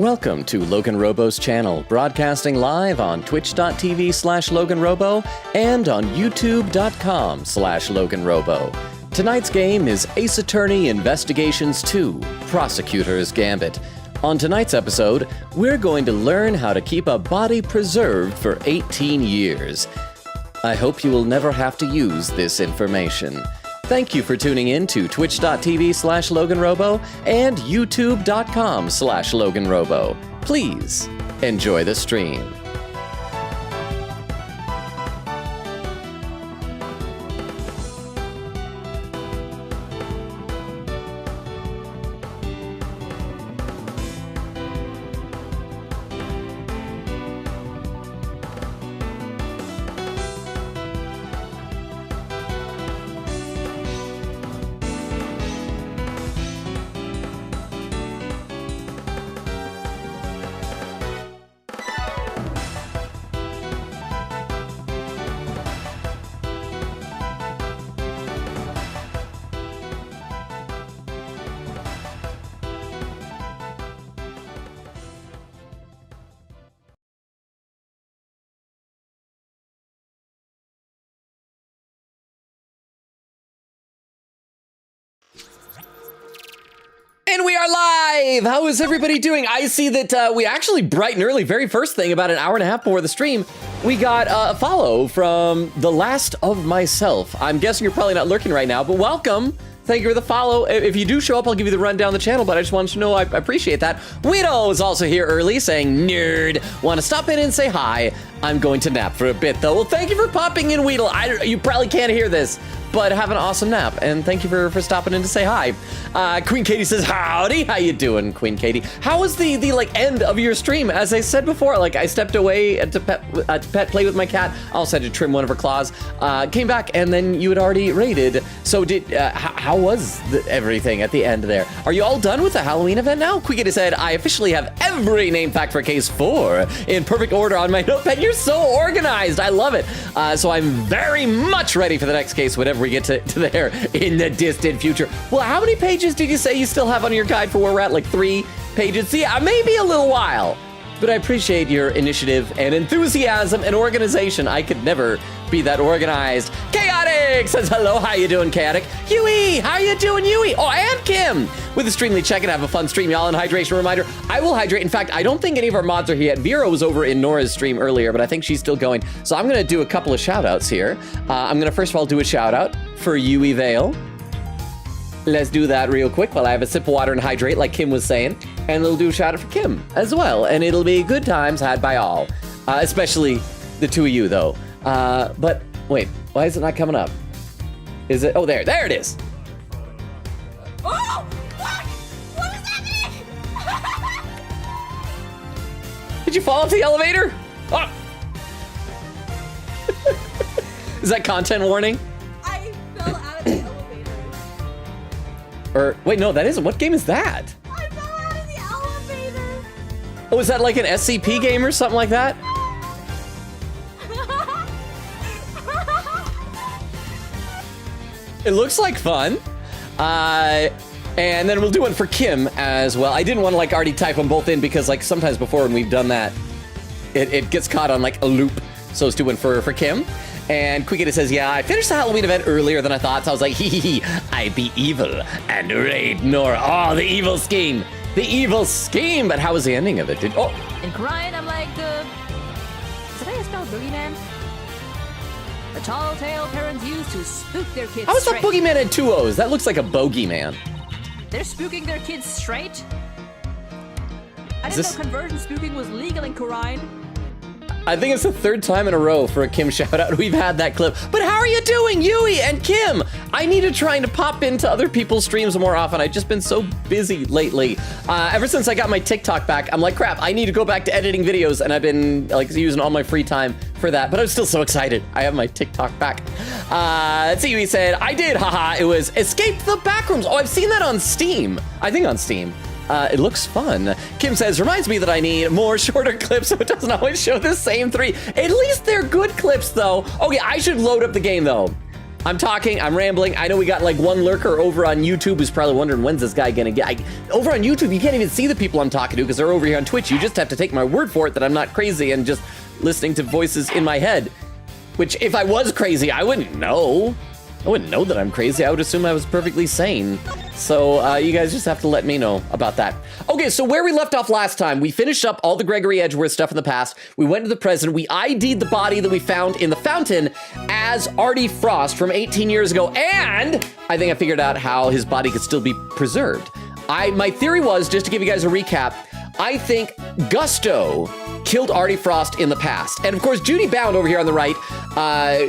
Welcome to LoganRobo's channel, broadcasting live on twitch.tv/LoganRobo and on youtube.com/LoganRobo. Tonight's game is Ace Attorney Investigations 2, Prosecutor's Gambit. On tonight's episode, we're going to learn how to keep a body preserved for 18 years. I hope you will never have to use this information. Thank you for tuning in to twitch.tv/LoganRobo and youtube.com/LoganRobo. Please enjoy the stream. And we are live! How is everybody doing? I see that we actually bright and early, very first thing, about an hour and a half before the stream, we got a follow from The Last of Myself. I'm guessing you're probably not lurking right now, but welcome. Thank you for the follow. If you do show up, I'll give you the rundown of the channel, but I just wanted to know I appreciate that. Widow is also here early saying, nerd. Want to stop in and say hi. I'm going to nap for a bit, though. Well, thank you for popping in, Weedle. You probably can't hear this, but have an awesome nap, and thank you for stopping in to say hi. Queen Katie says, howdy. How you doing, Queen Katie? How was the end of your stream? As I said before, I stepped away to pet play with my cat. I also had to trim one of her claws. Came back, and then you had already raided. So how was everything at the end there? Are you all done with the Halloween event now? Queen Katie said, I officially have every name fact for case 4 in perfect order on my notepad. You're so organized. I love it. So I'm very much ready for the next case, whatever we get to there in the distant future. Well, how many pages did you say you still have on your guide for where we're at? Like 3 pages? Yeah, maybe a little while. But I appreciate your initiative and enthusiasm and organization. I could never be that organized. Chaotic says hello. How you doing, Chaotic? Huey, how you doing, Huey? Oh, and Kim with the Streamly. Check it. Have a fun stream, y'all. And hydration reminder, I will hydrate. In fact, I don't think any of our mods are here yet. Vera was over in Nora's stream earlier, but I think she's still going. So I'm going to do a couple of shout outs here. I'm going to first of all do a shout out for Huey Vale. Let's do that real quick while I have a sip of water and hydrate, like Kim was saying. And we'll do a shout out for Kim as well. And it'll be good times had by all. Especially the two of you, though. But wait, why is it not coming up? Is it? Oh, there it is. Oh, fuck! What does that mean? Did you fall off the elevator? Oh. Is that content warning? I fell out of the elevator. Or, wait, no, that isn't. What game is that? I fell out of the elevator. Oh, is that like an SCP game or something like that? It looks like fun. And then we'll do one for Kim as well. I didn't want to already type them both in because sometimes before when we've done that, it gets caught on a loop. So let's do one for Kim. And Quickita says, yeah, I finished the Halloween event earlier than I thought, so I was like, hee, I be evil and raid Nora. Oh, the evil scheme. The evil scheme. But how was the ending of it? And crying, I'm like, is that how you spell boogeyman? The tall tale parents use to spook their kids How is that straight. boogeyman at 2 O's? That looks like a bogeyman. They're spooking their kids straight? I didn't know conversion spooking was legal in Quran. I think it's the 3rd time in a row for a Kim shout out we've had that clip. But how are you doing, Yui and Kim? I need to try to pop into other people's streams more often. I've just been so busy lately. Ever since I got my TikTok back, I'm like, crap, I need to go back to editing videos, and I've been using all my free time for that. But I'm still so excited. I have my TikTok back. Let's see, Yui said, I did, haha. It was Escape the Backrooms. Oh, I've seen that on Steam. I think on Steam. It looks fun. Kim says, reminds me that I need more shorter clips so it doesn't always show the same 3. At least they're good clips, though. Okay, I should load up the game, though. I'm talking, I'm rambling. I know we got like one lurker over on YouTube who's probably wondering when's this guy gonna get. Over on YouTube, you can't even see the people I'm talking to because they're over here on Twitch. You just have to take my word for it that I'm not crazy and just listening to voices in my head. Which, if I was crazy, I wouldn't know. I wouldn't know that I'm crazy. I would assume I was perfectly sane. So you guys just have to let me know about that. Okay, so where we left off last time, we finished up all the Gregory Edgeworth stuff in the past. We went to the present. We ID'd the body that we found in the fountain as Artie Frost from 18 years ago. And I think I figured out how his body could still be preserved. My theory was, just to give you guys a recap, I think Gusto killed Artie Frost in the past. And of course, Judy Bound over here on the right,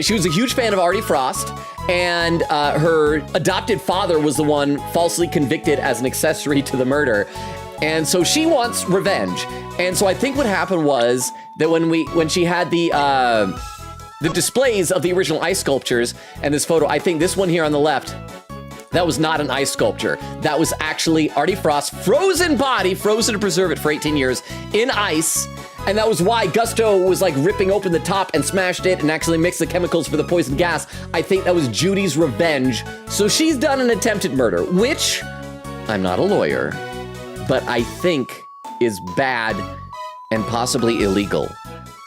she was a huge fan of Artie Frost. And her adopted father was the one falsely convicted as an accessory to the murder. And so she wants revenge. And so I think what happened was that when she had the displays of the original ice sculptures and this photo, I think this one here on the left, that was not an ice sculpture. That was actually Artie Frost's frozen body, frozen to preserve it for 18 years in ice. And that was why Gusto was like ripping open the top and smashed it and actually mixed the chemicals for the poison gas. I think that was Judy's revenge. So she's done an attempted murder, which I'm not a lawyer, but I think is bad and possibly illegal.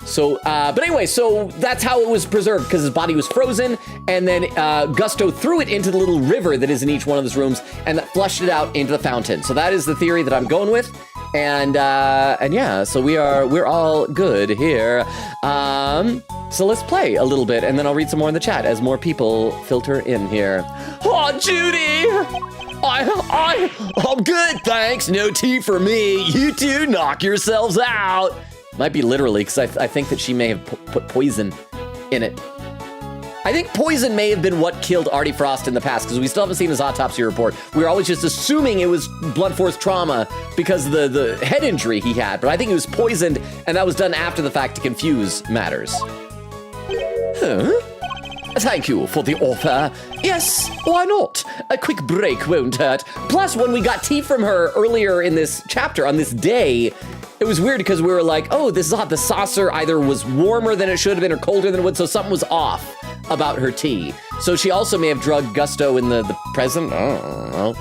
So, but anyway, so that's how it was preserved, because his body was frozen, and then Gusto threw it into the little river that is in each one of his rooms, and that flushed it out into the fountain. So that is the theory that I'm going with, and yeah, so we're all good here. So let's play a little bit, and then I'll read some more in the chat as more people filter in here. Oh, Judy! I'm good, thanks. No tea for me. You two knock yourselves out. Might be literally, because I think that she may have put poison in it. I think poison may have been what killed Artie Frost in the past, because we still haven't seen his autopsy report. We were always just assuming it was blunt force trauma because of the head injury he had, but I think he was poisoned, and that was done after the fact to confuse matters. Huh? Thank you for the offer. Yes, why not? A quick break won't hurt. Plus, when we got tea from her earlier in this chapter, on this day, it was weird because we were like, oh, this is odd. The saucer either was warmer than it should have been or colder than it would, so something was off about her tea. So she also may have drugged Gusto in the present. I don't know.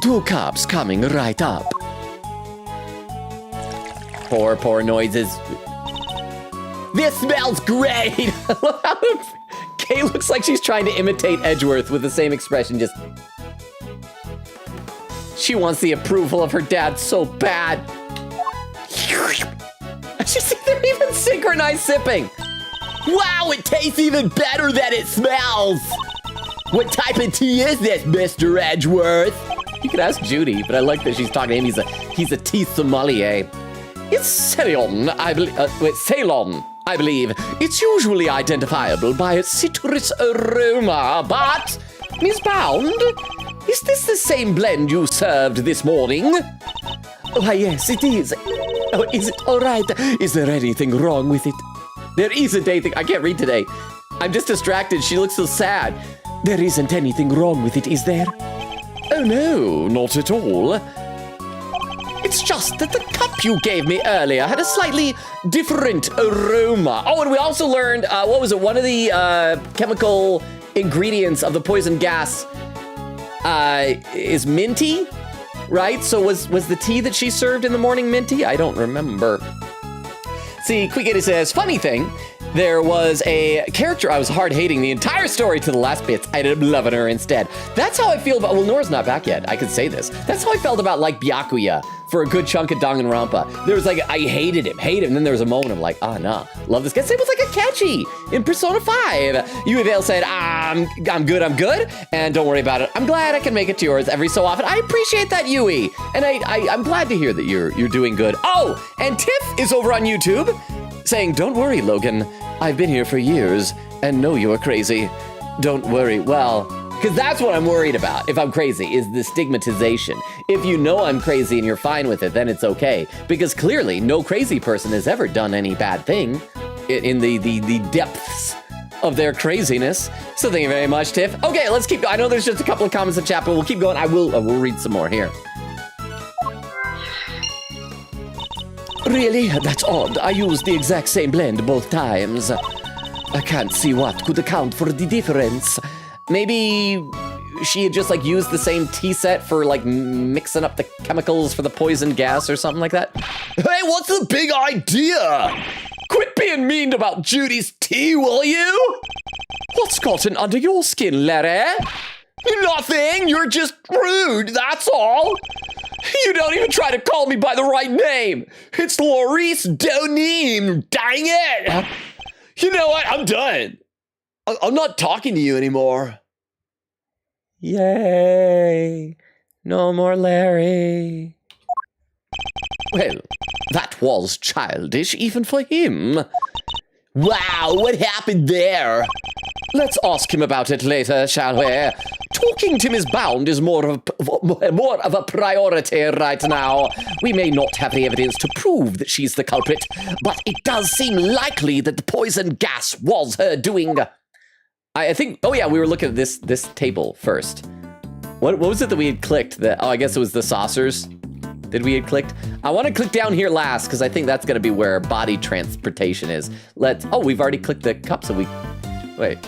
2 cups coming right up. Poor noises. This smells great! Kay looks like she's trying to imitate Edgeworth with the same expression, just... She wants the approval of her dad so bad. You see, they're even synchronized sipping. Wow, it tastes even better than it smells. What type of tea is this, Mr. Edgeworth? You could ask Judy, but I like that she's talking to him. He's a tea sommelier. It's Ceylon, I believe. Ceylon, I believe. It's usually identifiable by its citrus aroma, but Miss Bound, is this the same blend you served this morning? Why, yes, it is. Oh, is it all right? Is there anything wrong with it? There isn't anything. I can't read today. I'm just distracted. She looks so sad. There isn't anything wrong with it, is there? Oh, no, not at all. It's just that the cup you gave me earlier had a slightly different aroma. Oh, and we also learned, what was it? One of the chemical ingredients of the poison gas is minty, right? So was the tea that she served in the morning minty? I don't remember. See, Quick80 says, funny thing, there was a character I was hard hating the entire story to the last bits. I ended up loving her instead. That's how I feel about, well, Nora's not back yet. I could say this. That's how I felt about like Byakuya for a good chunk of Danganronpa. There was like, I hated him. And then there was a moment of like, nah, love this guy. Same with like Akechi in Persona 5. Yui Vale said, I'm good. And don't worry about it. I'm glad I can make it to yours every so often. I appreciate that, Yui. And I'm glad to hear that you're doing good. Oh, and Tiff is over on YouTube saying, don't worry, Logan. I've been here for years and know you're crazy. Don't worry. Well, because that's what I'm worried about if I'm crazy, is the stigmatization. If you know I'm crazy and you're fine with it, then it's okay. Because clearly, no crazy person has ever done any bad thing in the depths of their craziness. So thank you very much, Tiff. Okay, let's keep going. I know there's just a couple of comments in chat, but we'll keep going. I will read some more here. Really? That's odd. I used the exact same blend both times. I can't see what could account for the difference. Maybe she had just like used the same tea set for like mixing up the chemicals for the poison gas or something like that. Hey, what's the big idea? Quit being mean about Judy's tea, will you? What's gotten under your skin, Larry? Nothing, you're just rude, that's all. You don't even try to call me by the right name. It's Laurice Donim, dang it. You know what, I'm done. I'm not talking to you anymore. Yay, no more Larry. Well, that was childish even for him. Wow, what happened there? Let's ask him about it later, shall we? Talking to Ms. Bound is more of a priority right now. We may not have the evidence to prove that she's the culprit, but it does seem likely that the poison gas was her doing. I think, oh yeah, we were looking at this table first. What was it that we had clicked? Oh, I guess it was the saucers. Did we had clicked? I want to click down here last because I think that's going to be where body transportation is. Oh, we've already clicked the cups. Wait.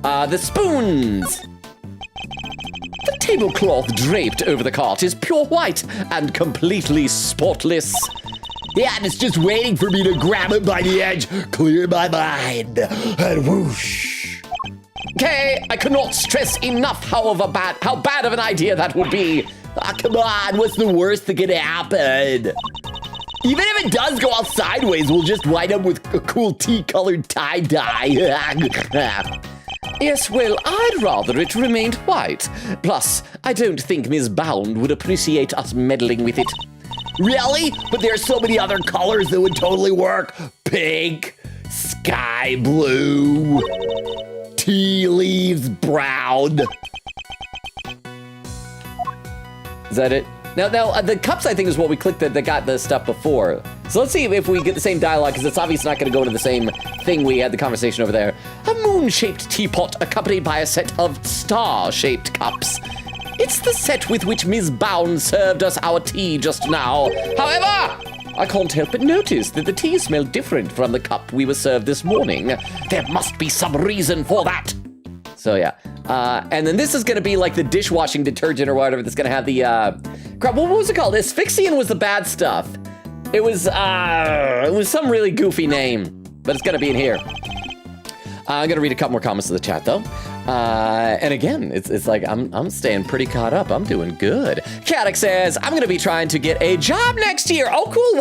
The spoons. The tablecloth draped over the cart is pure white and completely spotless. Yeah, and it's just waiting for me to grab it by the edge, clear my mind, and whoosh. Okay, I cannot stress enough how bad of an idea that would be. Come on, what's the worst that could happen? Even if it does go off sideways, we'll just wind up with a cool tea-colored tie-dye. Yes, well, I'd rather it remained white. Plus, I don't think Ms. Bound would appreciate us meddling with it. Really? But there are so many other colors that would totally work. Pink, sky blue, tea leaves brown. Is that it? Now, the cups, I think, is what we clicked that got the stuff before. So let's see if we get the same dialogue, because it's obviously not going to go into the same thing we had the conversation over there. A moon-shaped teapot accompanied by a set of star-shaped cups. It's the set with which Ms. Bound served us our tea just now. However, I can't help but notice that the tea smelled different from the cup we were served this morning. There must be some reason for that. So yeah, and then this is gonna be like the dishwashing detergent or whatever that's gonna have the, crap, what was it called? Asphyxian was the bad stuff. It was some really goofy name, but it's gonna be in here. I'm gonna read a couple more comments of the chat though. And again, it's like I'm staying pretty caught up. I'm doing good. Caddock says, I'm gonna be trying to get a job next year. Oh, cool.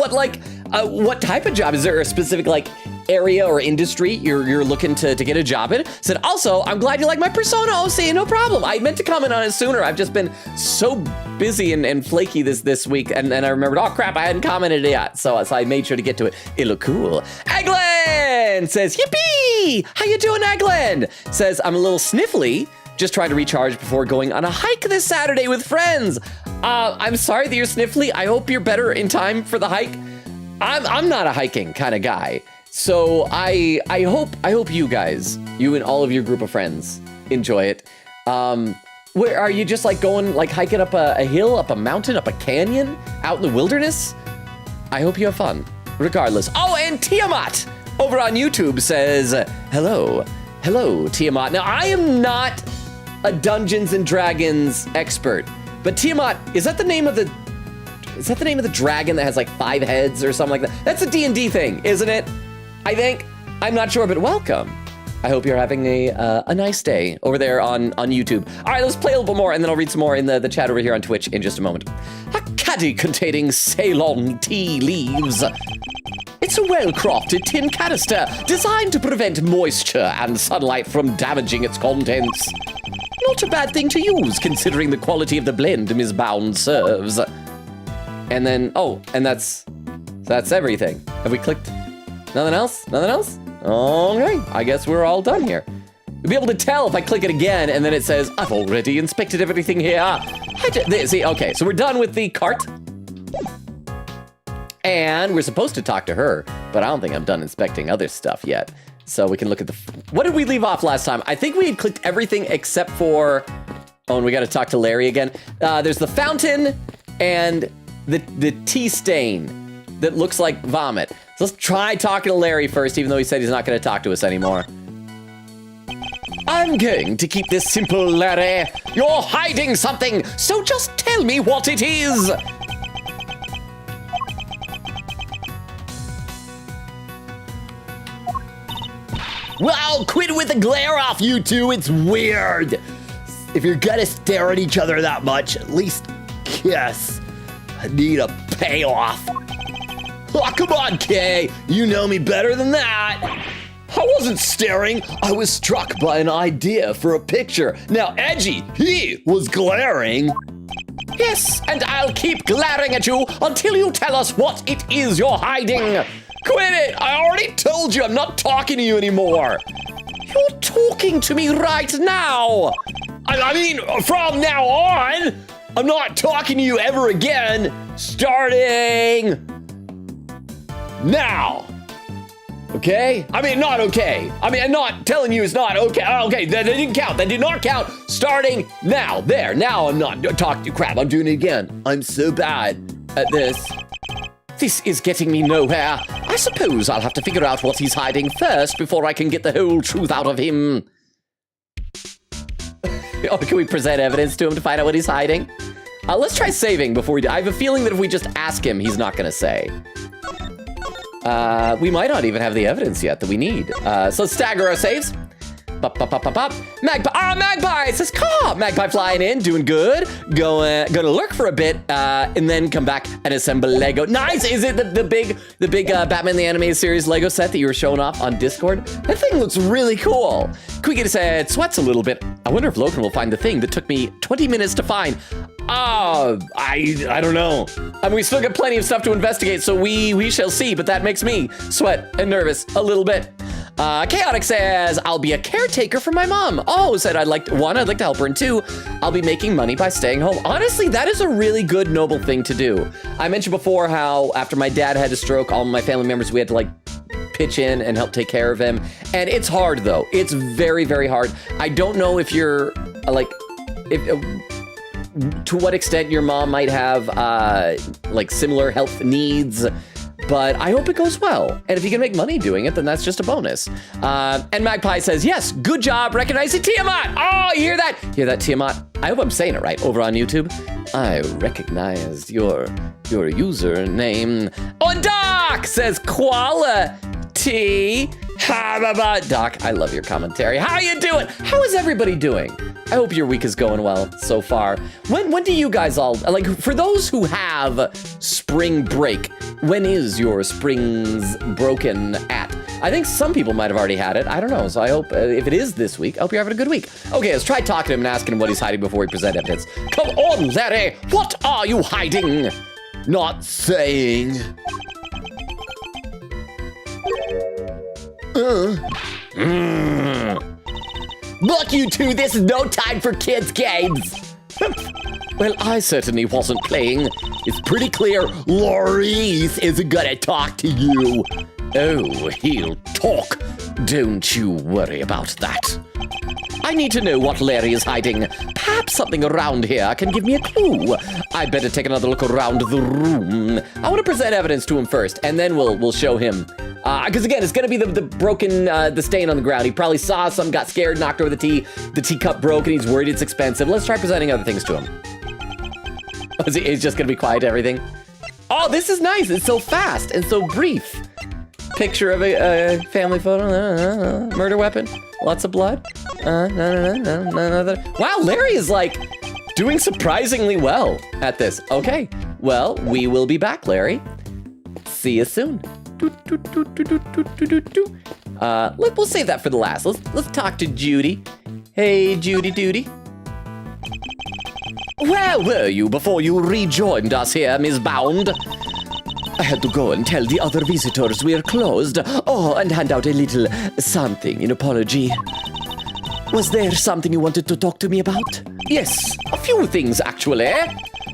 What type of job? Is there a specific like area or industry you're looking to get a job in? Said, also, I'm glad you like my persona, OC, no problem. I meant to comment on it sooner. I've just been so busy and flaky this week, and I remembered, oh crap, I hadn't commented yet. So I made sure to get to it. It looked cool. Eglin says, yippee! How you doing, Eglin? Says, I'm a little sniffly, just trying to recharge before going on a hike this Saturday with friends. I'm sorry that you're sniffly. I hope you're better in time for the hike. I'm not a hiking kind of guy. So I hope you guys, you and all of your group of friends, enjoy it. Where are you just like going, like hiking up a hill, up a mountain, up a canyon, out in the wilderness? I hope you have fun, regardless. Oh, and Tiamat over on YouTube says, hello, Tiamat. Now, I am not a Dungeons and Dragons expert, but Tiamat, is that the name of the dragon that has like 5 heads or something like that? That's a D&D thing, isn't it? I think. I'm not sure, but welcome. I hope you're having a nice day over there on YouTube. All right, let's play a little bit more, and then I'll read some more in the chat over here on Twitch in just a moment. A caddy containing Ceylon tea leaves. It's a well-crafted tin canister designed to prevent moisture and sunlight from damaging its contents. Not a bad thing to use, considering the quality of the blend Ms. Bound serves. And then, oh, and that's everything. Have we clicked? Nothing else? Nothing else? Okay, I guess we're all done here. You'll be able to tell if I click it again and then it says, I've already inspected everything here. See, okay, so we're done with the cart. And we're supposed to talk to her, but I don't think I'm done inspecting other stuff yet. So we can look at what did we leave off last time? I think we had clicked everything except for, oh, and we gotta talk to Larry again. There's the fountain and the tea stain. that looks like vomit. So let's try talking to Larry first, even though he said he's not going to talk to us anymore. I'm going to keep this simple, Larry. You're hiding something, so just tell me what it is. Well, quit with the glare off, you two. It's weird. If you're gonna stare at each other that much, at least kiss. I need a payoff. Oh, come on, Kay. You know me better than that. I wasn't staring. I was struck by an idea for a picture. Now, Edgy, he was glaring. Yes, and I'll keep glaring at you until you tell us what it is you're hiding. Quit it. I already told you I'm not talking to you anymore. You're talking to me right now. I mean, from now on, I'm not talking to you ever again. Starting now. Okay? I mean, not okay. I mean, I'm not telling you it's not okay. Okay, that didn't count. That did not count. Starting now. There. Now I'm not talking to you. Crap. I'm doing it again. I'm so bad at this. This is getting me nowhere. I suppose I'll have to figure out what he's hiding first before I can get the whole truth out of him. Or can we present evidence to him to find out what he's hiding? Let's try saving before we do. I have a feeling that if we just ask him, he's not going to say. We might not even have the evidence yet that we need. So let's stagger our saves. Magpie, Magpie, it says, Magpie flying in, doing good. Gonna lurk for a bit, and then come back and assemble Lego. Nice, is it the big Batman the Animated Series Lego set that you were showing off on Discord? That thing looks really cool. Quiggity said, sweats a little bit. I wonder if Logan will find the thing that took me 20 minutes to find. I don't know. I mean, we still got plenty of stuff to investigate, so we shall see, but that makes me sweat and nervous a little bit. Chaotic says, I'll be a caretaker for my mom. Oh, said I'd like to help her, and 2, I'll be making money by staying home. Honestly, that is a really good, noble thing to do. I mentioned before how after my dad had a stroke, all my family members, we had to pitch in and help take care of him. And it's hard though. It's very, very hard. I don't know if you're to what extent your mom might have similar health needs, but I hope it goes well. And if you can make money doing it, then that's just a bonus. And Magpie says, yes, good job recognizing Tiamat. Oh, you hear that? Hear that, Tiamat? I hope I'm saying it right over on YouTube. I recognized your username. Oh, Doc says quality. How about Doc? I love your commentary. How you doing? How is everybody doing? I hope your week is going well so far. When do you guys all, for those who have spring break, when is your springs broken at? I think some people might have already had it. I don't know. So I hope if it is this week, I hope you're having a good week. Okay, let's try talking to him and asking him what he's hiding before we present evidence. Come on, Larry. What are you hiding? Not saying. Look, you two, this is no time for kids' games. Well, I certainly wasn't playing. It's pretty clear Laurice isn't gonna talk to you. Oh, he'll talk. Don't you worry about that. I need to know what Larry is hiding. Perhaps something around here can give me a clue. I better take another look around the room. I want to present evidence to him first, and then we'll show him. Because again, it's gonna be the broken, the stain on the ground. He probably saw something, got scared, knocked over the tea. The teacup broke, and he's worried it's expensive. Let's try presenting other things to him. He's just gonna be quiet to everything. Oh, this is nice. It's so fast and so brief. Picture of a family photo. Murder weapon. Lots of blood. Wow, Larry is doing surprisingly well at this. Okay, well, we will be back, Larry. See you soon. We'll save that for the last. Let's talk to Judy. Hey, Judy Duty. Where were you before you rejoined us here, Miss Bound? I had to go and tell the other visitors we're closed. Oh, and hand out a little something in apology. Was there something you wanted to talk to me about? Yes, a few things actually.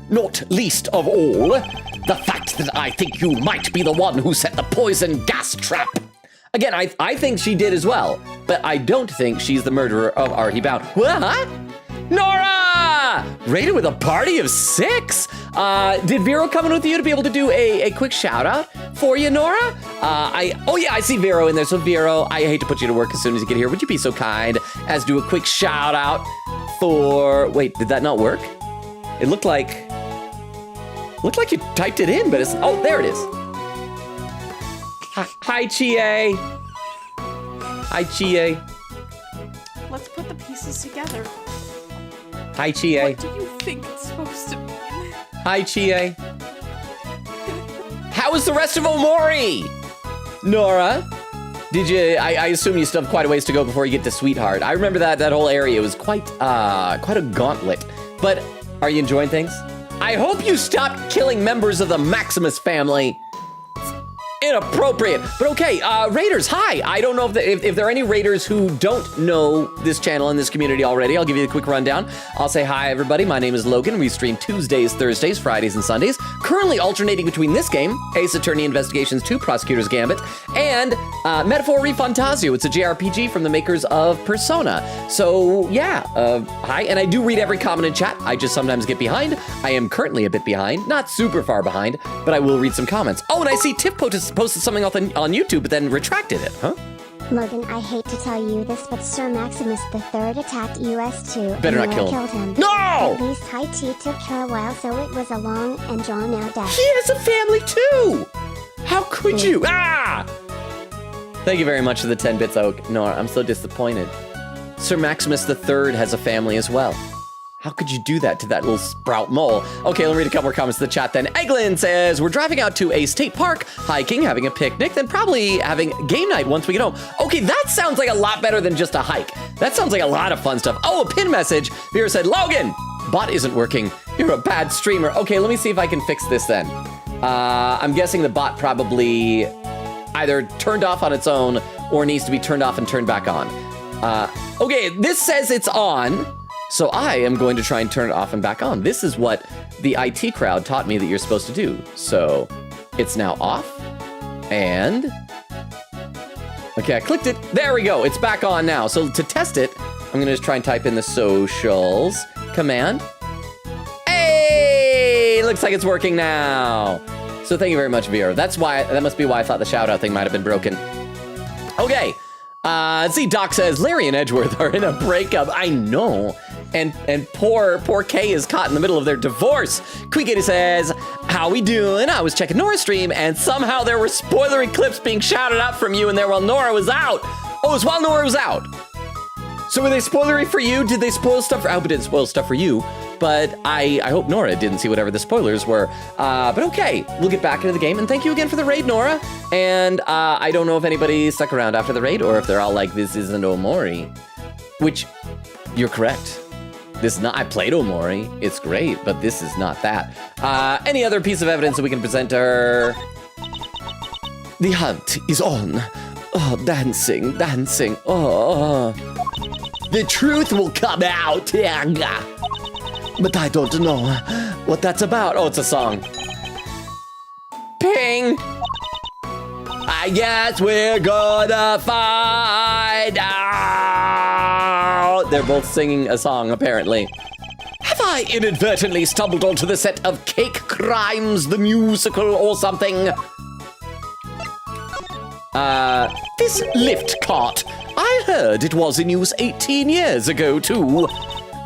Not least of all, the fact that I think you might be the one who set the poison gas trap. Again, I think she did as well, but I don't think she's the murderer of Artie Bound. What? Nora! rated with a party of 6. Did Vero come in with you to be able to do a quick shout out for you, Nora? Oh yeah, I see Vero in there. So Vero, I hate to put you to work as soon as you get here. Would you be so kind as do a quick shout out for, wait, did that not work? It looked like you typed it in, but it's, oh, there it is. Hi, Chie. Hi, Chie. Let's put the pieces together. Hi, Chie. What do you think it's supposed to mean? Hi, Chie. How is the rest of Omori? Nora, did you, I assume you still have quite a ways to go before you get to Sweetheart. I remember that whole area was quite a gauntlet. But are you enjoying things? I hope you stopped killing members of the Maximus family. Inappropriate, but okay. Raiders, hi. I don't know if there are any Raiders who don't know this channel and this community already. I'll give you a quick rundown. I'll say hi, everybody. My name is Logan. We stream Tuesdays, Thursdays, Fridays, and Sundays. Currently alternating between this game, Ace Attorney Investigations 2, Prosecutor's Gambit, and Metaphor Refantasio. It's a JRPG from the makers of Persona. So yeah, hi. And I do read every comment in chat. I just sometimes get behind. I am currently a bit behind, not super far behind, but I will read some comments. Oh, and I see Tiff posted something on YouTube, but then retracted it, huh? Logan, I hate to tell you this, but Sir Maximus III attacked US 2 Better and not kill killed him. No! At least High T took her a while, so it was a long and drawn-out death. He has a family too! How could you? Ah! Thank you very much for the 10 bits, Oak. No, I'm so disappointed. Sir Maximus III has a family as well. How could you do that to that little sprout mole? Okay, let me read a couple more comments to the chat then. Eglin says, we're driving out to a state park, hiking, having a picnic, then probably having game night once we get home. Okay, that sounds like a lot better than just a hike. That sounds like a lot of fun stuff. Oh, a pin message. Vera said, Logan, bot isn't working. You're a bad streamer. Okay, let me see if I can fix this then. I'm guessing the bot probably either turned off on its own or needs to be turned off and turned back on. Okay, this says it's on. So I am going to try and turn it off and back on. This is what the IT crowd taught me that you're supposed to do. So it's now off and, okay, I clicked it. There we go, it's back on now. So to test it, I'm gonna just try and type in the socials command. Hey, looks like it's working now. So thank you very much, Vera. That must be why I thought the shout out thing might've been broken. Okay. See, Doc says Larry and Edgeworth are in a breakup. I know. And poor Kay is caught in the middle of their divorce. Quickity says, how we doing? I was checking Nora's stream and somehow there were spoilery clips being shouted out from you in there while Nora was out. Oh, it was while Nora was out. So were they spoilery for you? Did they spoil stuff for, I hope it didn't spoil stuff for you, but I hope Nora didn't see whatever the spoilers were. But okay, we'll get back into the game and thank you again for the raid, Nora. And I don't know if anybody stuck around after the raid or if they're all like, this isn't Omori, which you're correct. This is not, I played Omori, it's great, but this is not that. Any other piece of evidence that we can present to her? The hunt is on. Oh, dancing, oh. The truth will come out. But I don't know what that's about. Oh, it's a song. Ping! I guess we're gonna find out. They're both singing a song, apparently. Have I inadvertently stumbled onto the set of Cake Crimes, the musical or something? This lift cart. I heard it was in use 18 years ago, too.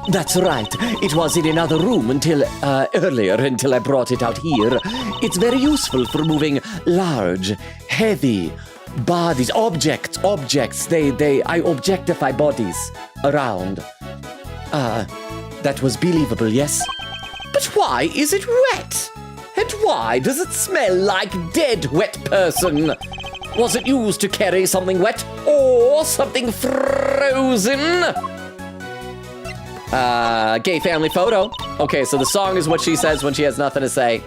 That's right. It was in another room until I brought it out here. It's very useful for moving large, heavy bodies, objects. I objectify bodies around. That was believable, yes? But why is it wet? And why does it smell like dead wet person? Was it used to carry something wet or something frozen? Gay family photo. Okay, so the song is what she says when she has nothing to say.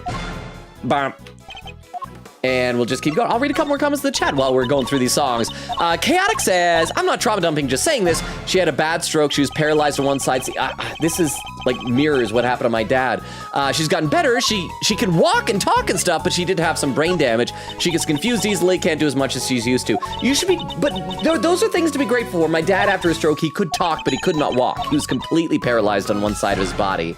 Bump. And we'll just keep going. I'll read a couple more comments in the chat while we're going through these songs. Chaotic says, I'm not trauma dumping, just saying this. She had a bad stroke. She was paralyzed on one side. See, this is like mirrors what happened to my dad. She's gotten better. She can walk and talk and stuff, but she did have some brain damage. She gets confused easily, can't do as much as she's used to. You should be, but those are things to be grateful for. My dad, after a stroke, he could talk, but he could not walk. He was completely paralyzed on one side of his body.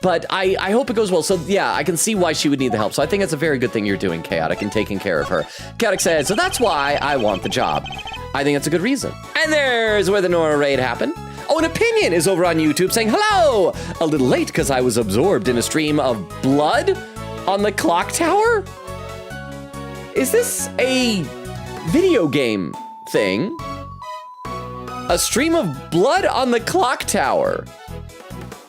But I hope it goes well. So yeah, I can see why she would need the help. So I think it's a very good thing you're doing, Chaotic, and taking care of her. Chaotic says, so that's why I want the job. I think that's a good reason. And there's where the Nora raid happened. Oh, an opinion is over on YouTube saying, hello! A little late because I was absorbed in a stream of blood on the clock tower? Is this a video game thing? A stream of blood on the clock tower.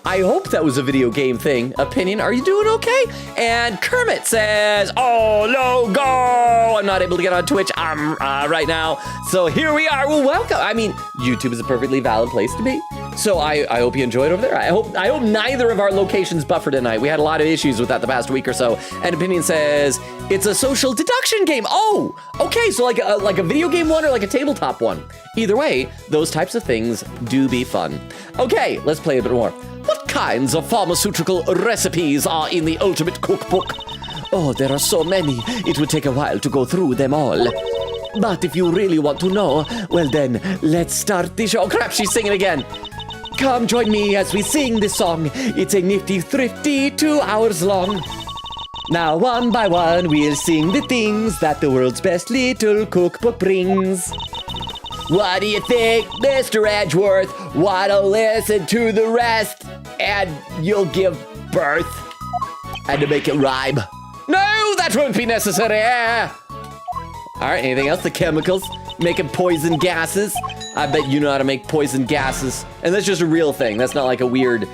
I hope that was a video game thing. Opinion, are you doing okay? And Kermit says, oh, Logo! I'm not able to get on Twitch right now. So here we are. Well, welcome. I mean, YouTube is a perfectly valid place to be. So I hope you enjoyed over there. I hope neither of our locations buffer tonight. We had a lot of issues with that the past week or so. And Opinion says, it's a social deduction game. Oh, okay. So like a video game one or like a tabletop one. Either way, those types of things do be fun. Okay, let's play a bit more. What kinds of pharmaceutical recipes are in the Ultimate Cookbook? Oh, there are so many. It would take a while to go through them all. But if you really want to know, well then, let's start the show. Oh, crap, she's singing again. Come join me as we sing this song. It's a nifty, thrifty 2 hours long. Now, one by one, we'll sing the things that the world's best little cookbook brings. What do you think, Mr. Edgeworth? Wanna listen to the rest, and you'll give birth? And to make it rhyme. No, that won't be necessary. All right, anything else? The chemicals, making poison gases. I bet you know how to make poison gases. And that's just a real thing. That's not like a weird,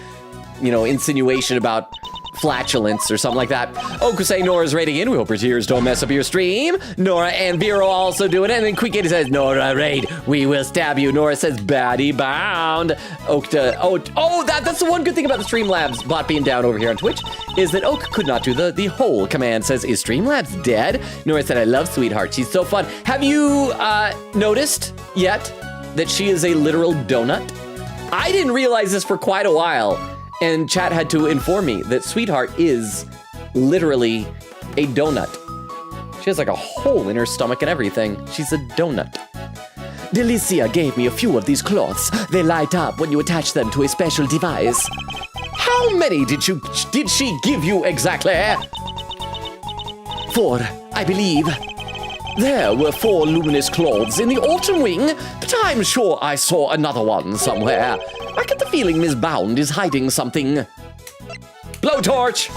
insinuation about flatulence or something like that. Okusei Nora's raiding in. We hope her tears don't mess up your stream. Nora and Vero also doing it. And then Quick Kitty says, Nora, raid. We will stab you. Nora says, baddie bound. That's the one good thing about the Streamlabs bot being down over here on Twitch is that Oak could not do the whole command. Says, is Streamlabs dead? Nora said, I love Sweetheart. She's so fun. Have you noticed yet that she is a literal donut? I didn't realize this for quite a while. And chat had to inform me that Sweetheart is literally a donut. She has like a hole in her stomach and everything. She's a donut. Delicia gave me a few of these cloths. They light up when you attach them to a special device. How many did she give you exactly? 4, I believe. There were 4 luminous cloths in the autumn wing, but I'm sure I saw another one somewhere. I get the feeling Ms. Bound is hiding something. Blowtorch!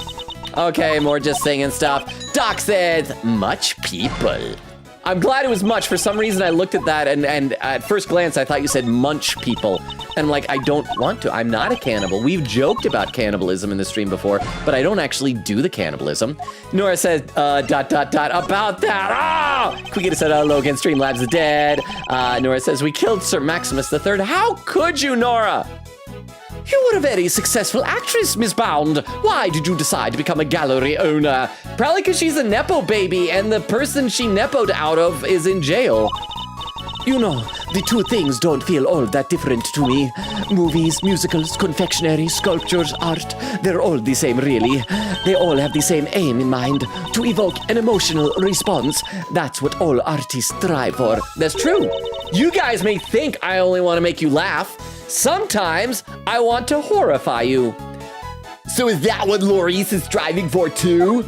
Okay, more just singing stuff. Doc says, much people. I'm glad it was much. For some reason, I looked at that, and at first glance, I thought you said munch people. And I'm like, I don't want to. I'm not a cannibal. We've joked about cannibalism in the stream before, but I don't actually do the cannibalism. Nora says, about that. Oh! Quickita said, Logan, Streamlabs is dead. Nora says, we killed Sir Maximus III. How could you, Nora? You were a very successful actress, Miss Bound. Why did you decide to become a gallery owner? Probably because she's a Nepo baby and the person she Nepo'd out of is in jail. You know, the two things don't feel all that different to me. Movies, musicals, confectionery, sculptures, art, they're all the same, really. They all have the same aim in mind, to evoke an emotional response. That's what all artists strive for. That's true. You guys may think I only want to make you laugh. Sometimes I want to horrify you. So is that what Laurice is striving for too?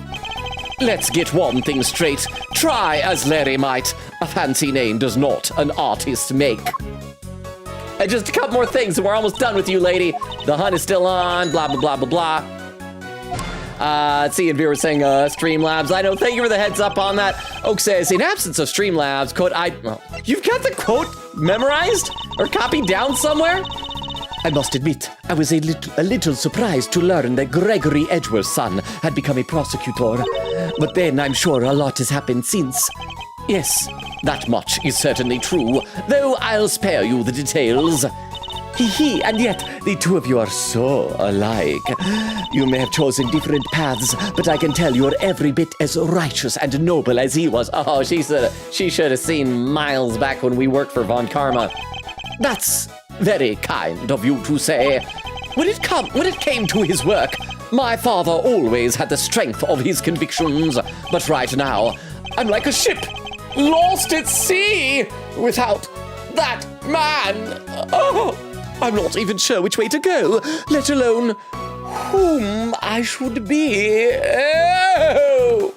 Let's get one thing straight. Try as Larry might. A fancy name does not an artist make. And just a couple more things and we're almost done with you, lady. The hunt is still on, blah, blah, blah, blah, blah. Let's see if you were saying Streamlabs. I know, thank you for the heads up on that. Oak says, in absence of Streamlabs, quote, you've got the quote memorized or copied down somewhere? I must admit, I was a little surprised to learn that Gregory Edgeworth's son had become a prosecutor. But then I'm sure a lot has happened since. Yes, that much is certainly true, though I'll spare you the details. Hee, and yet the two of you are so alike. You may have chosen different paths, but I can tell you're every bit as righteous and noble as he was. Oh, she should have seen Miles back when we worked for Von Karma. That's very kind of you to say. When it came to his work, my father always had the strength of his convictions, but right now, I'm like a ship lost at sea without that man. Oh, I'm not even sure which way to go, let alone whom I should be. Oh.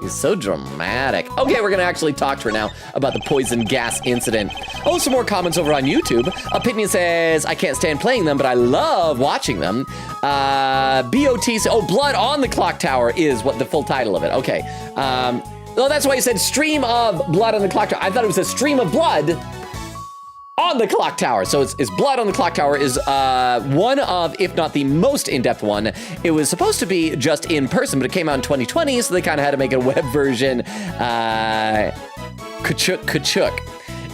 He's so dramatic. Okay, we're gonna actually talk to her now about the poison gas incident. Oh, some more comments over on YouTube. Opinion says, I can't stand playing them, but I love watching them. BOT says, oh, Blood on the Clock Tower is what the full title of it. Okay. Oh, that's why he said stream of Blood on the Clock Tower. I thought it was a stream of blood on the Clock Tower. So it's Blood on the Clock Tower is one of, if not the most in-depth one. It was supposed to be just in person, but it came out in 2020, so they kind of had to make a web version. Kachuk.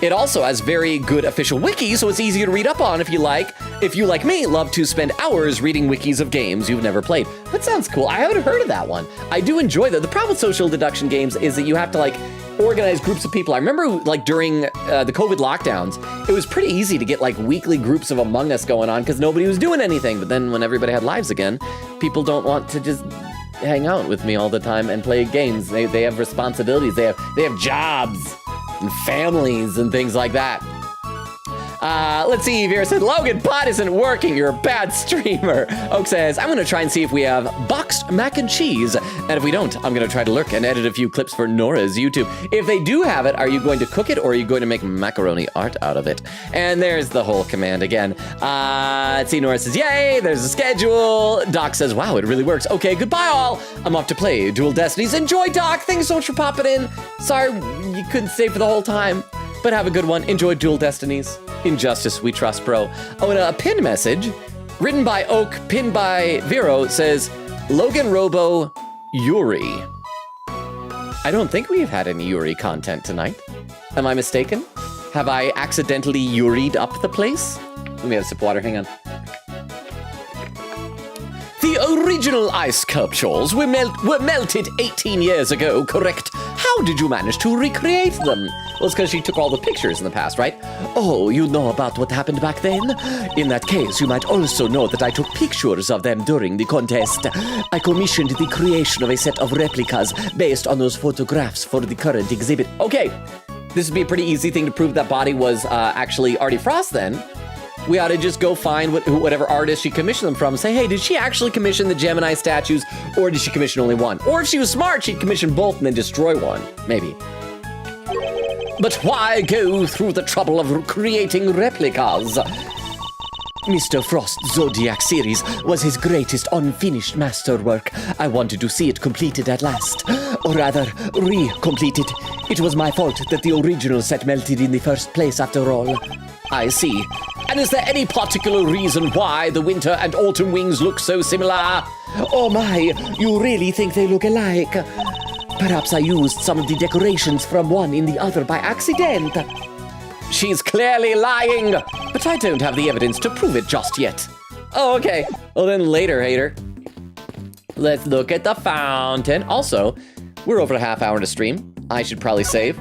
It also has very good official wiki, so it's easy to read up on if you like. If you, like me, love to spend hours reading wikis of games you've never played. That sounds cool. I haven't heard of that one. I do enjoy that. The problem with social deduction games is that you have to, like, organize groups of people. I remember, like, during the COVID lockdowns, it was pretty easy to get, like, weekly groups of Among Us going on because nobody was doing anything. But then when everybody had lives again, people don't want to just hang out with me all the time and play games. They have responsibilities. They have jobs and families and things like that. Let's see, Vera said, Logan, bot isn't working, you're a bad streamer. Oak says, I'm gonna try and see if we have boxed mac and cheese, and if we don't, I'm gonna try to lurk and edit a few clips for Nora's YouTube. If they do have it, are you going to cook it, or are you going to make macaroni art out of it? And there's the whole command again. Let's see, Nora says, yay, there's a schedule. Doc says, wow, it really works. Okay, goodbye all. I'm off to play Dual Destinies. Enjoy, Doc, thanks so much for popping in. Sorry you couldn't stay for the whole time, but have a good one. Enjoy Dual Destinies. Injustice, we trust, bro. Oh, and a pin message written by Oak, pinned by Vero, says, Logan Robo Yuri. I don't think we've had any Yuri content tonight. Am I mistaken? Have I accidentally Yuri'd up the place? Let me have a sip of water, hang on. The original ice sculptures were melted 18 years ago, correct? How did you manage to recreate them? Well, it's because she took all the pictures in the past, right? Oh, you know about what happened back then? In that case, you might also know that I took pictures of them during the contest. I commissioned the creation of a set of replicas based on those photographs for the current exhibit. Okay, this would be a pretty easy thing to prove that body was actually Artie Frost then. We ought to just go find whatever artist she commissioned them from and say, hey, did she actually commission the Gemini statues, or did she commission only one? Or if she was smart, she'd commission both and then destroy one. Maybe. But why go through the trouble of creating replicas? Mr. Frost's Zodiac series was his greatest unfinished masterwork. I wanted to see it completed at last. Or rather, re-completed. It was my fault that the original set melted in the first place after all. I see. And is there any particular reason why the winter and autumn wings look so similar? Oh my, you really think they look alike? Perhaps I used some of the decorations from one in the other by accident. She's clearly lying, but I don't have the evidence to prove it just yet. Oh, okay. Well, then later, hater. Let's look at the fountain. Also, we're over a half hour to stream. I should probably save.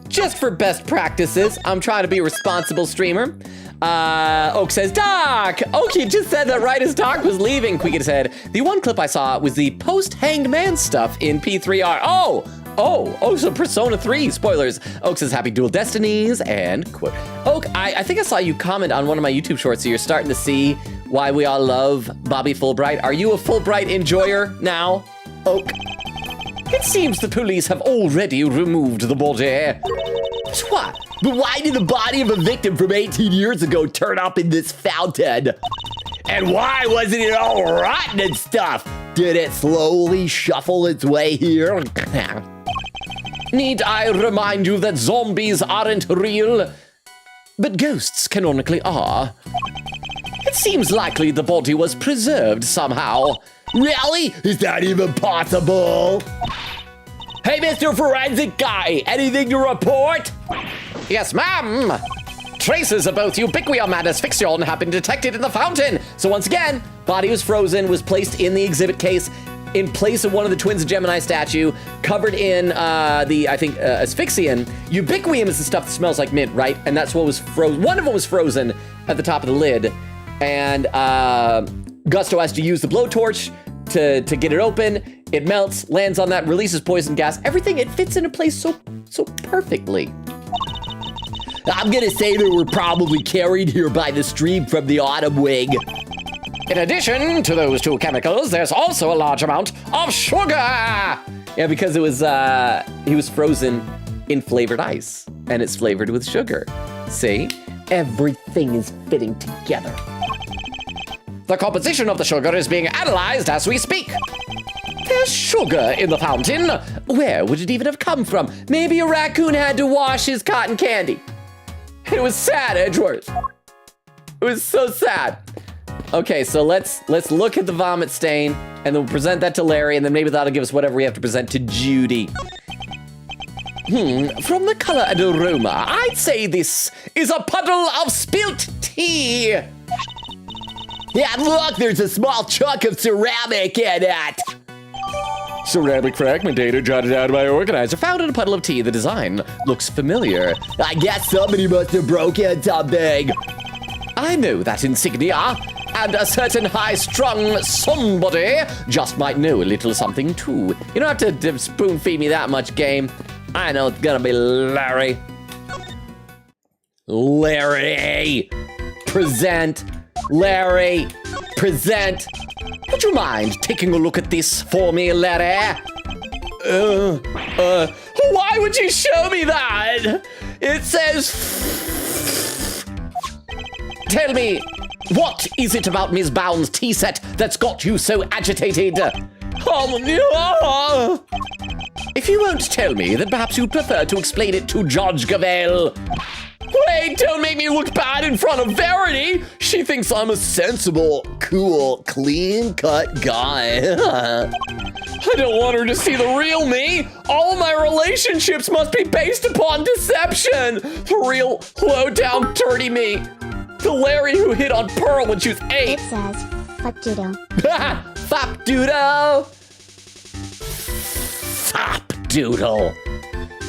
Just for best practices, I'm trying to be a responsible streamer. Oak says, Doc! Oak, you just said that right as Doc was leaving. Quicket said, the one clip I saw was the post-Hanged Man stuff in P3R. Oh, so Persona 3, spoilers. Oak says, happy Dual Destinies, and quote. Oak, I think I saw you comment on one of my YouTube shorts, so you're starting to see why we all love Bobby Fulbright. Are you a Fulbright enjoyer now, Oak? It seems the police have already removed the body. What? But why did the body of a victim from 18 years ago turn up in this fountain? And why wasn't it all rotten and stuff? Did it slowly shuffle its way here? Need I remind you that zombies aren't real, but ghosts canonically are? It seems likely the body was preserved somehow. Really? Is that even possible? Hey, Mr. Forensic Guy, anything to report? Yes, ma'am. Traces of both ubiquium and asphyxion have been detected in the fountain. So once again, body was frozen, was placed in the exhibit case in place of one of the Twins of Gemini statue, covered in asphyxion. Ubiquium is the stuff that smells like mint, right? And that's what was frozen. One of them was frozen at the top of the lid. And Gusto has to use the blowtorch to get it open. It melts, lands on that, releases poison gas. Everything, it fits into place so perfectly. I'm gonna say they were probably carried here by the stream from the autumn wing. In addition to those two chemicals, there's also a large amount of sugar. Yeah, because it was he was frozen in flavored ice, and it's flavored with sugar. See? Everything is fitting together. The composition of the sugar is being analyzed as we speak. There's sugar in the fountain. Where would it even have come from? Maybe a raccoon had to wash his cotton candy. It was sad, Edgeworth. It was so sad. Okay, so let's look at the vomit stain, and then we'll present that to Larry, and then maybe that'll give us whatever we have to present to Judy. From the color and aroma, I'd say this is a puddle of spilt tea. Yeah, look, there's a small chunk of ceramic in it. Ceramic fragment data jotted down by organizer found in a puddle of tea. The design looks familiar. I guess somebody must have broken something. I know that insignia, and a certain high-strung somebody just might know a little something too. You don't have to spoon-feed me that much, game. I know it's gonna be Larry. Larry! Present! Larry! Present! Would you mind taking a look at this for me, Larry? Why would you show me that? It says... Tell me, what is it about Ms. Bound's tea set that's got you so agitated? Oh, no! If you won't tell me, then perhaps you'd prefer to explain it to Judge Gavelle. Wait, don't make me look bad in front of Verity. She thinks I'm a sensible, cool, clean-cut guy. I don't want her to see the real me. All my relationships must be based upon deception. The real, low-down, dirty me. The Larry who hit on Pearl when she was 8. It says, fuck Judo. Fop doodle. Fop doodle.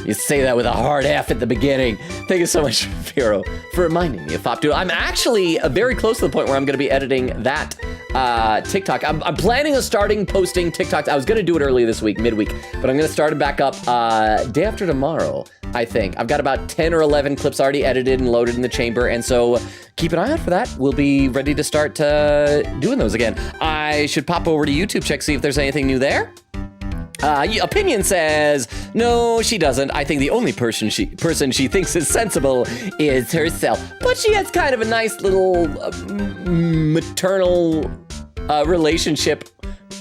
You say that with a hard F at the beginning. Thank you so much, Firo, for reminding me of Fop Doodle. I'm actually very close to the point where I'm going to be editing that TikTok. I'm planning on starting posting TikToks. I was going to do it early this week, midweek, but I'm going to start it back up day after tomorrow, I think. I've got about 10 or 11 clips already edited and loaded in the chamber, and so keep an eye out for that. We'll be ready to start doing those again. I should pop over to YouTube, check, see if there's anything new there. Opinion says, no, she doesn't. I think the only person she thinks is sensible is herself. But she has kind of a nice little maternal relationship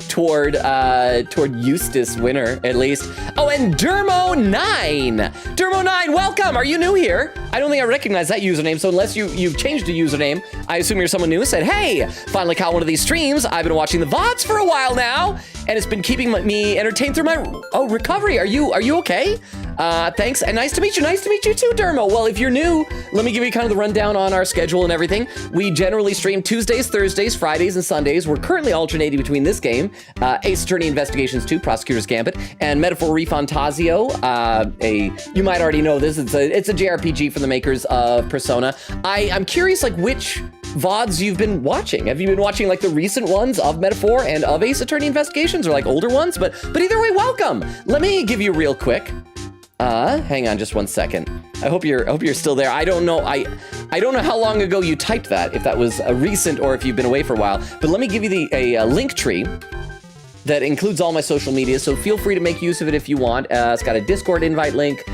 toward Eustace Winter, at least. Oh, and Dermo9. Dermo9, welcome. Are you new here? I don't think I recognize that username, so unless you've changed the username, I assume you're someone new. Said, hey, finally caught one of these streams. I've been watching the VODs for a while now, and it's been keeping me entertained through my recovery. Are you okay? Thanks, and nice to meet you. Nice to meet you too, Dermo. Well, if you're new, let me give you kind of the rundown on our schedule and everything. We generally stream Tuesdays, Thursdays, Fridays, and Sundays. We're currently alternating between this game, Ace Attorney Investigations 2, Prosecutor's Gambit, and Metaphor Refantasio. You might already know this. It's a JRPG from the makers of Persona. I'm curious, like, which VODs you've been watching. Have you been watching like the recent ones of Metaphor and of Ace Attorney Investigations, or like older ones? But either way, welcome. Let me give you real quick. Hang on just one second. I hope you're still there. I don't know. I don't know how long ago you typed that, if that was a recent or if you've been away for a while. But let me give you a link tree that includes all my social media, so feel free to make use of it if you want. It's got a Discord invite link,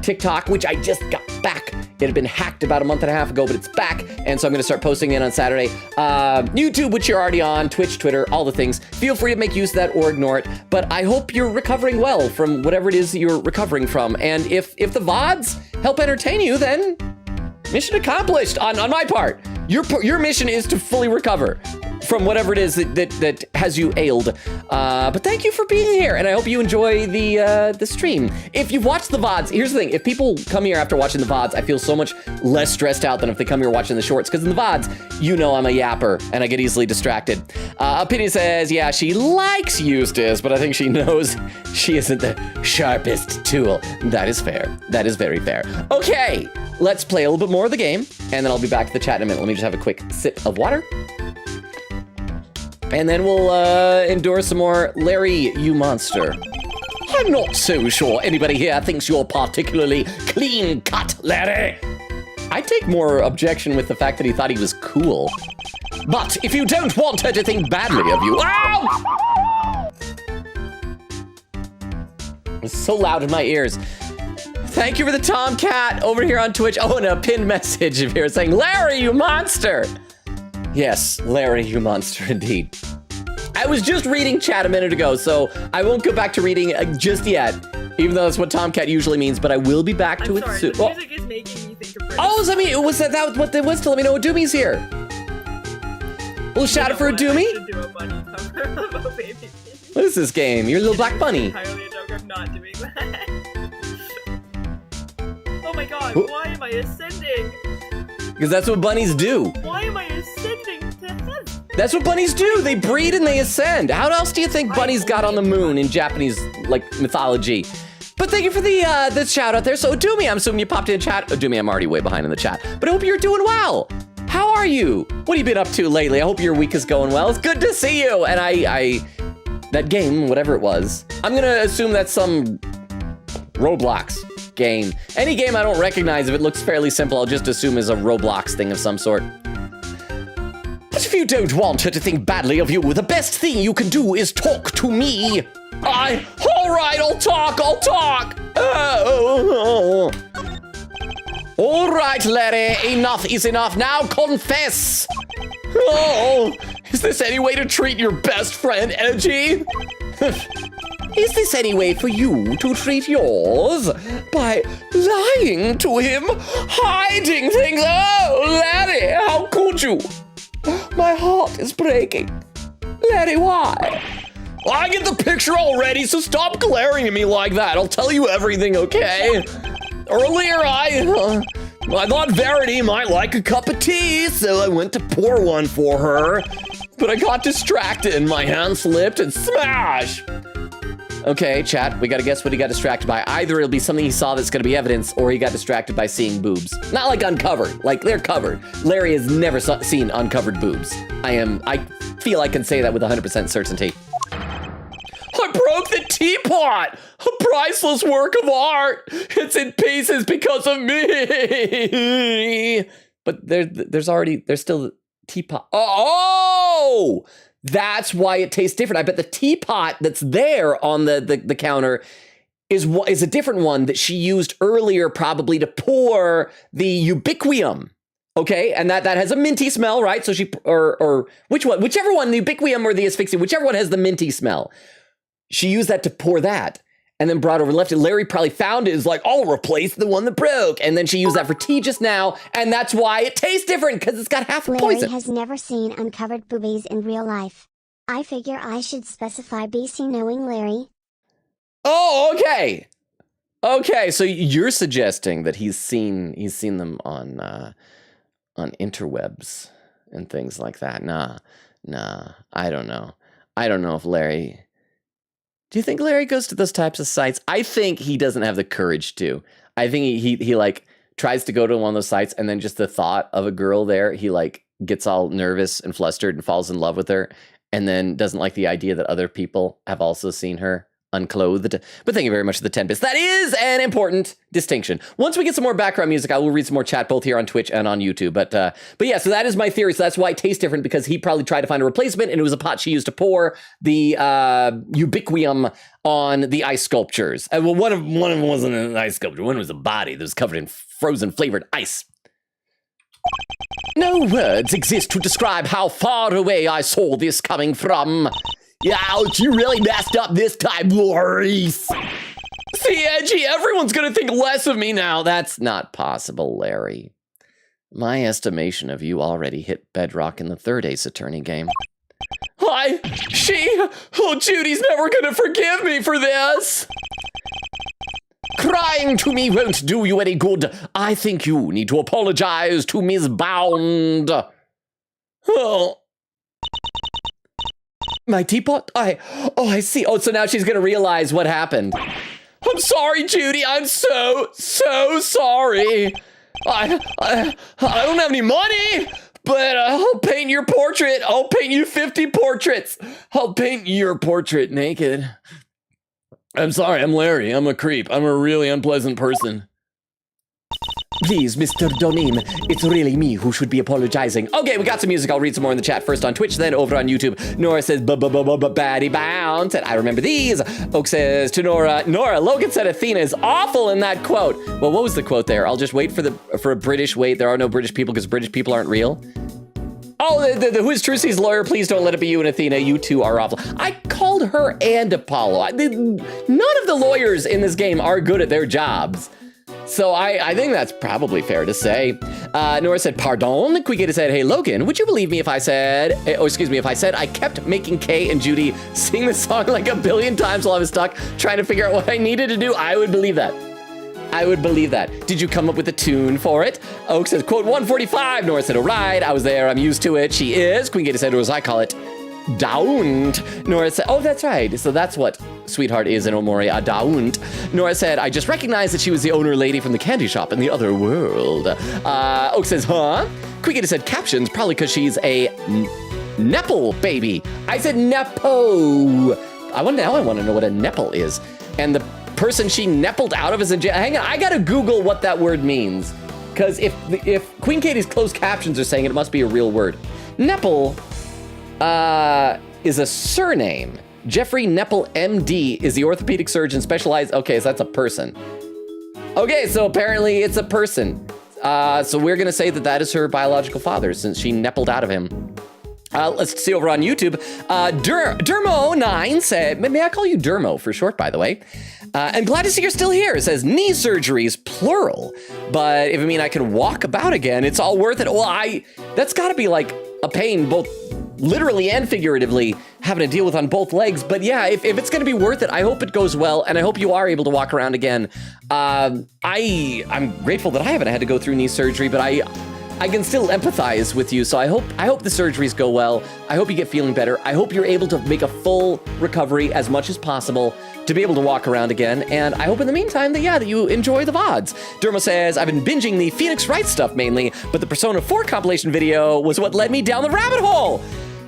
TikTok, which I just got back. It had been hacked about a month and a half ago, but it's back, and so I'm going to start posting it on Saturday. YouTube, which you're already on, Twitch, Twitter, all the things. Feel free to make use of that or ignore it, but I hope you're recovering well from whatever it is you're recovering from, and if the VODs help entertain you, then mission accomplished on my part. Your mission is to fully recover from whatever it is that has you ailed. But thank you for being here, and I hope you enjoy the stream. If you've watched the VODs, here's the thing. If people come here after watching the VODs, I feel so much less stressed out than if they come here watching the shorts, because in the VODs, you know I'm a yapper, and I get easily distracted. Opinion says, yeah, she likes Eustace, but I think she knows she isn't the sharpest tool. That is fair. That is very fair. Okay, let's play a little bit more of the game, and then I'll be back to the chat in a minute. Let me just have a quick sip of water. And then we'll endure some more Larry, you monster. I'm not so sure anybody here thinks you're particularly clean-cut, Larry. I take more objection with the fact that he thought he was cool. But if you don't want her to think badly of you... Ow! It's so loud in my ears. Thank you for the Tomcat over here on Twitch. Oh, and a pinned message here saying, Larry, you monster. Yes, Larry, you monster indeed. I was just reading chat a minute ago, so I won't go back to reading just yet, even though that's what Tomcat usually means, but I will be back to it soon. The music is making me think of British. Oh, was that what it was to let me know Doomy's here? We'll shout it for a Doomy. What is this game? You're a little black bunny. Entirely a joke. I'm not doing that. Oh my god, why am I ascending? Because that's what bunnies do. Why am I ascending to heaven? That's what bunnies do. They breed and they ascend. How else do you think bunnies got on the moon in Japanese mythology? But thank you for the shout out there. So Doomy, I'm assuming you popped in chat. Doomy, I'm already way behind in the chat, but I hope you're doing well. How are you? What have you been up to lately? I hope your week is going well. It's good to see you. And I that game, whatever it was, I'm gonna assume that's some Roblox game. Any game I don't recognize, if it looks fairly simple, I'll just assume is a Roblox thing of some sort. But if you don't want her to think badly of you, the best thing you can do is talk to me. All right, I'll talk. All right, Larry, enough is enough. Now confess. Oh, is this any way to treat your best friend, Edgy? Is this any way for you to treat yours? By lying to him? Hiding things? Oh, Larry, how could you? My heart is breaking. Larry, why? I get the picture already, so stop glaring at me like that. I'll tell you everything, okay? Earlier, I thought Verity might like a cup of tea, so I went to pour one for her. But I got distracted and my hand slipped and smash! Okay, chat, we gotta guess what he got distracted by. Either it'll be something he saw that's gonna be evidence, or he got distracted by seeing boobs. Not like uncovered, like they're covered. Larry has never seen uncovered boobs. I feel I can say that with 100% certainty. I broke the teapot! A priceless work of art! It's in pieces because of me! But there's still teapot. Oh! That's why it tastes different. I bet the teapot that's there on the counter is a different one that she used earlier, probably to pour the ubiquium. Okay, and that has a minty smell, right? So or which one? Whichever one, the ubiquium or the asphyxium, whichever one has the minty smell. She used that to pour that, and then brought over and left it. Larry probably found it, is like, I'll replace the one that broke. And then she used that for tea just now, and that's why it tastes different, because it's got half the poison. Larry has never seen uncovered boobies in real life. I figure I should specify BC knowing Larry. Oh, okay. Okay, so you're suggesting that he's seen them on interwebs and things like that. Nah, I don't know. I don't know if Larry... Do you think Larry goes to those types of sites? I think he doesn't have the courage to. I think he like tries to go to one of those sites, and then just the thought of a girl there, he like gets all nervous and flustered and falls in love with her, and then doesn't like the idea that other people have also seen her unclothed. But thank you very much for the 10 bits. That is an important distinction. Once we get some more background music, I will read some more chat both here on Twitch and on YouTube. But yeah, so that is my theory. So that's why it tastes different, because he probably tried to find a replacement, and it was a pot she used to pour the ubiquium on the ice sculptures. Well, one of them wasn't an ice sculpture. One was a body that was covered in frozen flavored ice. No words exist to describe how far away I saw this coming from. Ouch, you really messed up this time, Maurice. See, Edgy, everyone's gonna think less of me now. That's not possible, Larry. My estimation of you already hit bedrock in the third Ace Attorney game. Judy's never gonna forgive me for this. Crying to me won't do you any good. I think you need to apologize to Ms. Bound. Oh. My teapot? I see. Oh, so now she's gonna realize what happened. I'm sorry, Judy. I'm so sorry. I don't have any money, but I'll paint your portrait. I'll paint you 50 portraits. I'll paint your portrait naked. I'm sorry, I'm Larry. I'm a creep. I'm a really unpleasant person. Please, Mr. Donim, it's really me who should be apologizing. Okay, we got some music. I'll read some more in the chat. First on Twitch, then over on YouTube. Nora says, baddie bounce. And I remember these. Oak says to Nora, Logan said Athena is awful in that quote. Well, what was the quote there? I'll just wait for a British wait. There are no British people because British people aren't real. Oh, the Who is Trucy's lawyer? Please don't let it be you and Athena. You two are awful. I called her and Apollo. None of the lawyers in this game are good at their jobs. So I think that's probably fair to say. Nora said, pardon. Quickita said, hey, Logan, would you believe me if I said, if I said I kept making Kay and Judy sing the song like a billion times while I was stuck trying to figure out what I needed to do? I would believe that. I would believe that. Did you come up with a tune for it? Oak says, quote, 145. Nora said, all right, I was there. I'm used to it. She is. Queen Gator said, or as I call it, daunt. Nora said, oh, that's right. So that's what sweetheart is in Omori, a daunt. Nora said, I just recognized that she was the owner lady from the candy shop in the other world. Oak says, huh? Queen Gator said, captions, probably because she's a Nepal baby. I said Nepo. I want to know what a Nepal is. And the person she neppled out of is in jail. Hang on, I gotta Google what that word means. Because if Queen Katie's closed captions are saying it must be a real word. Nepal is a surname. Jeffrey Nepal, MD, is the orthopedic surgeon specialized. Okay, so that's a person. Okay, so apparently it's a person. So we're gonna say that is her biological father since she neppled out of him. Let's see over on YouTube. Dermo9 said, may I call you Dermo for short, by the way? And glad to see you're still here. It says knee surgeries, plural. But if I mean I can walk about again, it's all worth it. Well, that's gotta be like a pain, both literally and figuratively, having to deal with on both legs. But yeah, if it's gonna be worth it, I hope it goes well, and I hope you are able to walk around again. I'm grateful that I haven't had to go through knee surgery, but I can still empathize with you, so I hope the surgeries go well. I hope you get feeling better. I hope you're able to make a full recovery as much as possible to be able to walk around again. And I hope in the meantime that you enjoy the VODs. Dermo says, I've been binging the Phoenix Wright stuff mainly, but the Persona 4 compilation video was what led me down the rabbit hole.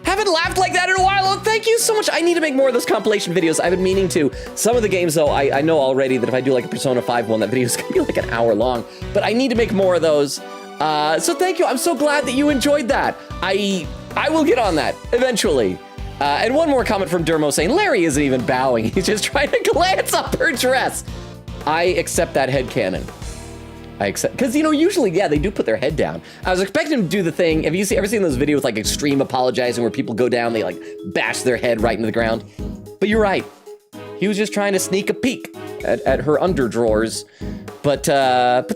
Haven't laughed like that in a while. Oh, thank you so much. I need to make more of those compilation videos. I've been meaning to. Some of the games, though, I know already that if I do like a Persona 5 one, that video is gonna be like an hour long. But I need to make more of those. So thank you. I'm so glad that you enjoyed that. I will get on that eventually. And one more comment from Dermo saying, Larry isn't even bowing. He's just trying to glance up her dress. I accept that headcanon. I accept, because usually, yeah, they do put their head down. I was expecting him to do the thing. Have you ever seen those videos with like extreme apologizing where people go down, they like bash their head right into the ground? But you're right. He was just trying to sneak a peek at her underdrawers. But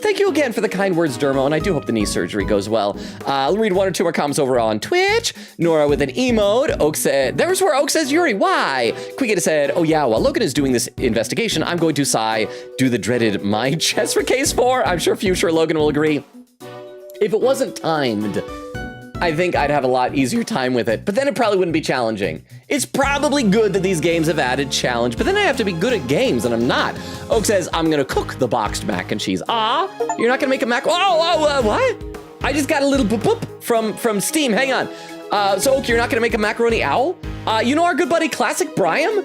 thank you again for the kind words, Dermo, and I do hope the knee surgery goes well. I'll read one or two more comments over on Twitch. Nora with an emote. Oak said, there's where Oak says, Yuri, why? Quigita said, oh yeah, while Logan is doing this investigation, I'm going to do the dreaded My Chess for Case 4. I'm sure future Logan will agree. If it wasn't timed, I think I'd have a lot easier time with it, but then it probably wouldn't be challenging. It's probably good that these games have added challenge, but then I have to be good at games, and I'm not. Oak says, I'm gonna cook the boxed mac and cheese. You're not gonna make a mac? What? I just got a little boop from Steam, hang on. So Oak, you're not gonna make a macaroni owl? You know our good buddy Classic Brian?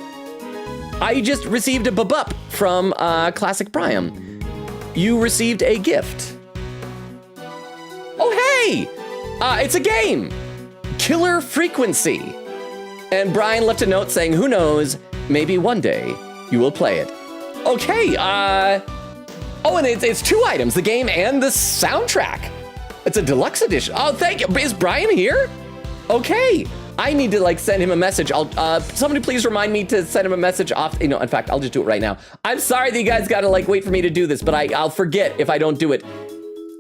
I just received a bup from Classic Brian. You received a gift. Oh, hey! It's a game, Killer Frequency. And Brian left a note saying, who knows, maybe one day you will play it. Okay, and it's 2 items, the game and the soundtrack. It's a deluxe edition. Oh, thank you. Is Brian here? Okay, I need to send him a message. Somebody please remind me to send him a message off. In fact, I'll just do it right now. I'm sorry that you guys gotta wait for me to do this, but I'll forget if I don't do it.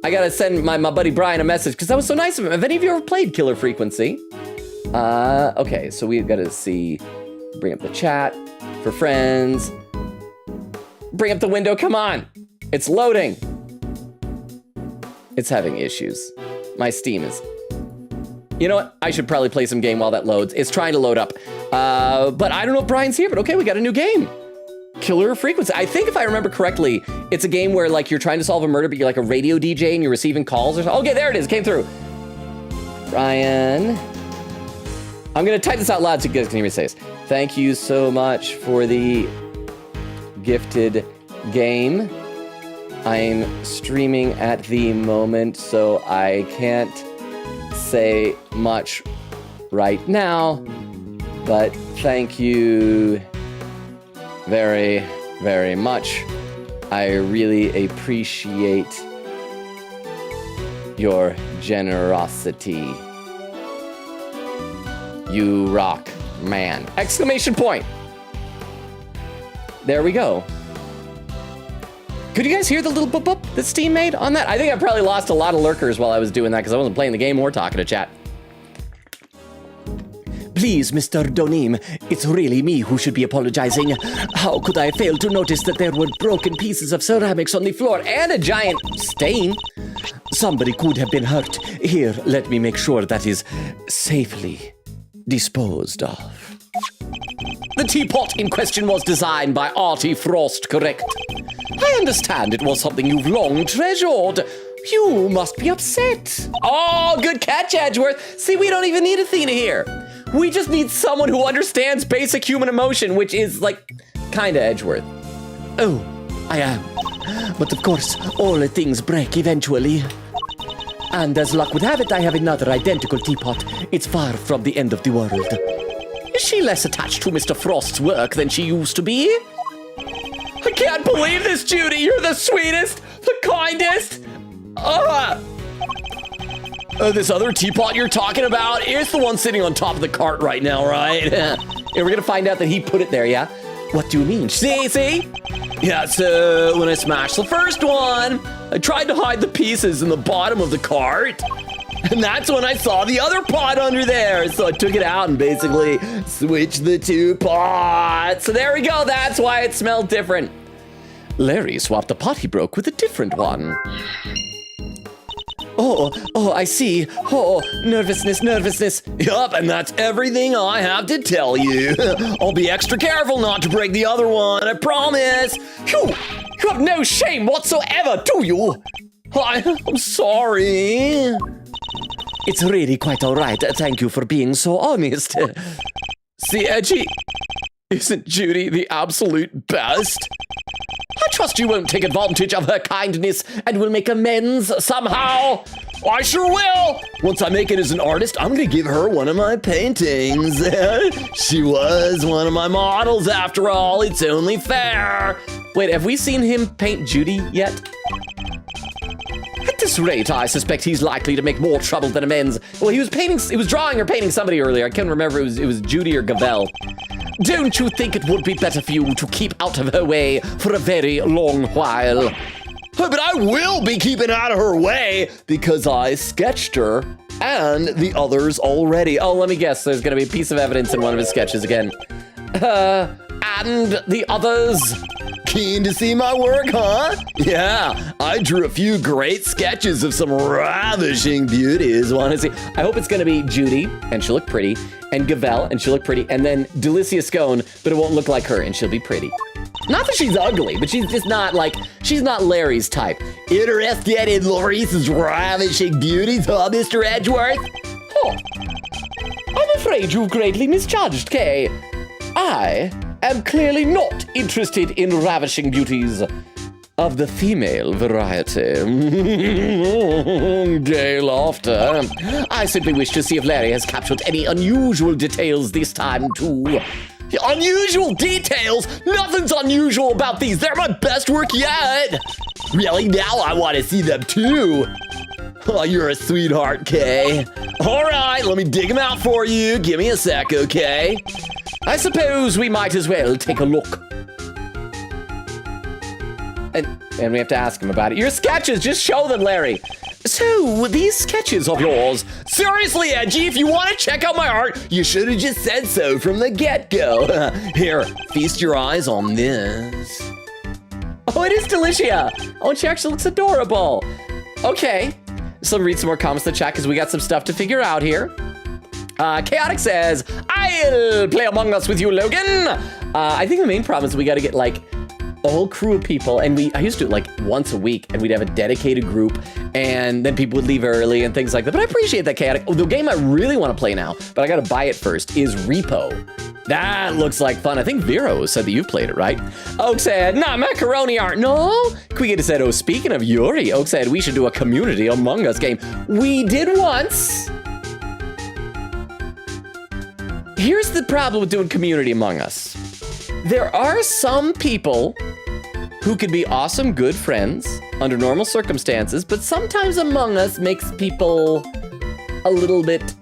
I gotta send my buddy Brian a message because that was so nice of him. Have any of you ever played Killer Frequency? Okay, so we've got to see, bring up the chat for friends. Bring up the window, come on. It's loading. It's having issues. My Steam is... You know what? I should probably play some game while that loads. It's trying to load up. But I don't know if Brian's here, but okay, we got a new game. Killer Frequency. I think if I remember correctly, it's a game where like you're trying to solve a murder, but you're like a radio DJ and you're receiving calls or something. Okay, there it is, came through. Brian. I'm gonna type this out loud so you guys can hear me say this. Thank you so much for the gifted game. I'm streaming at the moment, so I can't say much right now, but thank you very, very much. I really appreciate your generosity. You rock, man. Exclamation point. There we go. Could you guys hear the little boop boop that Steam made on that? I think I probably lost a lot of lurkers while I was doing that because I wasn't playing the game or talking to chat. Please, Mr. Donim, it's really me who should be apologizing. How could I fail to notice that there were broken pieces of ceramics on the floor And a giant stain. Somebody could have been hurt. Here, let me make sure that is safely disposed of. The teapot in question was designed by Artie Frost, correct? I understand it was something you've long treasured. You must be upset. Oh, good catch, Edgeworth. See, we don't even need Athena here. We just need someone who understands basic human emotion, which is, like, kinda Edgeworth. Oh, I am. But of course, all things break eventually. And as luck would have it, I have another identical teapot. It's far from the end of the world. Is she less attached to Mr. Frost's work than she used to be? I can't believe this, Judy. You're the sweetest, the kindest. This other teapot you're talking about is the one sitting on top of the cart right now, right? And we're gonna find out that he put it there, yeah? What do you mean? See? Yeah, so when I smashed the first one, I tried to hide the pieces in the bottom of the cart. And that's when I saw the other pot under there. So I took it out and basically switched the two pots. So there we go. That's why it smelled different. Larry swapped the pot he broke with a different one. Oh, I see. Oh, nervousness. Yup, and that's everything I have to tell you. I'll be extra careful not to break the other one, I promise. Phew, you have no shame whatsoever, do you? I'm sorry. It's really quite all right. Thank you for being so honest. See, Edgy, isn't Judy the absolute best? I trust you won't take advantage of her kindness and will make amends somehow. I sure will. Once I make it as an artist, I'm gonna give her one of my paintings. She was one of my models after all. It's only fair. Wait, have we seen him paint Judy yet? At this rate, I suspect he's likely to make more trouble than amends. Well, he was drawing or painting somebody earlier. I can't remember if it was Judy or Gavel. Don't you think it would be better for you to keep out of her way for a very long while? But I will be keeping out of her way because I sketched her and the others already. Oh, let me guess. There's going to be a piece of evidence in one of his sketches again. And the others. Keen to see my work, huh? Yeah, I drew a few great sketches of some ravishing beauties. Want to see? I hope it's going to be Judy, and she'll look pretty, and Gavel, and she'll look pretty, and then Delicia Scone, but it won't look like her, and she'll be pretty. Not that she's ugly, but she's just not like, she's not Larry's type. Interested in Laurice's ravishing beauties, huh, Mr. Edgeworth? Oh, I'm afraid you've greatly misjudged, Kay. I am clearly not interested in ravishing beauties of the female variety. Gay laughter. I simply wish to see if Larry has captured any unusual details this time, too. Unusual details? Nothing's unusual about these. They're my best work yet. Really? Now I want to see them, too. Oh, you're a sweetheart, Kay. All right, let me dig them out for you. Give me a sec, okay? I suppose we might as well take a look. And we have to ask him about it. Your sketches, just show them, Larry. So, these sketches of yours, Seriously, Edgy, if you want to check out my art, you should have just said so from the get-go. Here, feast your eyes on this. oh, it is Delicia. Oh, and she actually looks adorable. Okay, so read some more comments in the chat because we got some stuff to figure out here. Chaotic says, I'll play Among Us with you, Logan. I think the main problem is we got to get like a whole crew of people, and I used to do it like once a week, and we'd have a dedicated group, and then people would leave early and things like that. But I appreciate that, Chaotic. Oh, the game I really want to play now, but I got to buy it first, is Repo. That looks like fun. I think Vero said that you've played it, right? Oak said, nah, macaroni art. No? Quigita said, oh, speaking of Yuri, Oak said we should do a community Among Us game. We did once. Here's the problem with doing community Among Us. There are some people who could be awesome, good friends under normal circumstances, but sometimes Among Us makes people a little bit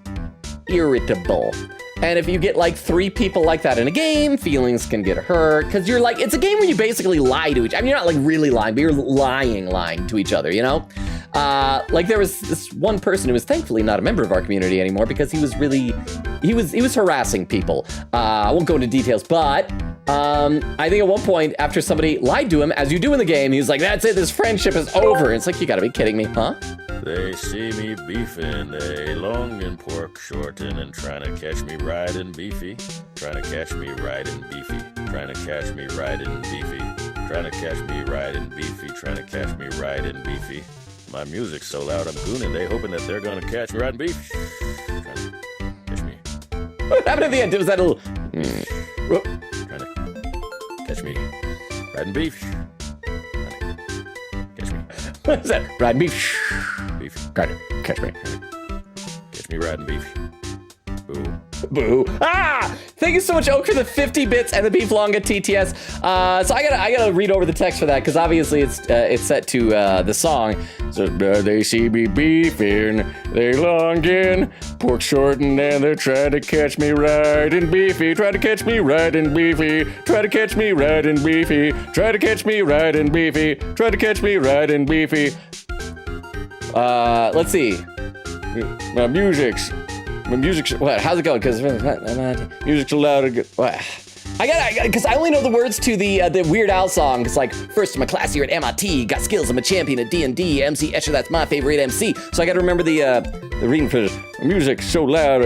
irritable. And if you get like 3 people like that in a game, feelings can get hurt, because you're like, it's a game where you basically lie to each other. I mean, you're not like really lying, but you're lying to each other, you know? Like there was this one person who was thankfully not a member of our community anymore because he was harassing people. I won't go into details, but I think at one point after somebody lied to him, as you do in the game, he was like, that's it, this friendship is over. And it's like, you gotta be kidding me, huh? They see me beefing, they long and pork shorting, and trying to catch me riding beefy. Trying to catch me riding beefy. Trying to catch me riding beefy. Trying to catch me riding beefy. Trying to catch me riding beefy. My music's so loud I'm gooning, they hoping that they're gonna catch me riding beef. Trying to catch me. What happened at the end? It was that little... Trying to catch me riding beef. Trying to catch me. What is that? Riding beef. Beef. Got it. Catch me. Catch me riding beef. Boo. Boo. Ah! Thank you so much, Oak, for the 50 bits and the beef longa TTS. So I gotta read over the text for that because obviously it's set to the song. So they see me beefing, they longing, pork shorting, and they're trying to catch me riding beefy. Try to catch me riding beefy. Try to catch me riding beefy. Try to catch me riding beefy. Try to catch me riding beefy. Let's see. My music's. What? How's it going? Because music's so loud. What? I got because I only know the words to the Weird Al song. It's like, first I'm a class here at MIT, got skills, I'm a champion at D&D, MC Escher, that's my favorite MC. So I got to remember the reading for music's so loud.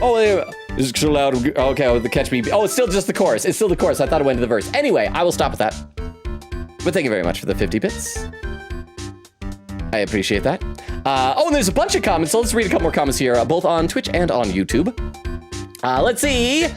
Oh, music's so loud. Okay, the catch me. Oh, it's still just the chorus. It's still the chorus. I thought it went to the verse. Anyway, I will stop with that. But thank you very much for the 50 bits. I appreciate that. And there's a bunch of comments, so let's read a couple more comments here, both on Twitch and on YouTube. Let's see.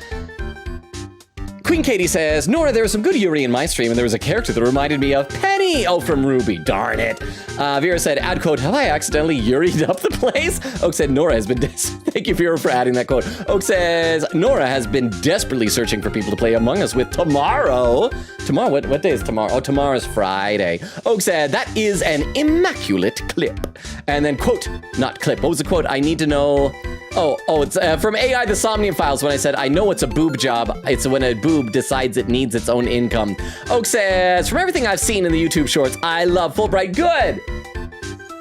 Queen Katie says, Nora, there was some good Yuri in my stream, and there was a character that reminded me of Penny. Oh, from Ruby, darn it. Vera said, add quote, have I accidentally Yuri'd up the place? Oak said, Nora has been, thank you, Vera, for adding that quote. Oak says, Nora has been desperately searching for people to play Among Us with tomorrow. Tomorrow, what day is tomorrow? Oh, tomorrow's Friday. Oak said, that is an immaculate clip. And then quote, not clip, what was the quote? I need to know. Oh, it's from AI The Somnium Files when I said, I know it's a boob job. It's when a boob decides it needs its own income. Oak says, from everything I've seen in the YouTube shorts, I love Fulbright. Good.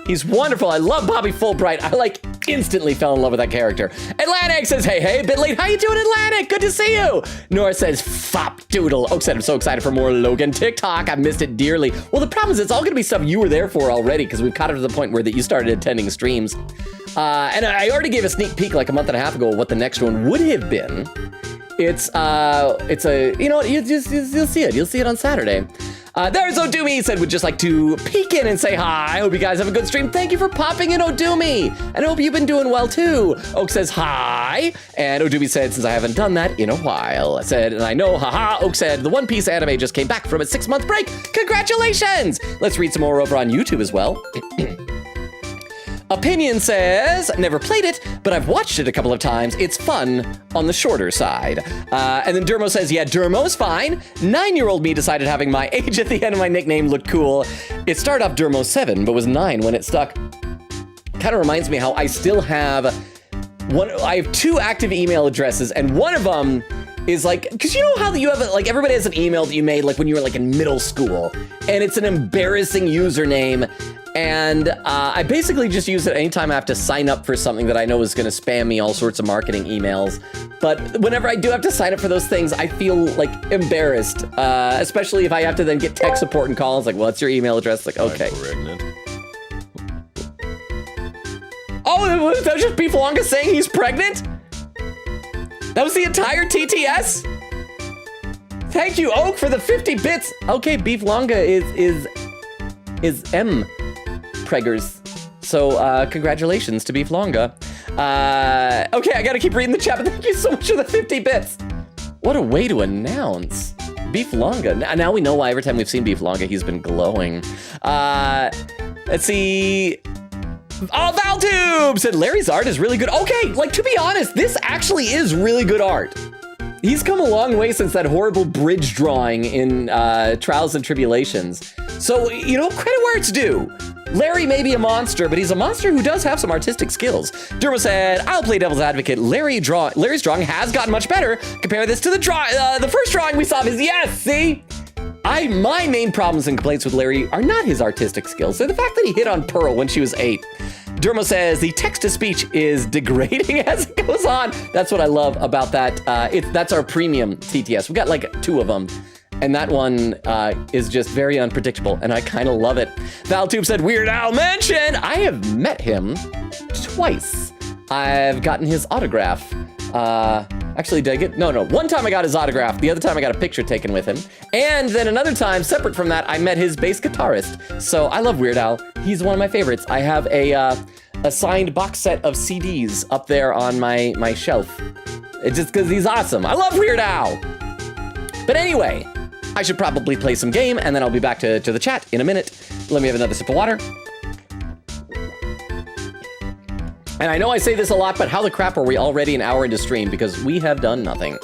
He's wonderful. I love Bobby Fulbright. I instantly fell in love with that character. Atlantic says, hey, a bit late. How you doing, Atlantic? Good to see you. Nora says, fop doodle. Oak said, I'm so excited for more Logan TikTok. I've missed it dearly. Well, the problem is it's all gonna be stuff you were there for already because we've caught it to the point where that you started attending streams. And I already gave a sneak peek like a month and a half ago what the next one would have been. It's a, you know what, you'll see it. You'll see it on Saturday. There's Odumi, he said, would just like to peek in and say hi. I hope you guys have a good stream. Thank you for popping in, Odumi. And I hope you've been doing well too. Oak says hi. And Odumi said, since I haven't done that in a while. I said, and I know, haha. Oak said, the One Piece anime just came back from its 6-month break. Congratulations. Let's read some more over on YouTube as well. Opinion says, never played it, but I've watched it a couple of times. It's fun on the shorter side. And then Dermo says, yeah, Dermo's fine. 9-year-old me decided having my age at the end of my nickname looked cool. It started off Dermo 7, but was 9 when it stuck. Kind of reminds me how I still have I have 2 active email addresses, and one of them is like, because you know how you have, like, everybody has an email that you made, like, when you were, like, in middle school, and it's an embarrassing username, and I basically just use it anytime I have to sign up for something that I know is going to spam me all sorts of marketing emails. But whenever I do have to sign up for those things, I feel, like, embarrassed, especially if I have to then get tech support and calls, like, what's your email address? Like, okay. I'm pregnant. Oh, that was just Beeflonga saying he's pregnant? That was the entire TTS? Thank you, Oak, for the 50 bits. Okay, Beeflonga is M preggers. So congratulations to Beeflonga. Okay, I gotta keep reading the chat, but thank you so much for the 50 bits. What a way to announce. Beeflonga. Now we know why every time we've seen Beeflonga, he's been glowing. Let's see. Oh, Valtube said Larry's art is really good. Okay, like, to be honest, this actually is really good art. He's come a long way since that horrible bridge drawing in Trials and Tribulations. So, you know, credit where it's due. Larry may be a monster, but he's a monster who does have some artistic skills. Dermo said, I'll play devil's advocate. Larry's drawing has gotten much better. Compare this to the first drawing we saw of his. Yes, see? My main problems and complaints with Larry are not his artistic skills. They're the fact that he hit on Pearl when she was 8. Dermo says the text-to-speech is degrading as it goes on. That's what I love about that. That's our premium TTS. We got like 2 of them. And that one is just very unpredictable, and I kind of love it. Valtube said, Weird Al mention. I have met him twice. I've gotten his autograph. Actually, did I get? No. One time I got his autograph. The other time I got a picture taken with him. And then another time, separate from that, I met his bass guitarist. So I love Weird Al. He's one of my favorites. I have a signed box set of CDs up there on my shelf. It's just because he's awesome. I love Weird Al. But anyway, I should probably play some game, and then I'll be back to the chat in a minute. Let me have another sip of water. And I know I say this a lot, but how the crap are we already an hour into stream? Because we have done nothing.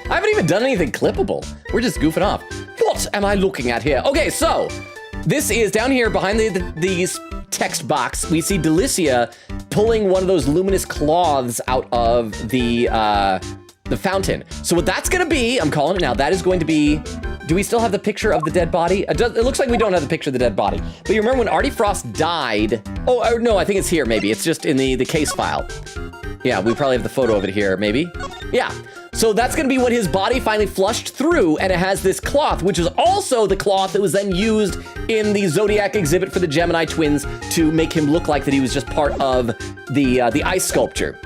I haven't even done anything clippable. We're just goofing off. What am I looking at here? Okay, so this is down here behind the text box. We see Delicia pulling one of those luminous cloths out of the fountain. So what that's gonna be, I'm calling it now, that is going to be, do we still have the picture of the dead body? It looks like we don't have the picture of the dead body. But you remember when Artie Frost died? Oh, no, I think it's here, maybe. It's just in the case file. Yeah, we probably have the photo of it here, maybe. Yeah, so that's gonna be when his body finally flushed through, and it has this cloth, which is also the cloth that was then used in the Zodiac exhibit for the Gemini twins to make him look like that he was just part of the ice sculpture.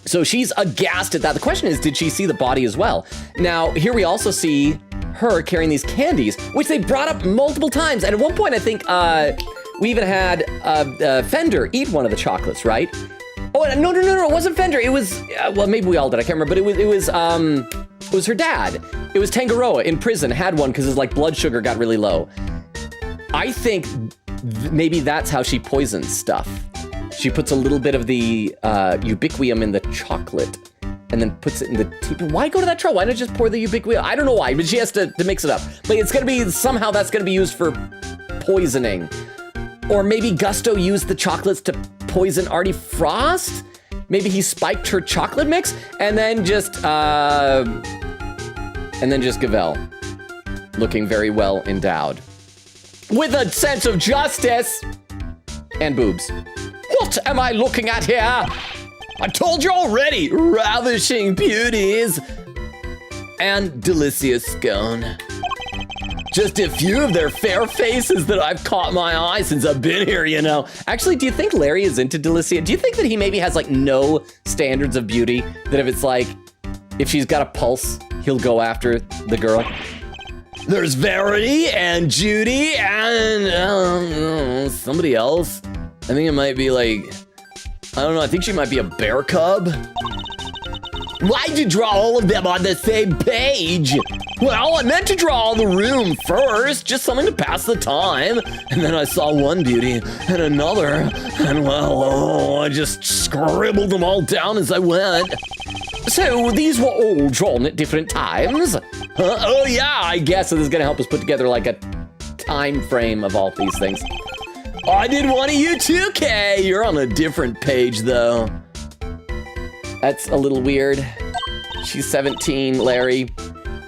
So she's aghast at that. The question is, did she see the body as well? Now, here we also see her carrying these candies, which they brought up multiple times. And at one point, I think we even had Fender eat one of the chocolates, right? Oh, no, it wasn't Fender. It was, well, maybe we all did, I can't remember, but it was her dad. It was Tangaroa in prison, had one because his like blood sugar got really low. I think maybe that's how she poisons stuff. She puts a little bit of the ubiquium in the chocolate and then puts it in the tea. Why go to that trouble? Why not just pour the ubiquium? I don't know why, but she has to mix it up. But it's gonna be, somehow that's gonna be used for poisoning. Or maybe Gusto used the chocolates to poison Artie Frost? Maybe he spiked her chocolate mix and then just Gavel, looking very well endowed. With a sense of justice and boobs. What am I looking at here? I told you already, ravishing beauties and delicious scone. Just a few of their fair faces that I've caught my eye since I've been here, you know. Actually, do you think Larry is into Delicia? Do you think that he maybe has like no standards of beauty? That if it's like, if she's got a pulse, he'll go after the girl? There's Verity and Judy and somebody else. I think it might be like, I don't know, I think she might be a bear cub. Why'd you draw all of them on the same page? Well, I meant to draw the room first, just something to pass the time. And then I saw one beauty and another, and well, I just scribbled them all down as I went. So these were all drawn at different times? Huh? Oh yeah, I guess this is gonna help us put together like a time frame of all these things. I did one of you too, Kay. You're on a different page though. That's a little weird. She's 17, Larry.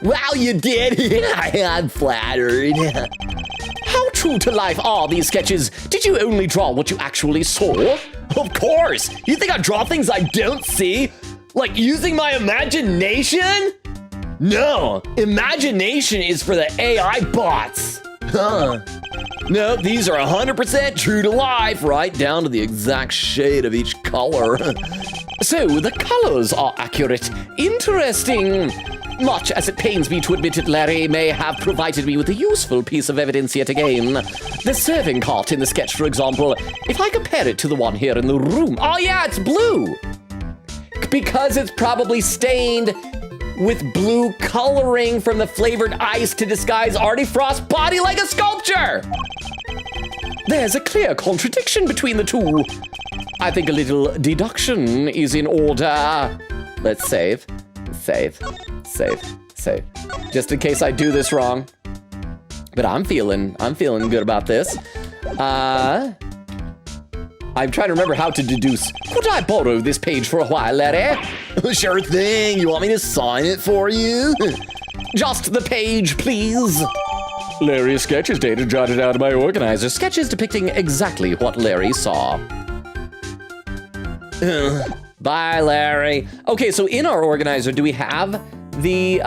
Wow, you did. I'm flattered. How true to life are these sketches? Did you only draw what you actually saw? Of course. You think I draw things I don't see? Like using my imagination? No, imagination is for the AI bots. Huh. No, these are 100% true to life, right down to the exact shade of each color. So, the colors are accurate. Interesting. Much as it pains me to admit it, Larry may have provided me with a useful piece of evidence yet again. The serving cart in the sketch, for example, if I compare it to the one here in the room. Oh yeah, it's blue! Because it's probably stained with blue coloring from the flavored ice to disguise Artie Frost's body like a sculpture! There's a clear contradiction between the two. I think a little deduction is in order. Let's save. Save. Just in case I do this wrong. But I'm feeling good about this. I'm trying to remember how to deduce. Could I borrow this page for a while, Larry? Sure thing. You want me to sign it for you? Just the page, please. Larry's sketch is dated, jotted out by organizer. Sketches depicting exactly what Larry saw. Bye, Larry. Okay, so in our organizer, do we have the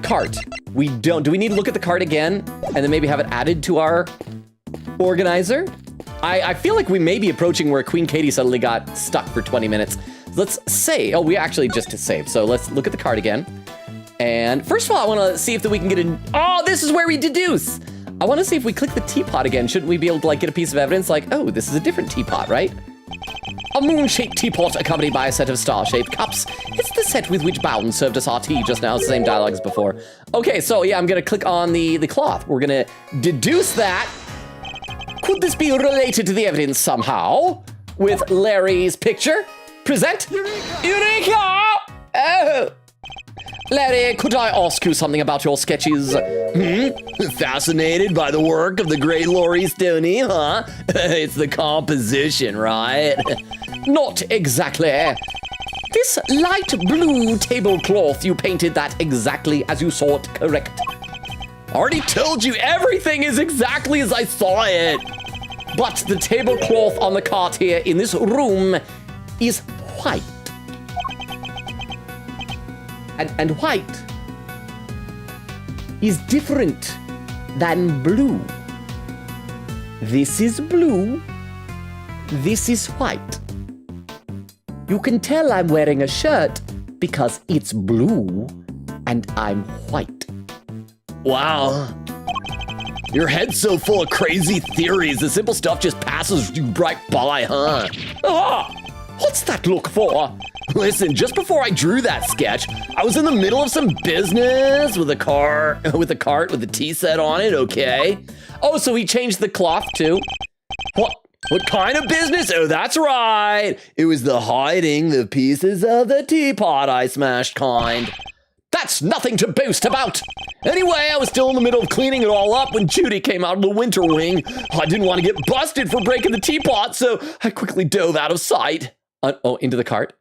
cart? We don't. Do we need to look at the cart again and then maybe have it added to our organizer? I feel like we may be approaching where Queen Katie suddenly got stuck for 20 minutes. Let's say, we actually just saved. So let's look at the cart again. And first of all, I want to see if we can get this is where we deduce. I want to see if we click the teapot again. Shouldn't we be able to like get a piece of evidence like, oh, this is a different teapot, right? A moon-shaped teapot accompanied by a set of star-shaped cups. It's the set with which Bound served us our tea just now. It's the same dialogue as before. Okay, so yeah, I'm going to click on the cloth. We're going to deduce that. Could this be related to the evidence somehow? With Larry's picture? Present? Eureka! Oh! Larry, could I ask you something about your sketches? Fascinated by the work of the great Laurie Stoney, huh? It's the composition, right? Not exactly. This light blue tablecloth, you painted that exactly as you saw it, correct? Already told you everything is exactly as I saw it. But the tablecloth on the cart here in this room is white. And white is different than blue. This is blue. This is white. You can tell I'm wearing a shirt because it's blue and I'm white. Wow. Your head's so full of crazy theories, the simple stuff just passes you right by, huh? Ah! What's that look for? Listen, just before I drew that sketch, I was in the middle of some business with a cart with the tea set on it, okay? Oh, so he changed the cloth too? What kind of business? Oh, that's right. It was the hiding the pieces of the teapot I smashed kind. That's nothing to boast about. Anyway, I was still in the middle of cleaning it all up when Judy came out of the winter wing. I didn't want to get busted for breaking the teapot, so I quickly dove out of sight. Into the cart?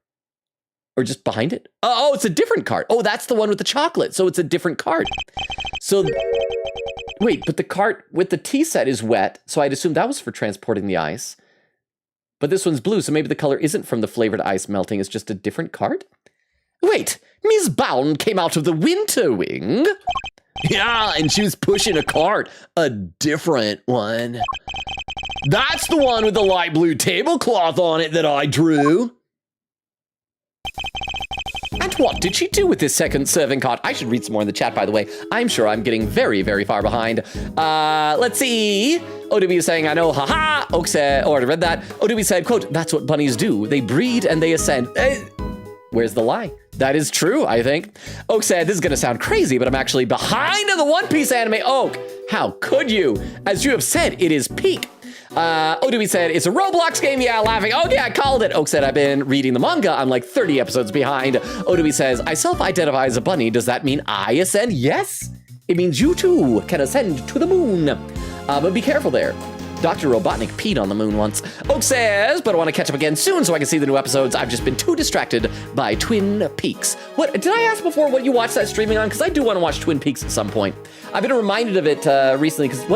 Or just behind it? Oh, it's a different cart. Oh, that's the one with the chocolate. So it's a different cart. So, wait, but the cart with the tea set is wet. So I'd assume that was for transporting the ice. But this one's blue, so maybe the color isn't from the flavored ice melting. It's just a different cart? Wait, Ms. Bound came out of the winter wing? Yeah, and she was pushing a cart. A different one. That's the one with the light blue tablecloth on it that I drew. And what did she do with this second serving cart? I should read some more in the chat, by the way. I'm sure I'm getting very, very far behind. Let's see. OW is saying, I know, haha. Oak said, already read that. OW said, quote, that's what bunnies do. They breed and they ascend. Where's the lie? That is true, I think. Oak said, this is gonna sound crazy, but I'm actually behind in the One Piece anime. Oak, how could you? As you have said, it is peak. OW said, it's a Roblox game, yeah, laughing. Okay, I called it. Oak said, I've been reading the manga. I'm like 30 episodes behind. OW says, I self-identify as a bunny. Does that mean I ascend? Yes. It means you too can ascend to the moon. But be careful there. Dr. Robotnik peed on the moon once. Oak says, but I want to catch up again soon so I can see the new episodes. I've just been too distracted by Twin Peaks. What did I ask before what you watched that streaming on? Because I do want to watch Twin Peaks at some point. I've been reminded of it recently because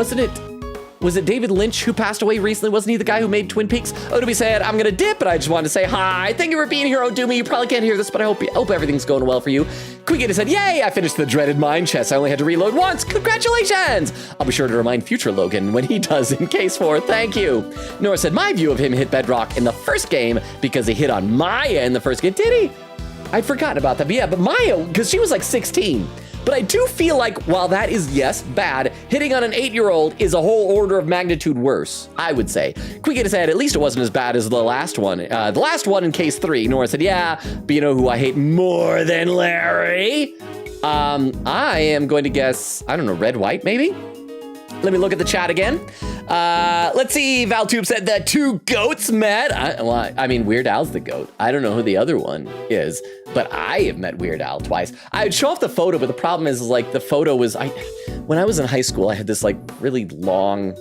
was it David Lynch who passed away recently? Wasn't he the guy who made Twin Peaks? Odooby said, I'm gonna dip, but I just wanted to say hi. Thank you for being here, Odooby. You probably can't hear this, but I hope everything's going well for you. Quiggity said, yay, I finished the dreaded mine chest. I only had to reload once. Congratulations! I'll be sure to remind future Logan when he does in case 4. Thank you. Nora said, my view of him hit bedrock in the first game because he hit on Maya in the first game. Did he? I'd forgotten about that, but yeah, but Maya, because she was like 16. But I do feel like while that is, yes, bad, hitting on an 8-year-old is a whole order of magnitude worse, I would say. Quiggity said, at least it wasn't as bad as the last one. The last one in case 3. Nora said, yeah, but you know who I hate more than Larry? I am going to guess, I don't know, red, white, maybe? Let me look at the chat again. Let's see, Valtube said that 2 goats met. I mean, Weird Al's the goat. I don't know who the other one is, but I have met Weird Al twice. I would show off the photo, but the problem is like the photo was, when I was in high school, I had this like really long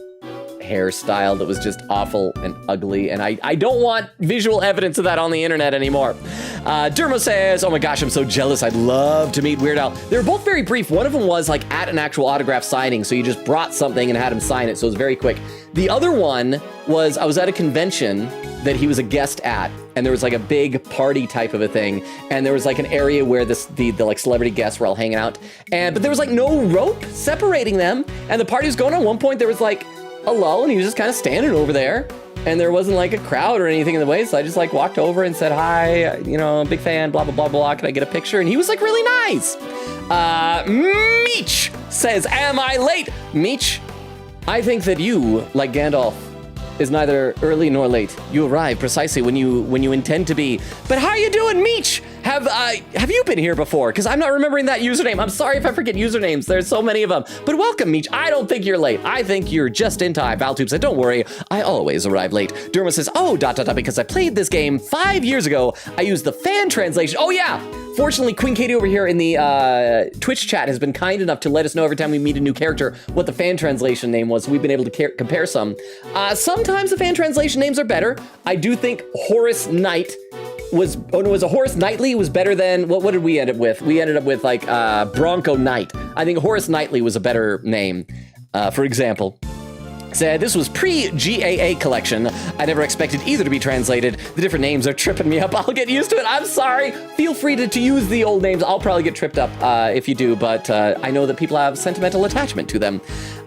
hairstyle that was just awful and ugly, and I don't want visual evidence of that on the internet anymore. Dermo says, oh my gosh, I'm so jealous. I'd love to meet Weird Al. They were both very brief. One of them was like at an actual autograph signing, so you just brought something and had him sign it, so it was very quick. The other one was, I was at a convention that he was a guest at, and there was like a big party type of a thing, and there was like an area where the like celebrity guests were all hanging out, but there was like no rope separating them, and the party was going on. At one point there was like a lull, and he was just kind of standing over there, and there wasn't like a crowd or anything in the way, so I just like walked over and said, hi, you know, big fan, blah, blah, blah, blah, can I get a picture? And he was like really nice. Meech says, am I late? Meech, I think that you, like Gandalf, is neither early nor late. You arrive precisely when you intend to be. But how are you doing, Meech? Have you been here before? Because I'm not remembering that username. I'm sorry if I forget usernames. There's so many of them. But welcome, Meech. I don't think you're late. I think you're just in time. Valtube said, don't worry. I always arrive late. Derma says, oh, ... because I played this game 5 years ago. I used the fan translation. Oh, yeah. Fortunately, Queen Katie over here in the Twitch chat has been kind enough to let us know every time we meet a new character what the fan translation name was. So we've been able to compare some. Sometimes the fan translation names are better. I do think Horace Knight was a Horace Knightley was better than, what did we end up with? We ended up with like Bronco Knight. I think Horace Knightley was a better name, for example. Said, this was pre-GAA collection. I never expected either to be translated. The different names are tripping me up. I'll get used to it. I'm sorry. Feel free to use the old names. I'll probably get tripped up if you do, but I know that people have sentimental attachment to them.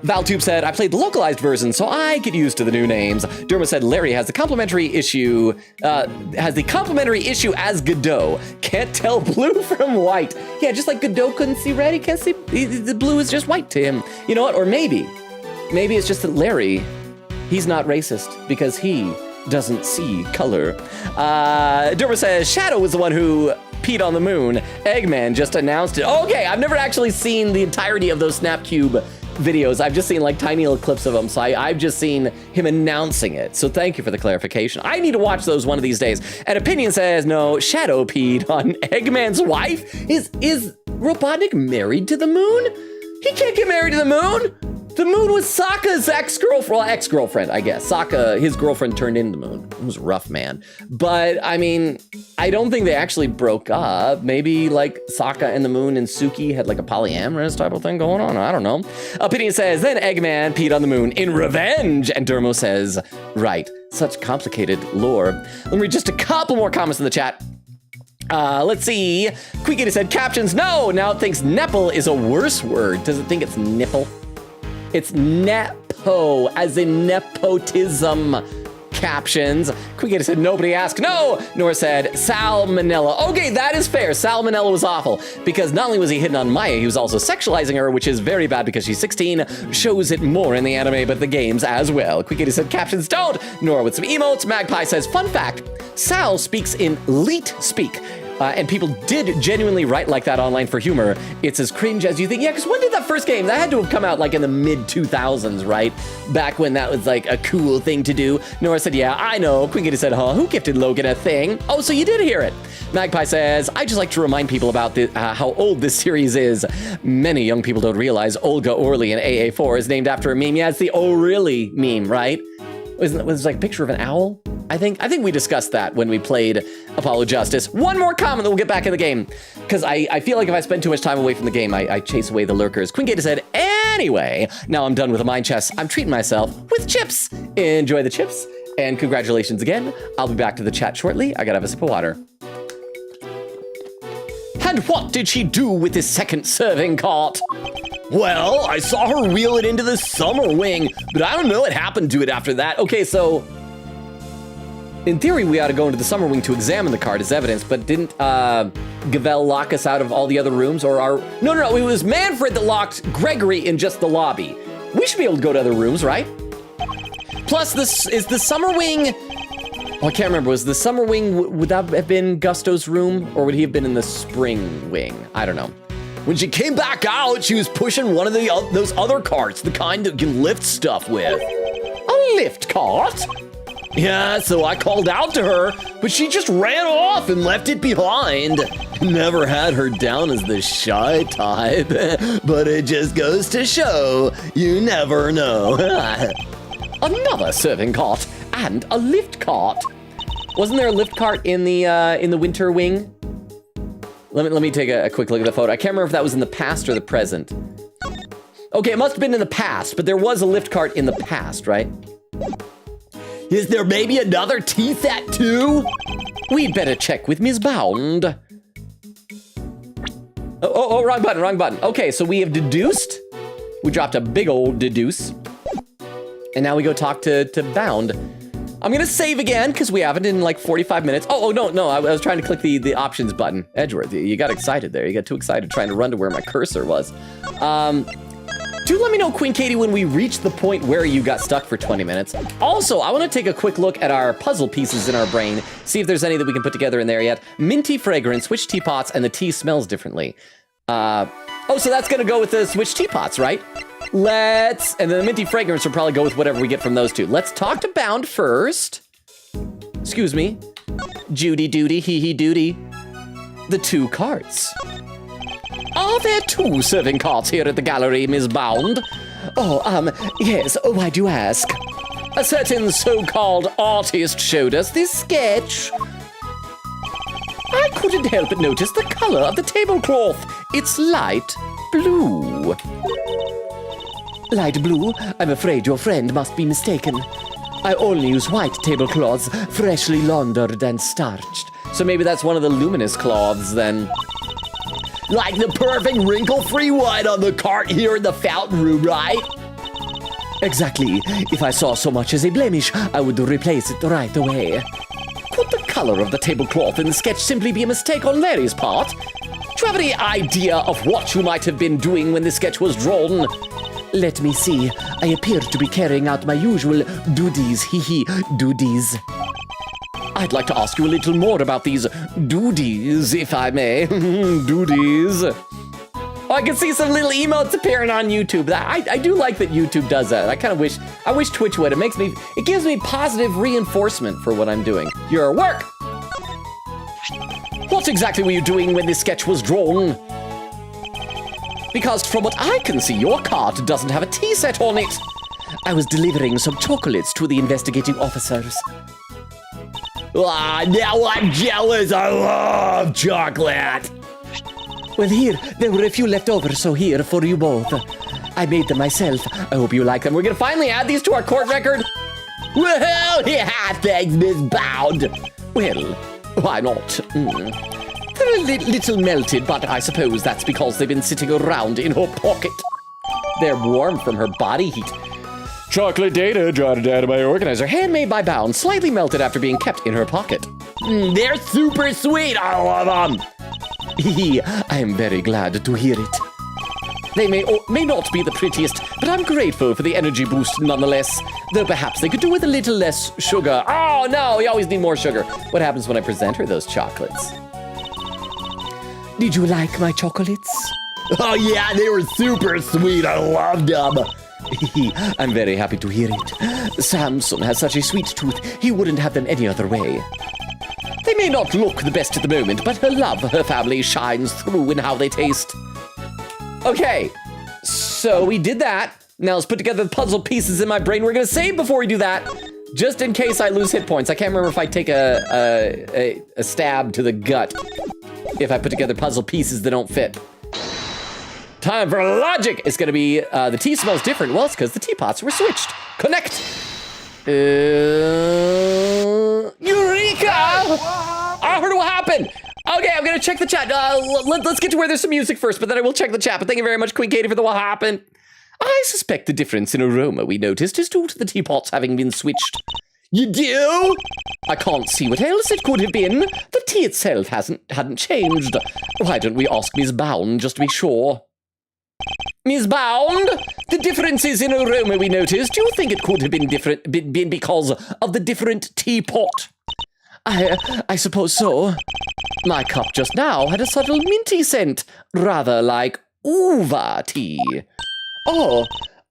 Valtube said, I played the localized version, so I get used to the new names. Derma said, Larry has the complimentary issue as Godot. Can't tell blue from white. Yeah, just like Godot couldn't see red, he can't see, the blue is just white to him. You know what, or maybe it's just that Larry, he's not racist because he doesn't see color. Derma says, Shadow was the one who peed on the moon. Eggman just announced it. Okay, I've never actually seen the entirety of those Snapcube videos. I've just seen like tiny little clips of them, so I've just seen him announcing it. So thank you for the clarification. I need to watch those one of these days. And Opinion says, no, Shadow peed on Eggman's wife? Is Robotnik married to the moon? He can't get married to the moon! The moon was Sokka's ex-girlfriend, I guess. Sokka, his girlfriend turned into the moon. It was rough, man. But, I mean, I don't think they actually broke up. Maybe, like, Sokka and the moon and Suki had, like, a polyamorous type of thing going on. I don't know. Opinion says, then Eggman peed on the moon in revenge. And Dermo says, right, such complicated lore. Let me read just a couple more comments in the chat. Let's see. Queekity said, captions, no! Now it thinks nepple is a worse word. Does it think it's nipple? It's nepo, as in nepotism. Captions. Quiggity said, nobody asked. No! Nora said, salmonella. Okay, that is fair. Salmonella was awful because not only was he hitting on Maya, he was also sexualizing her, which is very bad because she's 16. Shows it more in the anime, but the games as well. Quiggity said, captions don't. Nora with some emotes. Magpie says, fun fact, Sal speaks in leet speak. And people did genuinely write like that online for humor. It's as cringe as you think. Yeah, because when did that first game? That had to have come out like in the mid-2000s, right? Back when that was like a cool thing to do. Nora said, yeah, I know. Queen Kitty said, huh, who gifted Logan a thing? Oh, so you did hear it. Magpie says, I just like to remind people about how old this series is. Many young people don't realize Olga Orly in AA4 is named after a meme. Yeah, it's the Oh Really meme, right? Was it like a picture of an owl? I think we discussed that when we played Apollo Justice. One more comment, then we'll get back in the game. Because I feel like if I spend too much time away from the game, I chase away the lurkers. Queen Gator said, anyway, now I'm done with the mind chess. I'm treating myself with chips. Enjoy the chips, and congratulations again. I'll be back to the chat shortly. I gotta have a sip of water. And what did she do with this second serving cart? Well, I saw her wheel it into the summer wing, but I don't know what happened to it after that. Okay, so in theory, we ought to go into the summer wing to examine the cart as evidence, but didn't Gavel lock us out of all the other rooms? No, it was Manfred that locked Gregory in just the lobby. We should be able to go to other rooms, right? Plus, this is the summer wing. Oh, I can't remember. Was the summer wing, would that have been Gusto's room, or would he have been in the spring wing? I don't know. When she came back out, she was pushing one of those other carts, the kind that you can lift stuff with. A lift cart? Yeah, so I called out to her, but she just ran off and left it behind. Never had her down as the shy type, but it just goes to show you never know. Another serving cart and a lift cart. Wasn't there a lift cart in the winter wing? Let me take a quick look at the photo. I can't remember if that was in the past or the present. Okay, it must have been in the past, but there was a lift cart in the past, right? Is there maybe another tea set too? We'd better check with Ms. Bound. Oh, wrong button. Okay, so we have deduced. We dropped a big old deduce. And now we go talk to Bound. I'm gonna save again, because we haven't in like 45 minutes. Oh, no, I was trying to click the options button. Edgeworth, you got excited there. You got too excited trying to run to where my cursor was. Do let me know, Queen Katie, when we reach the point where you got stuck for 20 minutes. Also, I want to take a quick look at our puzzle pieces in our brain, see if there's any that we can put together in there yet. Minty fragrance, switch teapots, and the tea smells differently. Oh, so that's gonna go with the switch teapots, right? And then the minty fragrance will probably go with whatever we get from those two. Let's talk to Bound first. Excuse me. Judy Duty, hee Duty. The two carts. Are there two serving carts here at the gallery, Ms. Bound? Oh, yes, why do you ask? A certain so-called artist showed us this sketch. I couldn't help but notice the color of the tablecloth. It's light blue. Light blue? I'm afraid your friend must be mistaken. I only use white tablecloths, freshly laundered and starched. So maybe that's one of the luminous cloths, then. Like the perfect wrinkle-free white on the cart here in the fountain room, right? Exactly. If I saw so much as a blemish, I would replace it right away. Could the color of the tablecloth in the sketch simply be a mistake on Larry's part? Do you have any idea of what you might have been doing when the sketch was drawn? Let me see. I appear to be carrying out my usual duties, duties. I'd like to ask you a little more about these duties, if I may. Duties. Oh, I can see some little emotes appearing on YouTube. I do like that YouTube does that. I wish Twitch would. It gives me positive reinforcement for what I'm doing. Your work. What exactly were you doing when this sketch was drawn? Because from what I can see, your cart doesn't have a tea set on it. I was delivering some chocolates to the investigating officers. Ah, now I'm jealous. I love chocolate. Well, here, there were a few left over, so here for you both. I made them myself. I hope you like them. We're gonna finally add these to our court record. Well, yeah, thanks, Miss Bound. Well, why not? They're a little melted, but I suppose that's because they've been sitting around in her pocket. They're warm from her body heat. Chocolate data jotted down by organizer, handmade by Bound, slightly melted after being kept in her pocket. They're super sweet. I love them. I am very glad to hear it. They may not be the prettiest, but I'm grateful for the energy boost nonetheless. Though perhaps they could do with a little less sugar. Oh no, we always need more sugar. What happens when I present her those chocolates? Did you like my chocolates? Oh yeah, they were super sweet. I loved them. I'm very happy to hear it. Samson has such a sweet tooth, he wouldn't have them any other way. They may not look the best at the moment, but her love for her family shines through in how they taste. Okay, so we did that. Now let's put together the puzzle pieces in my brain. We're gonna save before we do that, just in case I lose hit points. I can't remember if I take a stab to the gut if I put together puzzle pieces that don't fit. Time for logic. It's gonna be, the tea smells different. Well, it's because the teapots were switched. Connect. Eureka! I heard what happened. Okay, I'm gonna check the chat. Let's get to where there's some music first, but then I will check the chat. But thank you very much, Queen Katie, for the what happened. I suspect the difference in aroma we noticed is due to the teapots having been switched. You do? I can't see what else it could have been. The tea itself hadn't changed. Why don't we ask Miss Bound just to be sure? Miss Bound, the differences in aroma we noticed, do you think it could have been been because of the different teapot? I suppose so. My cup just now had a subtle minty scent, rather like uva tea.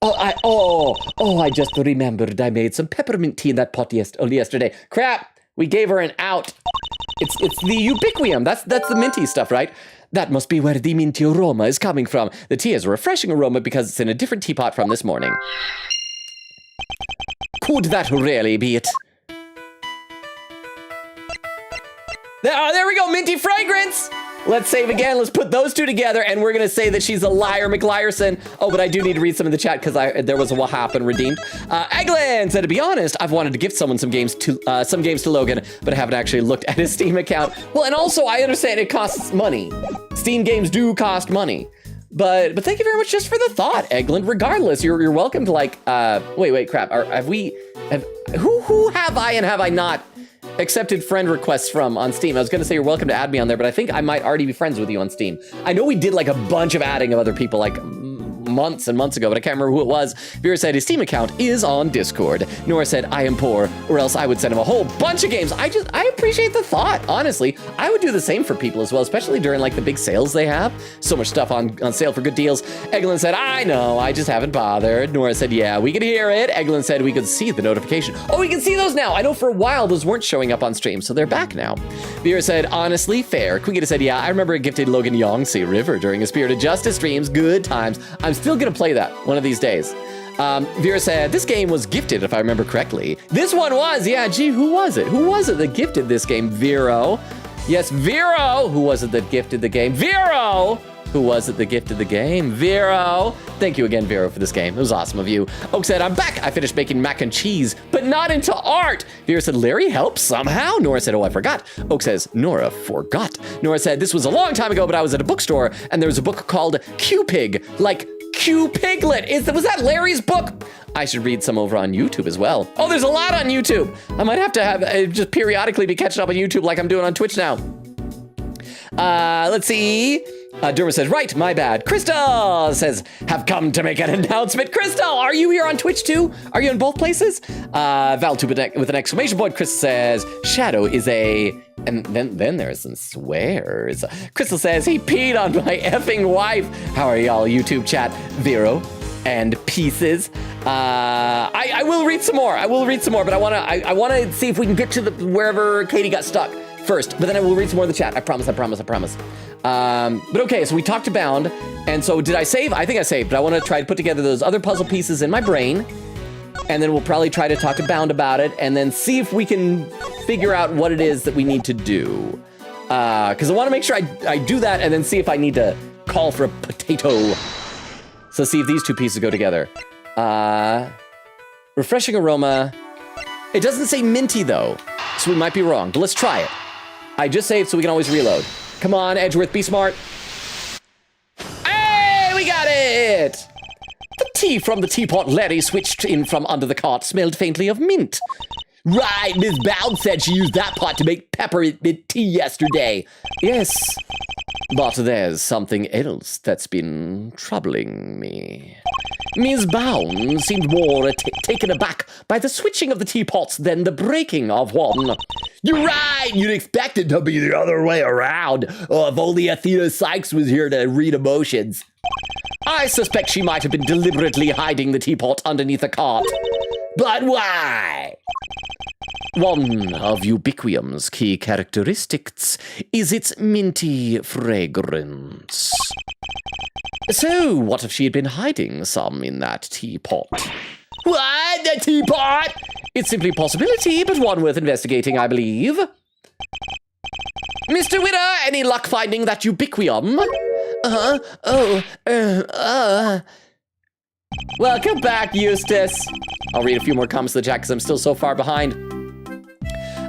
I just remembered I made some peppermint tea in that pot yesterday. Crap, we gave her an out. It's the ubiquium. That's the minty stuff, right? That must be where the minty aroma is coming from. The tea has a refreshing aroma because it's in a different teapot from this morning. Could that really be it? There we go, minty fragrance! Let's save again, let's put those two together, and we're gonna say that she's a liar McLiarson. Oh, but I do need to read some of the chat, because there was a what happened redeemed. Eggland said, to be honest, I've wanted to gift someone some games to Logan, but I haven't actually looked at his Steam account. Well, and also, I understand it costs money. Steam games do cost money. But thank you very much just for the thought, Eggland. Regardless, you're welcome to, like, wait, crap. Who have I and have I not accepted friend requests from on Steam? I was gonna say you're welcome to add me on there, but I think I might already be friends with you on Steam. I know we did like a bunch of adding of other people like months and months ago, but I can't remember who it was. Vera said his Steam account is on Discord. Nora said, I am poor, or else I would send him a whole bunch of games. I appreciate the thought, honestly. I would do the same for people as well, especially during like the big sales they have. So much stuff on sale for good deals. Eglin said, I know, I just haven't bothered. Nora said, yeah, we could hear it. Eglin said we could see the notification. Oh, we can see those now. I know for a while those weren't showing up on stream, so they're back now. Vera said, honestly, fair. Queen said, yeah, I remember I gifted Logan Yangtze River during a Spirit of Justice streams. Good times. I'm still gonna play that one of these days. Vera said, this game was gifted, if I remember correctly. This one was, yeah, gee, who was it? Who was it that gifted this game? Vero. Yes, Vero. Who was it that gifted the game? Vero. Who was it that gifted the game? Vero. Thank you again, Vero, for this game. It was awesome of you. Oak said, I'm back. I finished making mac and cheese, but not into art. Vera said, Larry helped somehow. Nora said, oh, I forgot. Oak says, Nora forgot. Nora said, this was a long time ago, but I was at a bookstore, and there was a book called Q-Pig, like Q-Piglet. Was that Larry's book? I should read some over on YouTube as well. Oh, there's a lot on YouTube. I might have to have just periodically be catching up on YouTube like I'm doing on Twitch now. Let's see. Derma says, right, my bad. Crystal says, have come to make an announcement. Crystal, are you here on Twitch too? Are you in both places? Val2 with an exclamation point. Crystal says, Shadow is a... And then there's some swears. Crystal says, he peed on my effing wife. How are y'all, YouTube chat? Vero and Pieces. I will read some more. But I wanna see if we can get to wherever Katie got stuck first. But then I will read some more of the chat. I promise. But okay, so we talked to Bound, and so did I save? I think I saved, but I want to try to put together those other puzzle pieces in my brain, and then we'll probably try to talk to Bound about it, and then see if we can figure out what it is that we need to do. Because I want to make sure I do that, and then see if I need to call for a potato. So see if these two pieces go together. Refreshing aroma. It doesn't say minty, though, so we might be wrong, but let's try it. I just saved so we can always reload. Come on, Edgeworth, be smart. Hey, we got it! The tea from the teapot Larry switched in from under the cart smelled faintly of mint. Right, Miss Bound said she used that pot to make peppermint tea yesterday. Yes. But there's something else that's been troubling me. Ms. Bound seemed more taken aback by the switching of the teapots than the breaking of one. You're right. You'd expect it to be the other way around. Oh, if only Athena Sykes was here to read emotions. I suspect she might have been deliberately hiding the teapot underneath a cart. But why? One of Ubiquium's key characteristics is its minty fragrance. So, what if she had been hiding some in that teapot? What? The teapot? It's simply a possibility, but one worth investigating, I believe. Mr. Winner, any luck finding that Ubiquium? Welcome back, Eustace. I'll read a few more comments to the chat because I'm still so far behind.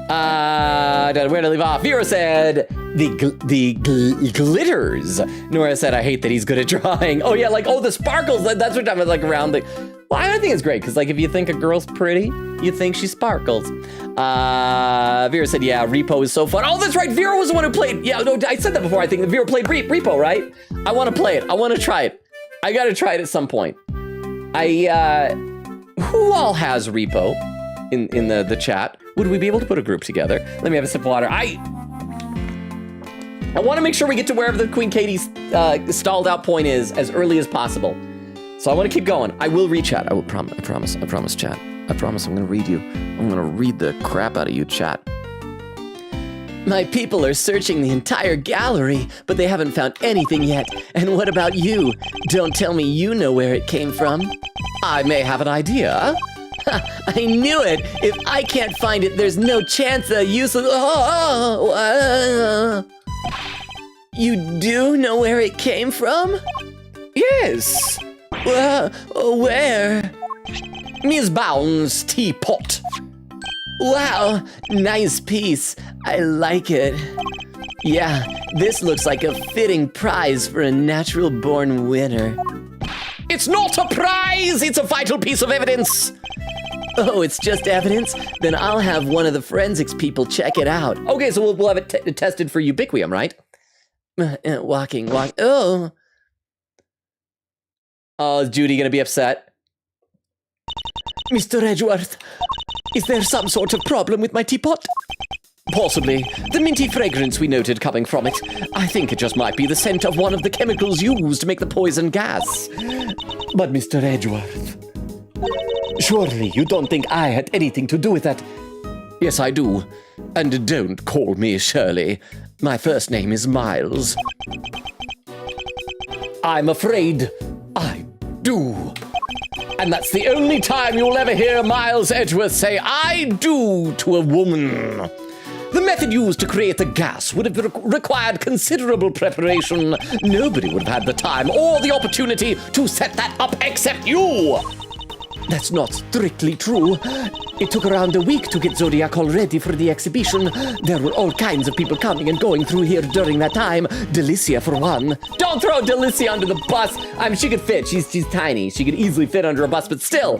Where to leave off? Vera said, the glitters. Nora said, I hate that he's good at drawing. Oh yeah, like, oh, the sparkles. That's what I'm like around the... Well, I think it's great because, like, if you think a girl's pretty, you think she sparkles. Vera said, yeah, Repo is so fun. Oh, that's right. Vera was the one who played. Yeah, no, I said that before. I think Vera played Repo, right? I want to play it. I want to try it. I got to try it at some point. Who all has Repo in the chat? Would we be able to put a group together? Let me have a sip of water. I want to make sure we get to wherever the Queen Katie's stalled out point is as early as possible. So I want to keep going. I will read chat. I promise, chat. I promise I'm going to read you. I'm going to read the crap out of you, chat. My people are searching the entire gallery, but they haven't found anything yet. And what about you? Don't tell me you know where it came from. I may have an idea. I knew it! If I can't find it, there's no chance a useless... You do know where it came from? Yes. Where? Ms. Bound's teapot. Wow, nice piece. I like it. Yeah, this looks like a fitting prize for a natural-born winner. It's not a prize! It's a vital piece of evidence! Oh, it's just evidence? Then I'll have one of the forensics people check it out. Okay, so we'll have it tested for Ubiquium, right? Walking. Oh. Oh, is Judy gonna be upset? Mr. Edgeworth, is there some sort of problem with my teapot? Possibly. The minty fragrance we noted coming from it. I think it just might be the scent of one of the chemicals used to make the poison gas. But Mr. Edgeworth, surely you don't think I had anything to do with that? Yes, I do. And don't call me Shirley. My first name is Miles. I'm afraid I do. And that's the only time you'll ever hear Miles Edgeworth say, I do to a woman. The method used to create the gas would have required considerable preparation. Nobody would have had the time or the opportunity to set that up except you. That's not strictly true. It took around a week to get Zodiac all ready for the exhibition. There were all kinds of people coming and going through here during that time. Delicia, for one. Don't throw Delicia under the bus. She could fit. She's tiny. She could easily fit under a bus, but still.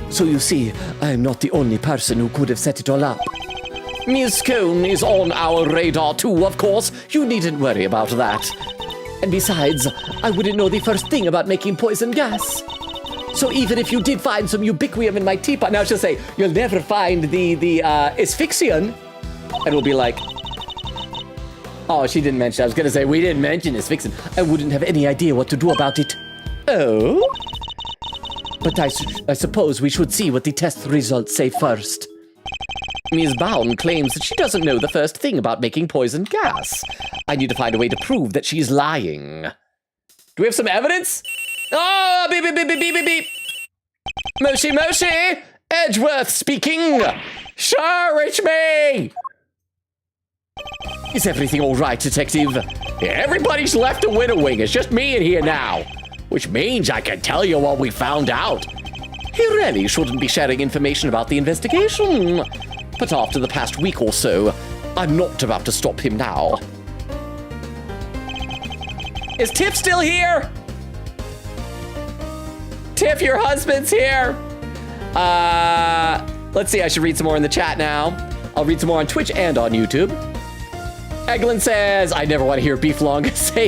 So you see, I'm not the only person who could have set it all up. Ms. Cone is on our radar too, of course. You needn't worry about that. And besides, I wouldn't know the first thing about making poison gas. So even if you did find some Ubiquium in my teapot, now she'll say, you'll never find the asphyxian. And we'll be like, oh, she didn't mention, I was going to say, we didn't mention asphyxian. I wouldn't have any idea what to do about it. Oh? But I suppose we should see what the test results say first. Ms. Bound claims that she doesn't know the first thing about making poison gas. I need to find a way to prove that she's lying. Do we have some evidence? Oh, beep, beep, beep, beep, beep, beep. Moshi! Edgeworth speaking! Sure, it's me! Is everything all right, Detective? Everybody's left a winner wing. It's just me in here now. Which means I can tell you what we found out. He really shouldn't be sharing information about the investigation. But after the past week or so, I'm not about to stop him now. Is Tiff still here? Tiff, your husband's here. Let's see, I should read some more in the chat now. I'll read some more on Twitch and on YouTube. Eglin says, I never want to hear Beef Longus say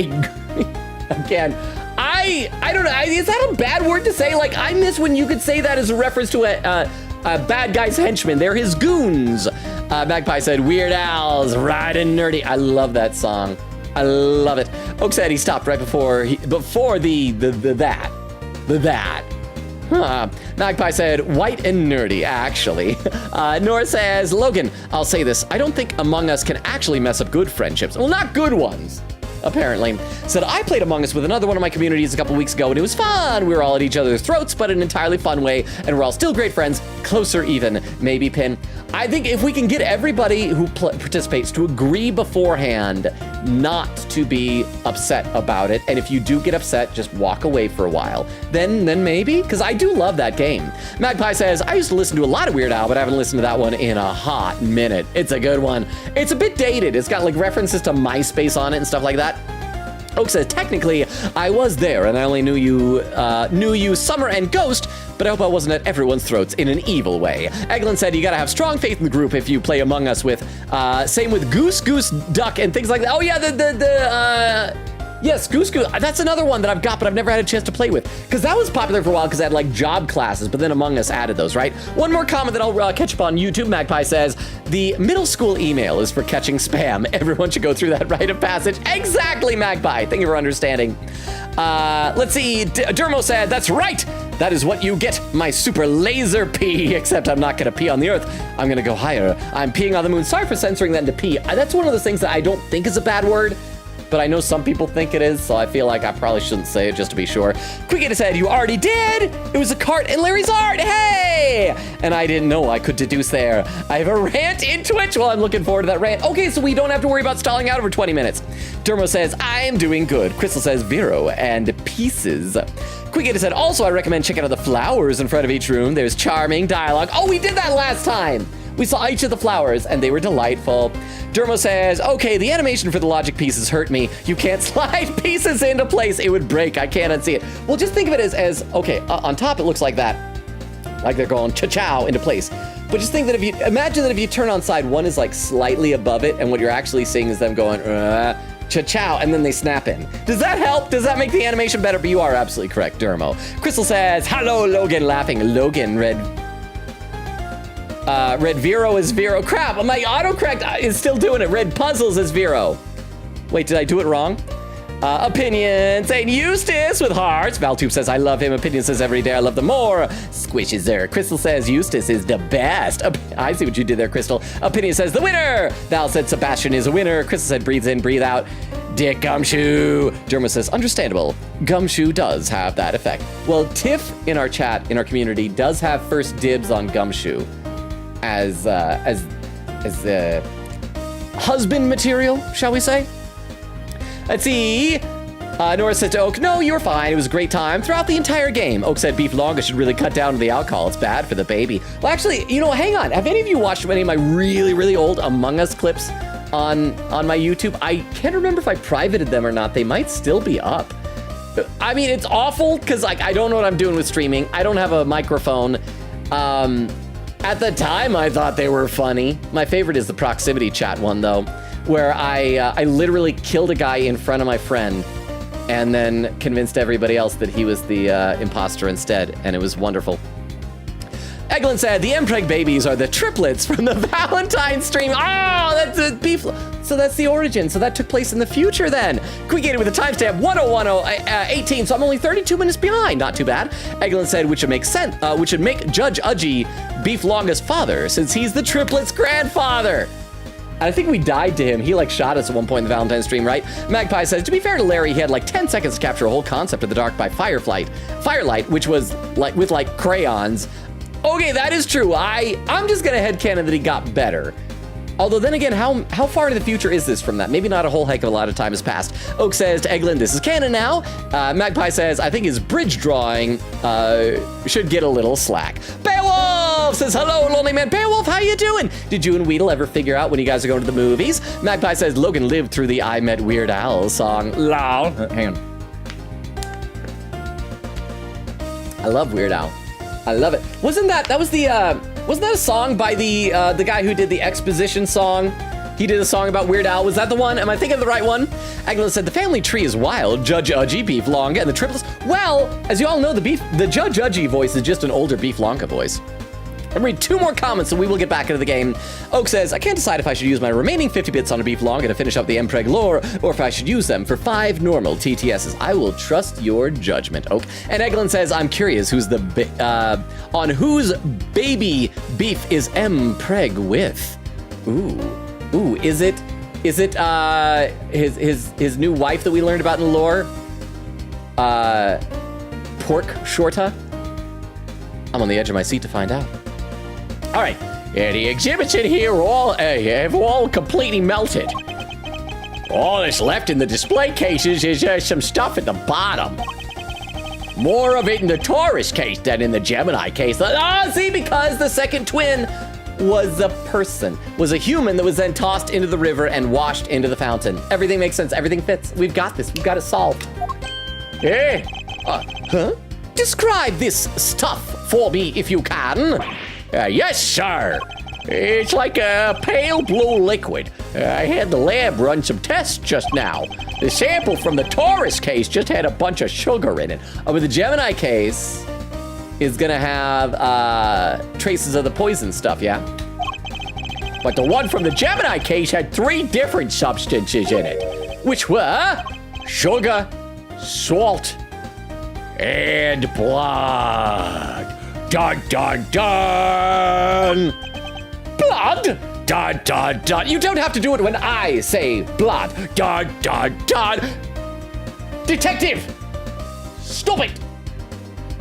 again. I don't know. Is that a bad word to say? Like, I miss when you could say that as a reference to a bad guy's henchmen. They're his goons. Magpie said, Weird Al's Riding Nerdy. I love that song. I love it. Oak said he stopped right before that. Huh. Magpie said, white and nerdy, actually. Nora says, Logan, I'll say this. I don't think Among Us can actually mess up good friendships. Well, not good ones, apparently. Said, I played Among Us with another one of my communities a couple weeks ago, and it was fun. We were all at each other's throats, but in an entirely fun way, and we're all still great friends. Closer even, maybe, Pin. I think if we can get everybody who participates to agree beforehand not to be upset about it, and if you do get upset, just walk away for a while, then maybe, because I do love that game. Magpie says, I used to listen to a lot of Weird Al, but I haven't listened to that one in a hot minute. It's a good one. It's a bit dated. It's got like references to MySpace on it and stuff like that. Oak says, technically, I was there, and I only knew you Summer and Ghost, but I hope I wasn't at everyone's throats in an evil way. Eglin said, you gotta have strong faith in the group if you play Among Us with, same with Goose, Duck, and things like that. Oh yeah, yes, Goose. That's another one that I've got, but I've never had a chance to play with. Because that was popular for a while because it had like job classes, but then Among Us added those, right? One more comment that I'll catch up on YouTube. Magpie says, the middle school email is for catching spam. Everyone should go through that rite of passage. Exactly, Magpie. Thank you for understanding. Let's see. Dermo said, that's right. That is what you get, my super laser pee, except I'm not gonna pee on the earth. I'm gonna go higher. I'm peeing on the moon. Sorry for censoring that into pee. That's one of those things that I don't think is a bad word, but I know some people think it is, so I feel like I probably shouldn't say it just to be sure. Quickita said, you already did! It was a cart in Larry's art, hey! And I didn't know I could deduce there. I have a rant in Twitch. Well, I'm looking forward to that rant. Okay, so we don't have to worry about stalling out over 20 minutes. Dermo says, I'm doing good. Crystal says, Vero and pieces. Quickita said, also I recommend checking out the flowers in front of each room. There's charming dialogue. Oh, we did that last time! We saw each of the flowers, and they were delightful. Dermo says, okay, the animation for the logic pieces hurt me. You can't slide pieces into place. It would break. I can't unsee it. Well, just think of it as okay, on top it looks like that. Like they're going cha-chow into place. But just think that imagine that if you turn on side one is like slightly above it, and what you're actually seeing is them going, cha-chow, and then they snap in. Does that help? Does that make the animation better? But you are absolutely correct, Dermo. Crystal says, hello, Logan, laughing. Logan, red Vero is Vero. Crap, my autocorrect is still doing it. Red Puzzles is Vero. Wait, did I do it wrong? Opinion saying Eustace with hearts. Valtube says, I love him. Opinion says, every day I love them more. Squishes there. Crystal says, Eustace is the best. I see what you did there, Crystal. Opinion says, the winner. Val said, Sebastian is a winner. Crystal said, breathe in, breathe out. Dick Gumshoe. Derma says, understandable. Gumshoe does have that effect. Well, Tiff in our chat, in our community, does have first dibs on Gumshoe as husband material, shall we say? Let's see. Nora said to Oak, no, you were fine. It was a great time throughout the entire game. Oak said Beef Longus should really cut down on the alcohol. It's bad for the baby. Well, actually, hang on. Have any of you watched any of my really, really old Among Us clips on my YouTube? I can't remember if I privated them or not. They might still be up. I mean, it's awful because I don't know what I'm doing with streaming. I don't have a microphone. At the time, I thought they were funny. My favorite is the proximity chat one, though, where I literally killed a guy in front of my friend and then convinced everybody else that he was the imposter instead, and it was wonderful. Eglin said, the Mpreg babies are the triplets from the Valentine stream. Oh, that's a beef. So that's the origin. So that took place in the future then. Quick with a timestamp 101018. So I'm only 32 minutes behind. Not too bad. Eglin said, which would make sense. Which would make Judge Udgy Beef Longus father, since he's the triplets' grandfather. I think we died to him. He shot us at one point in the Valentine stream, right? Magpie says, to be fair to Larry, he had 10 seconds to capture a whole concept of the dark by firelight, which was with crayons. Okay, that is true. I'm just gonna headcanon that he got better. Although then again, how far into the future is this from that? Maybe not a whole heck of a lot of time has passed. Oak says to Eglin, this is canon now. Magpie says, I think his bridge drawing should get a little slack. Beowulf says, hello, lonely man. Beowulf, how you doing? Did you and Weedle ever figure out when you guys are going to the movies? Magpie says, Logan lived through the I Met Weird Al song. Lol. Hang on. I love Weird Al. I love it. Wasn't that a song by the guy who did the exposition song He did a song about Weird Al. Was that the one? Am I thinking of the right one? Agnes said, the family tree is wild. Judge Udgy, Beef Longa, and the triplets. Well, as you all know, the Judge Udgy voice is just an older Beef Longa voice. I'm read 2 more comments and we will get back into the game. Oak says, I can't decide if I should use my remaining 50 bits on a Beef Longa to finish up the Mpreg lore, or if I should use them for 5 normal TTSs. I will trust your judgment, Oak. And Eglin says, I'm curious on whose baby Beef is Mpreg with? Ooh, is it his new wife that we learned about in the lore? Pork Shorta? I'm on the edge of my seat to find out. All right, the exhibits in here have all completely melted. All that's left in the display cases is some stuff at the bottom. More of it in the Taurus case than in the Gemini case. See, because the second twin was a person, was a human that was then tossed into the river and washed into the fountain. Everything makes sense, everything fits. We've got this, we've got it solved. Hey, describe this stuff for me if you can. Yes, sir. It's like a pale blue liquid. I had the lab run some tests just now. The sample from the Taurus case just had a bunch of sugar in it. But the Gemini case is gonna have traces of the poison stuff, yeah? But the one from the Gemini case had 3 different substances in it, which were sugar, salt, and blood. Dun, dun, dun! Blood? Dun, dun, dun. You don't have to do it when I say blood. Dun, dun, dun. Detective! Stop it!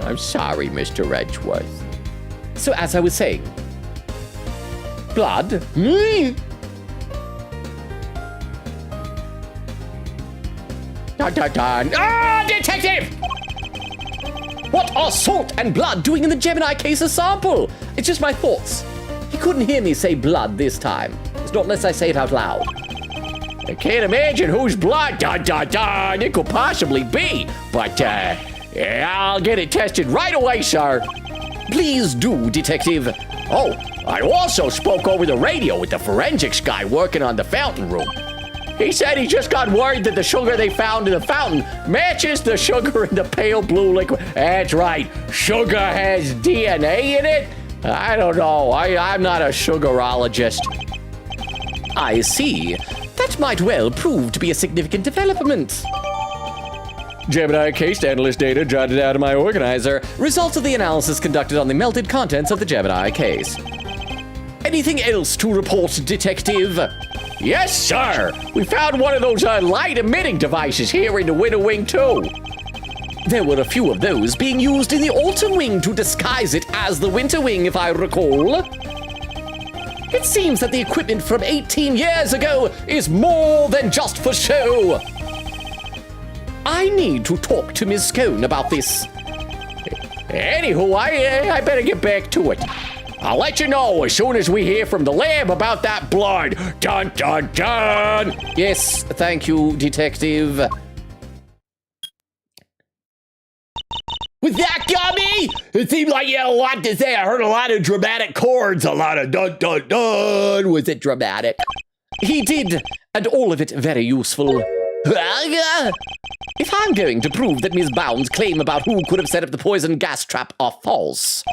I'm sorry, Mr. Edgeworth. So as I was saying, blood? Dun, dun, dun. Detective! What are salt and blood doing in the Gemini case's sample? It's just my thoughts. He couldn't hear me say blood this time. It's not unless I say it out loud. I can't imagine whose blood it could possibly be, but I'll get it tested right away, sir. Please do, Detective. Oh, I also spoke over the radio with the forensics guy working on the fountain room. He said he just got worried that the sugar they found in the fountain matches the sugar in the pale blue liquid. That's right, sugar has DNA in it? I don't know, I'm not a sugarologist. I see. That might well prove to be a significant development. Gemini case analyst data jotted out of my organizer. Results of the analysis conducted on the melted contents of the Gemini case. Anything else to report, Detective? Yes, sir. We found one of those light-emitting devices here in the Winter Wing, too. There were a few of those being used in the Autumn Wing to disguise it as the Winter Wing, if I recall. It seems that the equipment from 18 years ago is more than just for show. I need to talk to Ms. Scone about this. Anywho, I better get back to it. I'll let you know as soon as we hear from the lab about that blood. Dun, dun, dun! Yes, thank you, Detective. Was that gummy? It seemed like you had a lot to say. I heard a lot of dramatic chords, a lot of dun, dun, dun. Was it dramatic? He did, and all of it very useful. If I'm going to prove that Ms. Bound's claim about who could have set up the poison gas trap are false,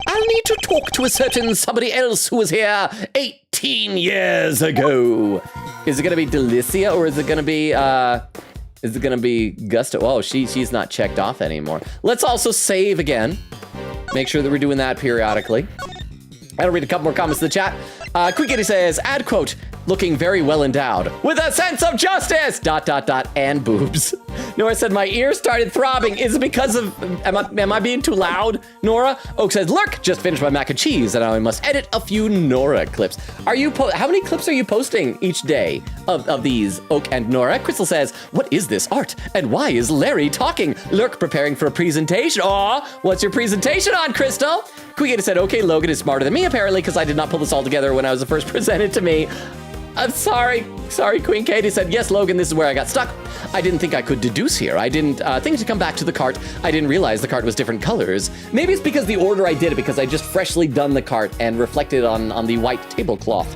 I'll need to talk to a certain somebody else who was here 18 years ago. Is it gonna be Delicia or is it gonna be Gusto? Oh, she's not checked off anymore. Let's also save again. Make sure that we're doing that periodically. I'll read a couple more comments in the chat. Quick Kitty says, ad quote, looking very well endowed with a sense of justice, ... and boobs. Nora said, my ear started throbbing. Is it because of, am I being too loud, Nora? Oak says, lurk, just finished my mac and cheese and I must edit a few Nora clips. Are you, how many clips are you posting each day of these, Oak and Nora? Crystal says, what is this art? And why is Larry talking? Lurk preparing for a presentation. Aw, what's your presentation on, Crystal? Queen said, okay, Logan is smarter than me, apparently, because I did not pull this all together when I was first presented to me. I'm sorry. Sorry, Queen Katie said, yes, Logan, this is where I got stuck. I didn't think I could deduce here. I didn't think to come back to the cart. I didn't realize the cart was different colors. Maybe it's because the order I did it, because I just freshly done the cart and reflected on the white tablecloth.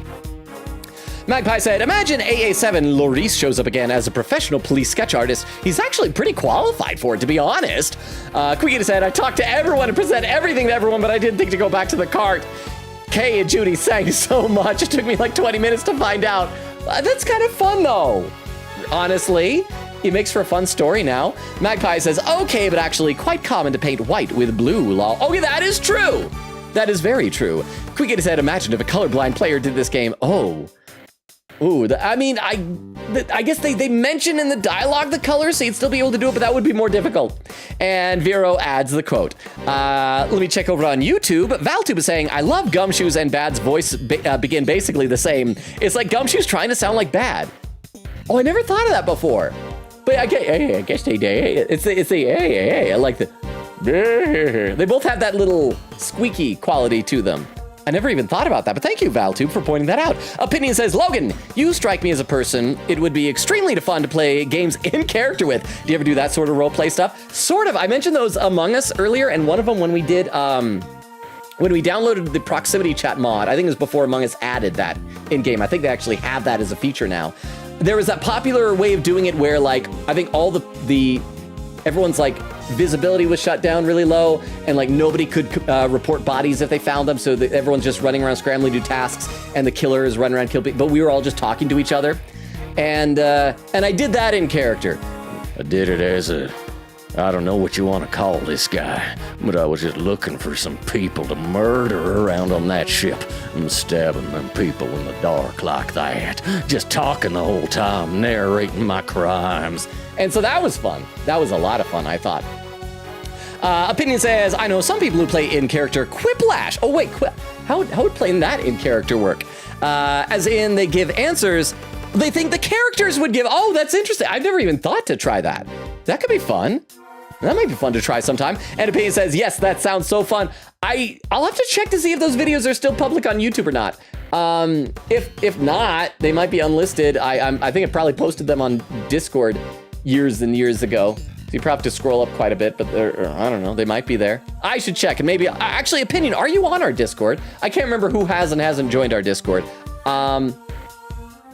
Magpie said, imagine AA7 Loris shows up again as a professional police sketch artist. He's actually pretty qualified for it, to be honest. Quiggy said, I talked to everyone and present everything to everyone, but I didn't think to go back to the cart. Kay and Judy sang so much, it took me like 20 minutes to find out. That's kind of fun, though. Honestly, it makes for a fun story now. Magpie says, okay, but actually quite common to paint white with blue, lol. Oh, yeah, that is true. That is very true. Quiggy said, imagine if a colorblind player did this game. Oh. Ooh, I guess they mention in the dialogue the colors, so you'd still be able to do it, but that would be more difficult. And Vero adds the quote. Let me check over on YouTube. Valtube is saying, I love Gumshoe's and Bad's voice begin basically the same. It's like Gumshoe's trying to sound like Bad. Oh, I never thought of that before. But I guess they did. It's the hey, I like the. They both have that little squeaky quality to them. I never even thought about that, but thank you, Valtube, for pointing that out. Opinion says, Logan, you strike me as a person it would be extremely fun to play games in character with. Do you ever do that sort of roleplay stuff? Sort of. I mentioned those Among Us earlier, and one of them when we did, when we downloaded the proximity chat mod, I think it was before Among Us added that in-game. I think they actually have that as a feature now. There was that popular way of doing it where, like, I think all everyone's, like, visibility was shut down really low, and like nobody could report bodies if they found them, so everyone's just running around scrambling to do tasks, and the killer is running around killing people, but we were all just talking to each other, and I did that in character. I did it as I don't know what you want to call this guy, but I was just looking for some people to murder around on that ship and stabbing them people in the dark like that. Just talking the whole time, narrating my crimes. And so that was fun. That was a lot of fun, I thought. Opinion says, I know some people who play in character Quiplash. Oh wait, how would playing that in character work? As in they give answers, they think the characters would give. Oh, that's interesting. I've never even thought to try that. That could be fun. That might be fun to try sometime. And Opinion says, yes, that sounds so fun. I'll have to check to see if those videos are still public on YouTube or not. If not, they might be unlisted. I think I probably posted them on Discord years and years ago. So you probably have to scroll up quite a bit, but I don't know, they might be there. I should check, and maybe, actually, Opinion, are you on our Discord? I can't remember who has and hasn't joined our Discord.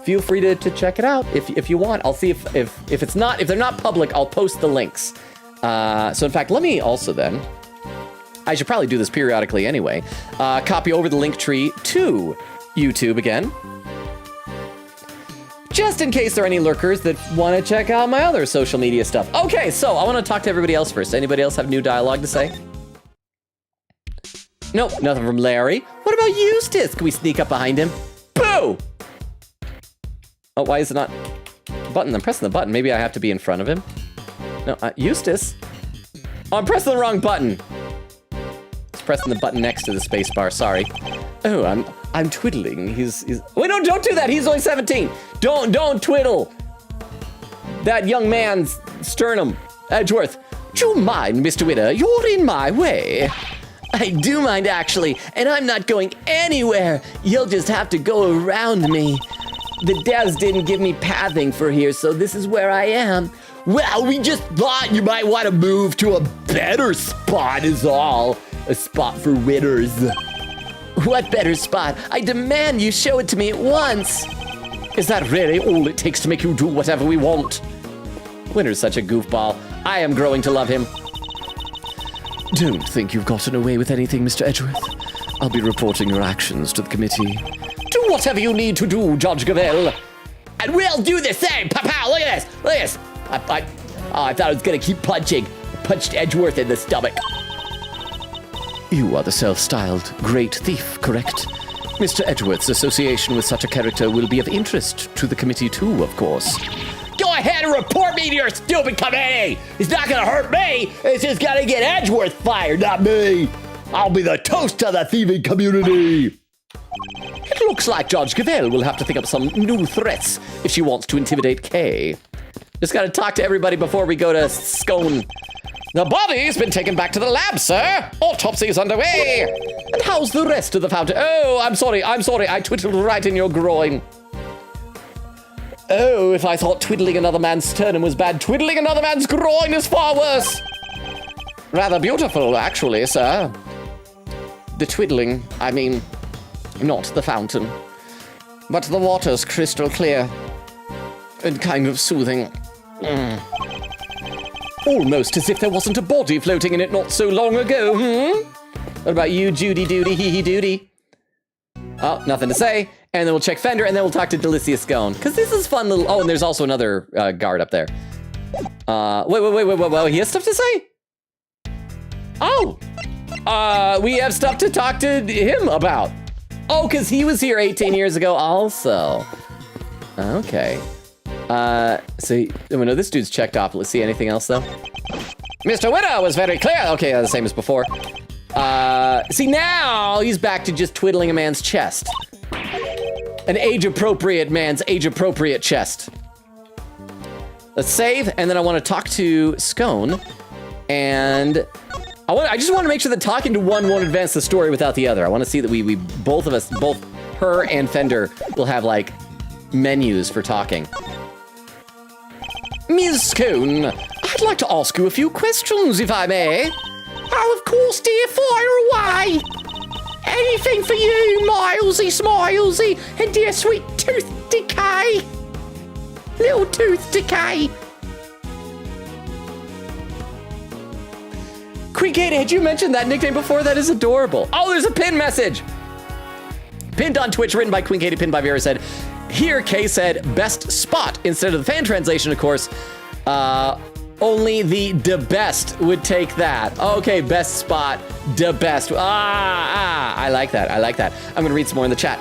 Feel free to check it out if you want. I'll see if they're not public, I'll post the links. So in fact, let me also then, I should probably do this periodically anyway, copy over the link tree to YouTube again, just in case there are any lurkers that want to check out my other social media stuff. Okay, so I want to talk to everybody else first. Anybody else have new dialogue to say? Nope, nothing from Larry. What about Eustace? Can we sneak up behind him? Boo! Oh, why is it not button? I'm pressing the button. Maybe I have to be in front of him. No, Eustace. Oh, I'm pressing the wrong button. It's pressing the button next to the space bar. Sorry. Oh, I'm twiddling. He's. Wait, no, don't do that. He's only 17. Don't twiddle that young man's sternum. Edgeworth. Do you mind, Mr. Witter? You're in my way. I do mind, actually, and I'm not going anywhere. You'll just have to go around me. The devs didn't give me pathing for here, so this is where I am. Well, we just thought you might want to move to a better spot is all. A spot for winners. What better spot? I demand you show it to me at once. Is that really all it takes to make you do whatever we want? Winter's such a goofball. I am growing to love him. Don't think you've gotten away with anything, Mr. Edgeworth. I'll be reporting your actions to the committee. Do whatever you need to do, Judge Gavelle. And we'll do the same. Pow, look at this. Look at this. I thought I was going to keep punching. Punched Edgeworth in the stomach. You are the self-styled great thief, correct? Mr. Edgeworth's association with such a character will be of interest to the committee too, of course. Go ahead and report me to your stupid committee. It's not going to hurt me. It's just going to get Edgeworth fired, not me. I'll be the toast of the thieving community. It looks like Judge Gavelle will have to think up some new threats if she wants to intimidate Kay. Just gotta talk to everybody before we go to Scone. The body's been taken back to the lab, sir. Autopsy's underway. And how's the rest of the fountain? Oh, I'm sorry. I twiddled right in your groin. Oh, if I thought twiddling another man's sternum was bad, twiddling another man's groin is far worse. Rather beautiful, actually, sir. The twiddling, I mean, not the fountain. but the water's crystal clear and kind of soothing. Almost as if there wasn't a body floating in it not so long ago, What about you, Judy Doody, hee doody? Oh, nothing to say. And then we'll check Fender, and then we'll talk to Delicious Scone. Because this is fun little... Oh, and there's also another guard up there. Wait, he has stuff to say? Oh! We have stuff to talk to him about. Oh, because he was here 18 years ago also. Okay. So, no, this dude's checked off. Let's see anything else, though. Mr. Widow was very clear. Okay, the same as before. See, now he's back to just twiddling a man's chest. An age-appropriate man's age-appropriate chest. Let's save, and then I want to talk to Scone, and I just want to make sure that talking to one won't advance the story without the other. I want to see that we both of us, both her and Fender, will have, like, menus for talking. Ms. Scone, I'd like to ask you a few questions, if I may. Oh, of course, dear, fire away. Anything for you, Milesy Smilesy, and dear sweet Tooth Decay. Little Tooth Decay. Queen Katie, had you mentioned that nickname before? That is adorable. Oh, there's a pin message. Pinned on Twitch, written by Queen Katie, pinned by Vera, said, here, Kay said, best spot. Instead of the fan translation, of course, only the best would take that. Okay, best spot, the best. I like that. I'm gonna read some more in the chat.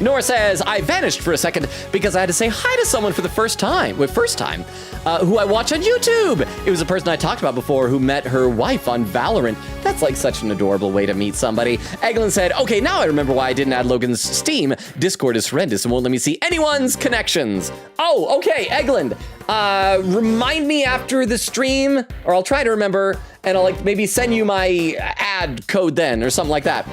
Nora says, I vanished for a second because I had to say hi to someone for the first time, who I watch on YouTube. It was a person I talked about before who met her wife on Valorant. That's like such an adorable way to meet somebody. Eglin said, okay, now I remember why I didn't add Logan's Steam. Discord is horrendous and won't let me see anyone's connections. Oh, okay, Eglin, remind me after the stream, or I'll try to remember, and I'll like maybe send you my ad code then, or something like that.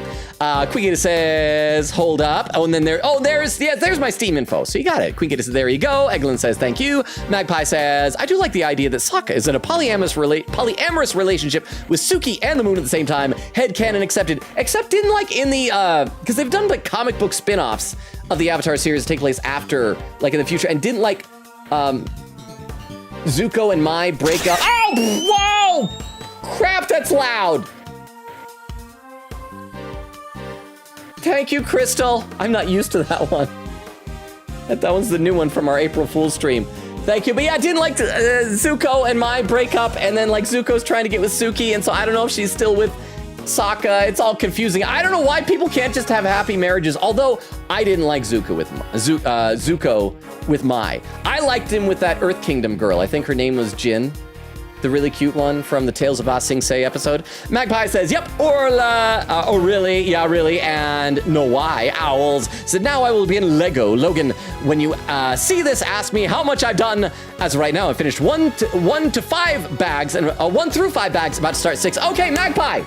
Queen says, hold up. Oh, and then there's my Steam info. So you got it. Queen says, there you go. Eglin says, thank you. Magpie says, I do like the idea that Sokka is in a polyamorous relationship with Suki and the moon at the same time. Headcanon accepted. Except in the, because they've done like comic book spin-offs of the Avatar series that take place after, like in the future, and didn't like, Zuko and Mai break up. Oh, whoa! Crap, that's loud. Thank you, Crystal. I'm not used to that one. That one's the new one from our April Fool's stream. Thank you. But yeah, I didn't like Zuko and Mai break up, and then like Zuko's trying to get with Suki, and so I don't know if she's still with Sokka. It's all confusing. I don't know why people can't just have happy marriages, although I didn't like Zuko with Mai. I liked him with that Earth Kingdom girl. I think her name was Jin. The really cute one from the Tales of Ba Sing Se episode. Magpie says, yep, Orla, oh really, yeah really, and no why, owls. So now I will be in Lego. Logan, when you see this, ask me how much I've done. As of right now, I finished 1 to 5 bags, and 1 through 5 bags, about to start 6. Okay, Magpie,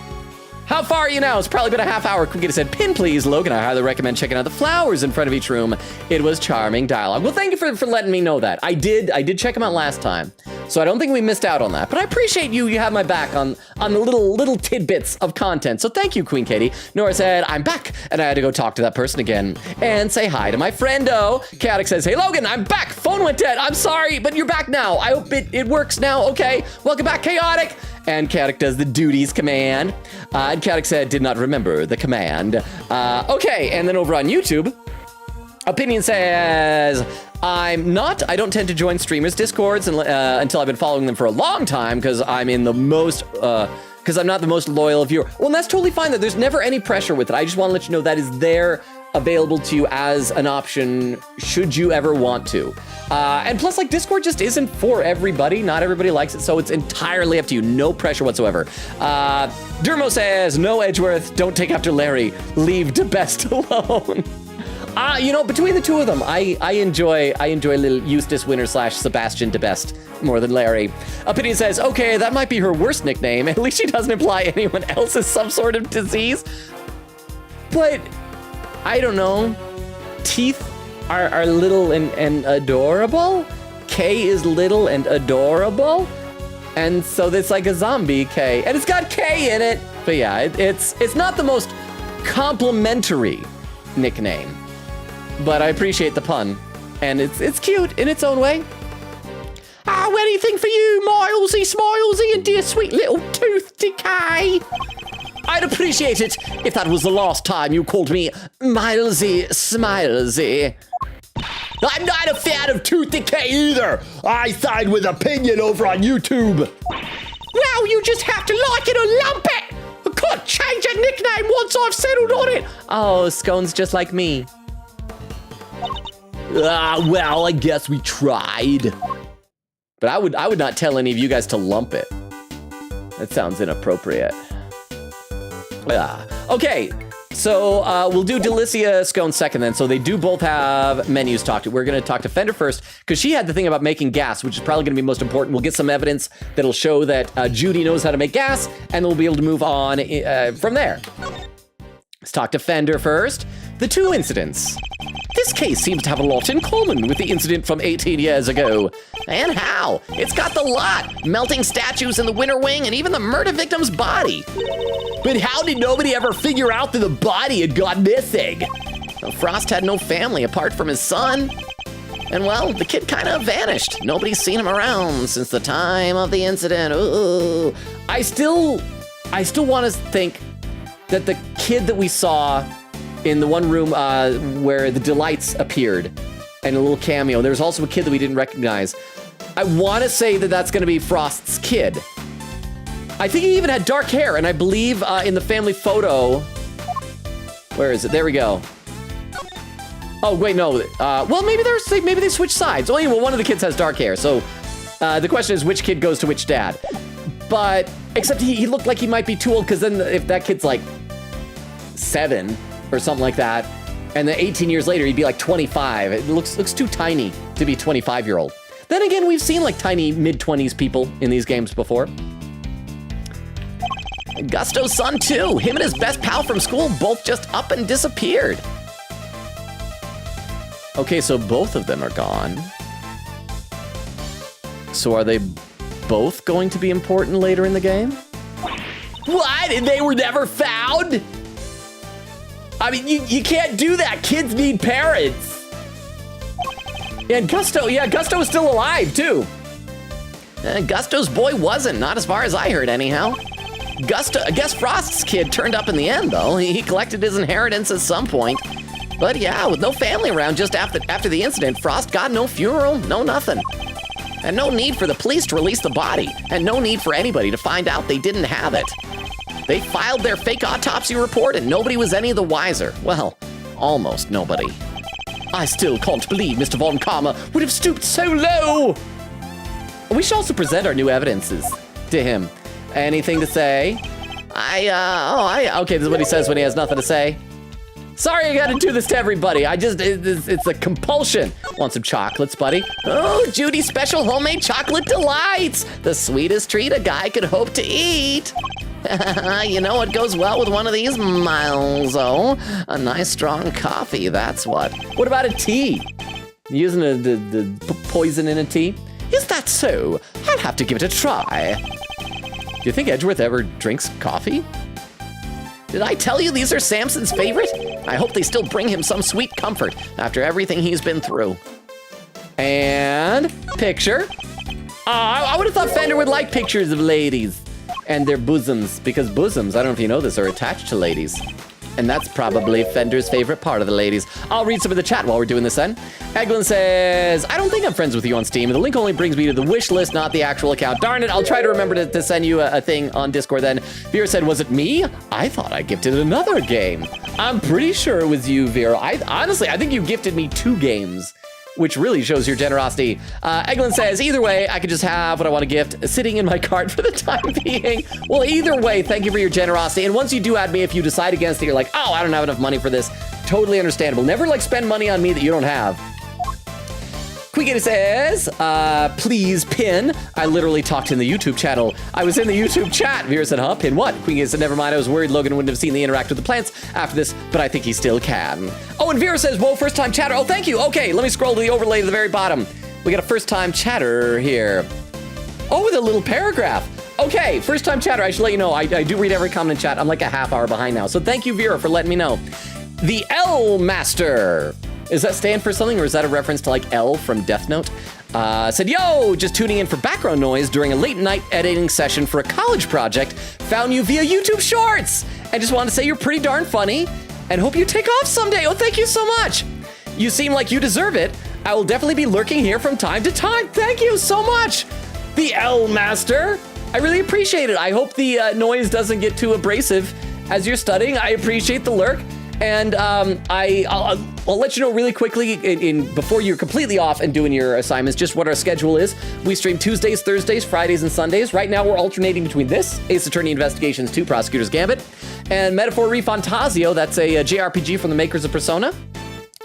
how far are you now? It's probably been a half hour. Quick said, pin please, Logan. I highly recommend checking out the flowers in front of each room. It was charming dialogue. Well, thank you for letting me know that. I did check them out last time, so I don't think we missed out on that. But I appreciate you have my back on the little tidbits of content. So thank you, Queen Katie. Nora said, I'm back, and I had to go talk to that person again and say hi to my friendo. Chaotic says, hey Logan, I'm back. Phone went dead. I'm sorry, but you're back now. I hope it works now. Okay, welcome back, Chaotic. And Chaotic does the duties command. And Chaotic said, did not remember the command. Okay, and then over on YouTube, Opinion says, I don't tend to join streamers' discords until I've been following them for a long time because I'm not the most loyal viewer. Well, and that's totally fine. There's never any pressure with it. I just want to let you know that is there, available to you as an option should you ever want to. And plus, like, Discord just isn't for everybody. Not everybody likes it, so it's entirely up to you. No pressure whatsoever. Dermo says, no Edgeworth, don't take after Larry. Leave DeBest alone. Between the two of them, I enjoy little Eustace Winter / Sebastian DeBest more than Larry. Opinion says, okay, that might be her worst nickname. At least she doesn't imply anyone else has some sort of disease. But I don't know. Teeth are little and adorable. K is little and adorable. And so it's like a zombie K. And it's got K in it. But yeah, it's not the most complimentary nickname. but I appreciate the pun. And it's cute in its own way. Oh, anything for you, Milesy, Smilesy, and dear sweet little tooth decay. I'd appreciate it if that was the last time you called me Milesy Smilesy. I'm not a fan of tooth decay either. I side with Opinion over on YouTube. Well, you just have to like it or lump it. I can't change a nickname once I've settled on it. Oh, Scone's just like me. Well, I guess we tried. But I would not tell any of you guys to lump it. That sounds inappropriate. Okay, so we'll do Delicia Scone second then. So they do both have menus to talk to. We're gonna talk to Fender first, because she had the thing about making gas, which is probably gonna be most important. We'll get some evidence that'll show that Judy knows how to make gas, and we'll be able to move on from there. Let's talk to Fender first. The two incidents. This case seems to have a lot in common with the incident from 18 years ago. And how? It's got the lot. Melting statues in the winter wing and even the murder victim's body. But how did nobody ever figure out that the body had gone missing? Well, Frost had no family apart from his son. And well, the kid kind of vanished. Nobody's seen him around since the time of the incident. Ooh. I still want to think that the kid that we saw in the one room where the Delights appeared and a little cameo. There's also a kid that we didn't recognize. I want to say that that's going to be Frost's kid. I think he even had dark hair, and I believe in the family photo, where is it? There we go. Oh, wait, no. Well, maybe they switched sides. Oh, well, one of the kids has dark hair, so the question is which kid goes to which dad. But, except he looked like he might be too old, because then if that kid's like 7 or something like that, and then 18 years later, he'd be like 25. It looks too tiny to be 25-year-old. Then again, we've seen like tiny mid-20s people in these games before. Gusto's son too. Him and his best pal from school both just up and disappeared. Okay, so both of them are gone. So are they both going to be important later in the game? What? And they were never found? I mean, you can't do that. Kids need parents. And Gusto is still alive too. Gusto's boy wasn't, not as far as I heard anyhow. I guess Frost's kid turned up in the end though. He collected his inheritance at some point. But yeah, with no family around just after the incident, Frost got no funeral, no nothing. And no need for the police to release the body, and no need for anybody to find out they didn't have it. They filed their fake autopsy report and nobody was any the wiser. Well, almost nobody. I still can't believe Mr. Von Karma would have stooped so low. We should also present our new evidences to him. Anything to say? Okay, this is what he says when he has nothing to say. Sorry, I gotta do this to everybody. It's a compulsion. Want some chocolates, buddy? Oh, Judy's special homemade chocolate delights. The sweetest treat a guy could hope to eat. You know what goes well with one of these, Miles? Oh, a nice strong coffee, that's what. What about a tea? Using the poison in a tea? Is that so? I'll have to give it a try. Do you think Edgeworth ever drinks coffee? Did I tell you these are Samson's favorite? I hope they still bring him some sweet comfort after everything he's been through. And picture. I would have thought Fender would like pictures of ladies and their bosoms, because bosoms, I don't know if you know this, are attached to ladies. And that's probably Fender's favorite part of the ladies. I'll read some of the chat while we're doing this then. Eglin says, I don't think I'm friends with you on Steam. The link only brings me to the wish list, not the actual account. Darn it, I'll try to remember to send you a thing on Discord then. Vera said, was it me? I thought I gifted another game. I'm pretty sure it was you, Vera. Honestly, I think you gifted me 2 games, which really shows your generosity. Eglin says, either way, I could just have what I want to gift sitting in my cart for the time being. Well, either way, thank you for your generosity. And once you do add me, if you decide against it, you're like, oh, I don't have enough money for this. Totally understandable. Never like spend money on me that you don't have. Quiggy says, please pin. I literally talked in the YouTube channel. I was in the YouTube chat. Vera said, huh, pin what? Quiggy said, never mind. I was worried Logan wouldn't have seen the interact with the plants after this, but I think he still can. Oh, and Vera says, whoa, first time chatter. Oh, thank you. Okay, let me scroll to the overlay to the very bottom. We got a first time chatter here. Oh, with a little paragraph. Okay, first time chatter. I should let you know, I do read every comment in chat. I'm like a half hour behind now. So thank you, Vera, for letting me know. The L Master. Does that stand for something, or is that a reference to like L from Death Note? Said, yo, just tuning in for background noise during a late night editing session for a college project. Found you via YouTube Shorts. And just wanted to say you're pretty darn funny and hope you take off someday. Oh, thank you so much. You seem like you deserve it. I will definitely be lurking here from time to time. Thank you so much. The L Master. I really appreciate it. I hope the noise doesn't get too abrasive as you're studying. I appreciate the lurk. And I'll let you know really quickly before you're completely off and doing your assignments, just what our schedule is. We stream Tuesdays, Thursdays, Fridays, and Sundays. Right now, we're alternating between this, Ace Attorney Investigations 2, Prosecutor's Gambit, and Metaphor Refantasio. That's a JRPG from the makers of Persona.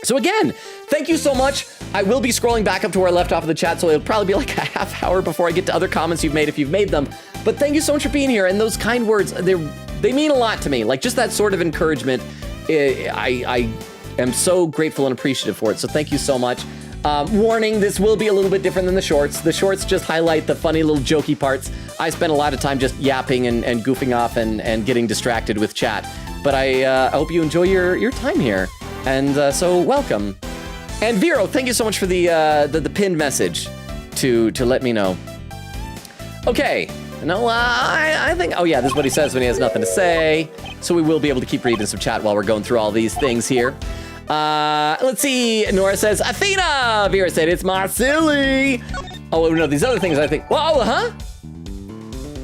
So again, thank you so much. I will be scrolling back up to where I left off of the chat, so it'll probably be like a half hour before I get to other comments you've made if you've made them. But thank you so much for being here, and those kind words, they mean a lot to me. Like just that sort of encouragement. I am so grateful and appreciative for it, so thank you so much. Warning, this will be a little bit different than the shorts. The shorts just highlight the funny little jokey parts. I spend a lot of time just yapping and goofing off and getting distracted with chat. But I hope you enjoy your time here, and so welcome. And Vero, thank you so much for the pinned message to let me know. Okay. No, I think, oh yeah, this is what he says when he has nothing to say. So we will be able to keep reading some chat while we're going through all these things here. Let's see, Nora says, Athena! Vera said, it's Marcilli! Oh, no, these other things I think, whoa, huh?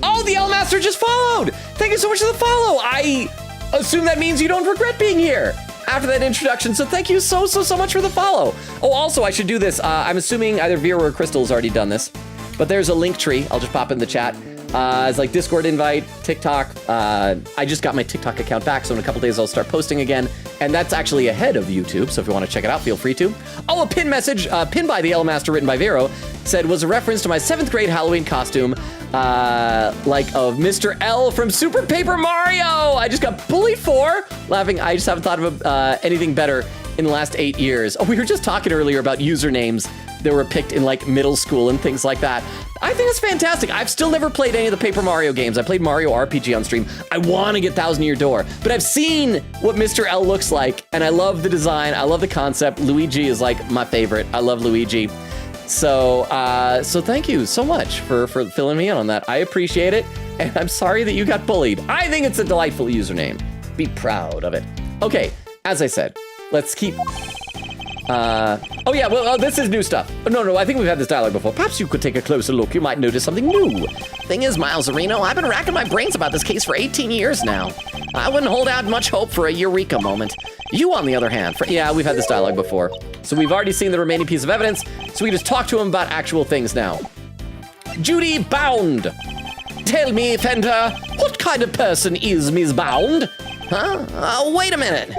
Oh, the L Master just followed! Thank you so much for the follow! I assume that means you don't regret being here after that introduction, so thank you so much for the follow. Oh, also, I should do this. I'm assuming either Vera or Crystal's already done this, but there's a link tree. I'll just pop it in the chat. It's like Discord invite, TikTok. I just got my TikTok account back, so in a couple days I'll start posting again. And that's actually ahead of YouTube, so if you want to check it out, feel free to. Oh, a pin message, pinned by the L Master, written by Vero, said, was a reference to my 7th grade Halloween costume, like of Mr. L from Super Paper Mario. I just got bullied for laughing. I just haven't thought of anything better in the last 8 years. Oh, we were just talking earlier about usernames that were picked in like middle school and things like that. I think it's fantastic. I've still never played any of the Paper Mario games. I played Mario RPG on stream. I want to get Thousand Year Door, but I've seen what Mr. L looks like, and I love the design. I love the concept. Luigi is like my favorite. I love Luigi. So thank you so much for filling me in on that. I appreciate it, and I'm sorry that you got bullied. I think it's a delightful username. Be proud of it. Okay, as I said, let's keep... oh yeah, well, this is new stuff. No, I think we've had this dialogue before. Perhaps you could take a closer look. You might notice something new. Thing is, Miles Areno, I've been racking my brains about this case for 18 years now. I wouldn't hold out much hope for a eureka moment. You, on the other hand, yeah, we've had this dialogue before. So we've already seen the remaining piece of evidence, so we just talk to him about actual things now. Judy Bound. Tell me, Fender, what kind of person is Miss Bound? Huh? Wait a minute.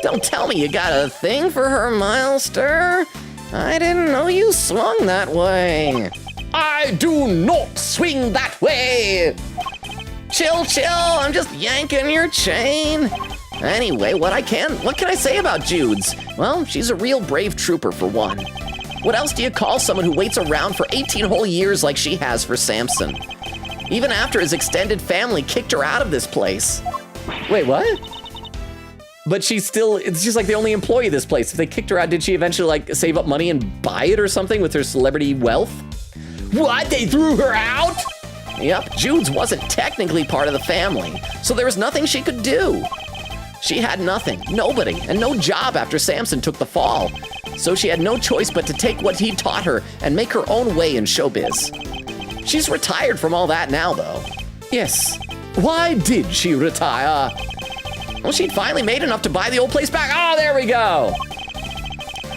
Don't tell me you got a thing for her, Milester. I didn't know you swung that way. I do not swing that way. Chill, I'm just yanking your chain. Anyway, what can I say about Jude's? Well, she's a real brave trooper for one. What else do you call someone who waits around for 18 whole years like she has for Samson? Even after his extended family kicked her out of this place. Wait, what? But it's just like the only employee of this place. If they kicked her out, did she eventually like save up money and buy it or something with her celebrity wealth? What, they threw her out? Yep, Jude's wasn't technically part of the family, so there was nothing she could do. She had nothing, nobody, and no job after Samson took the fall. So she had no choice but to take what he taught her and make her own way in showbiz. She's retired from all that now, though. Yes. Why did she retire? Well, she'd finally made enough to buy the old place back. Oh, there we go.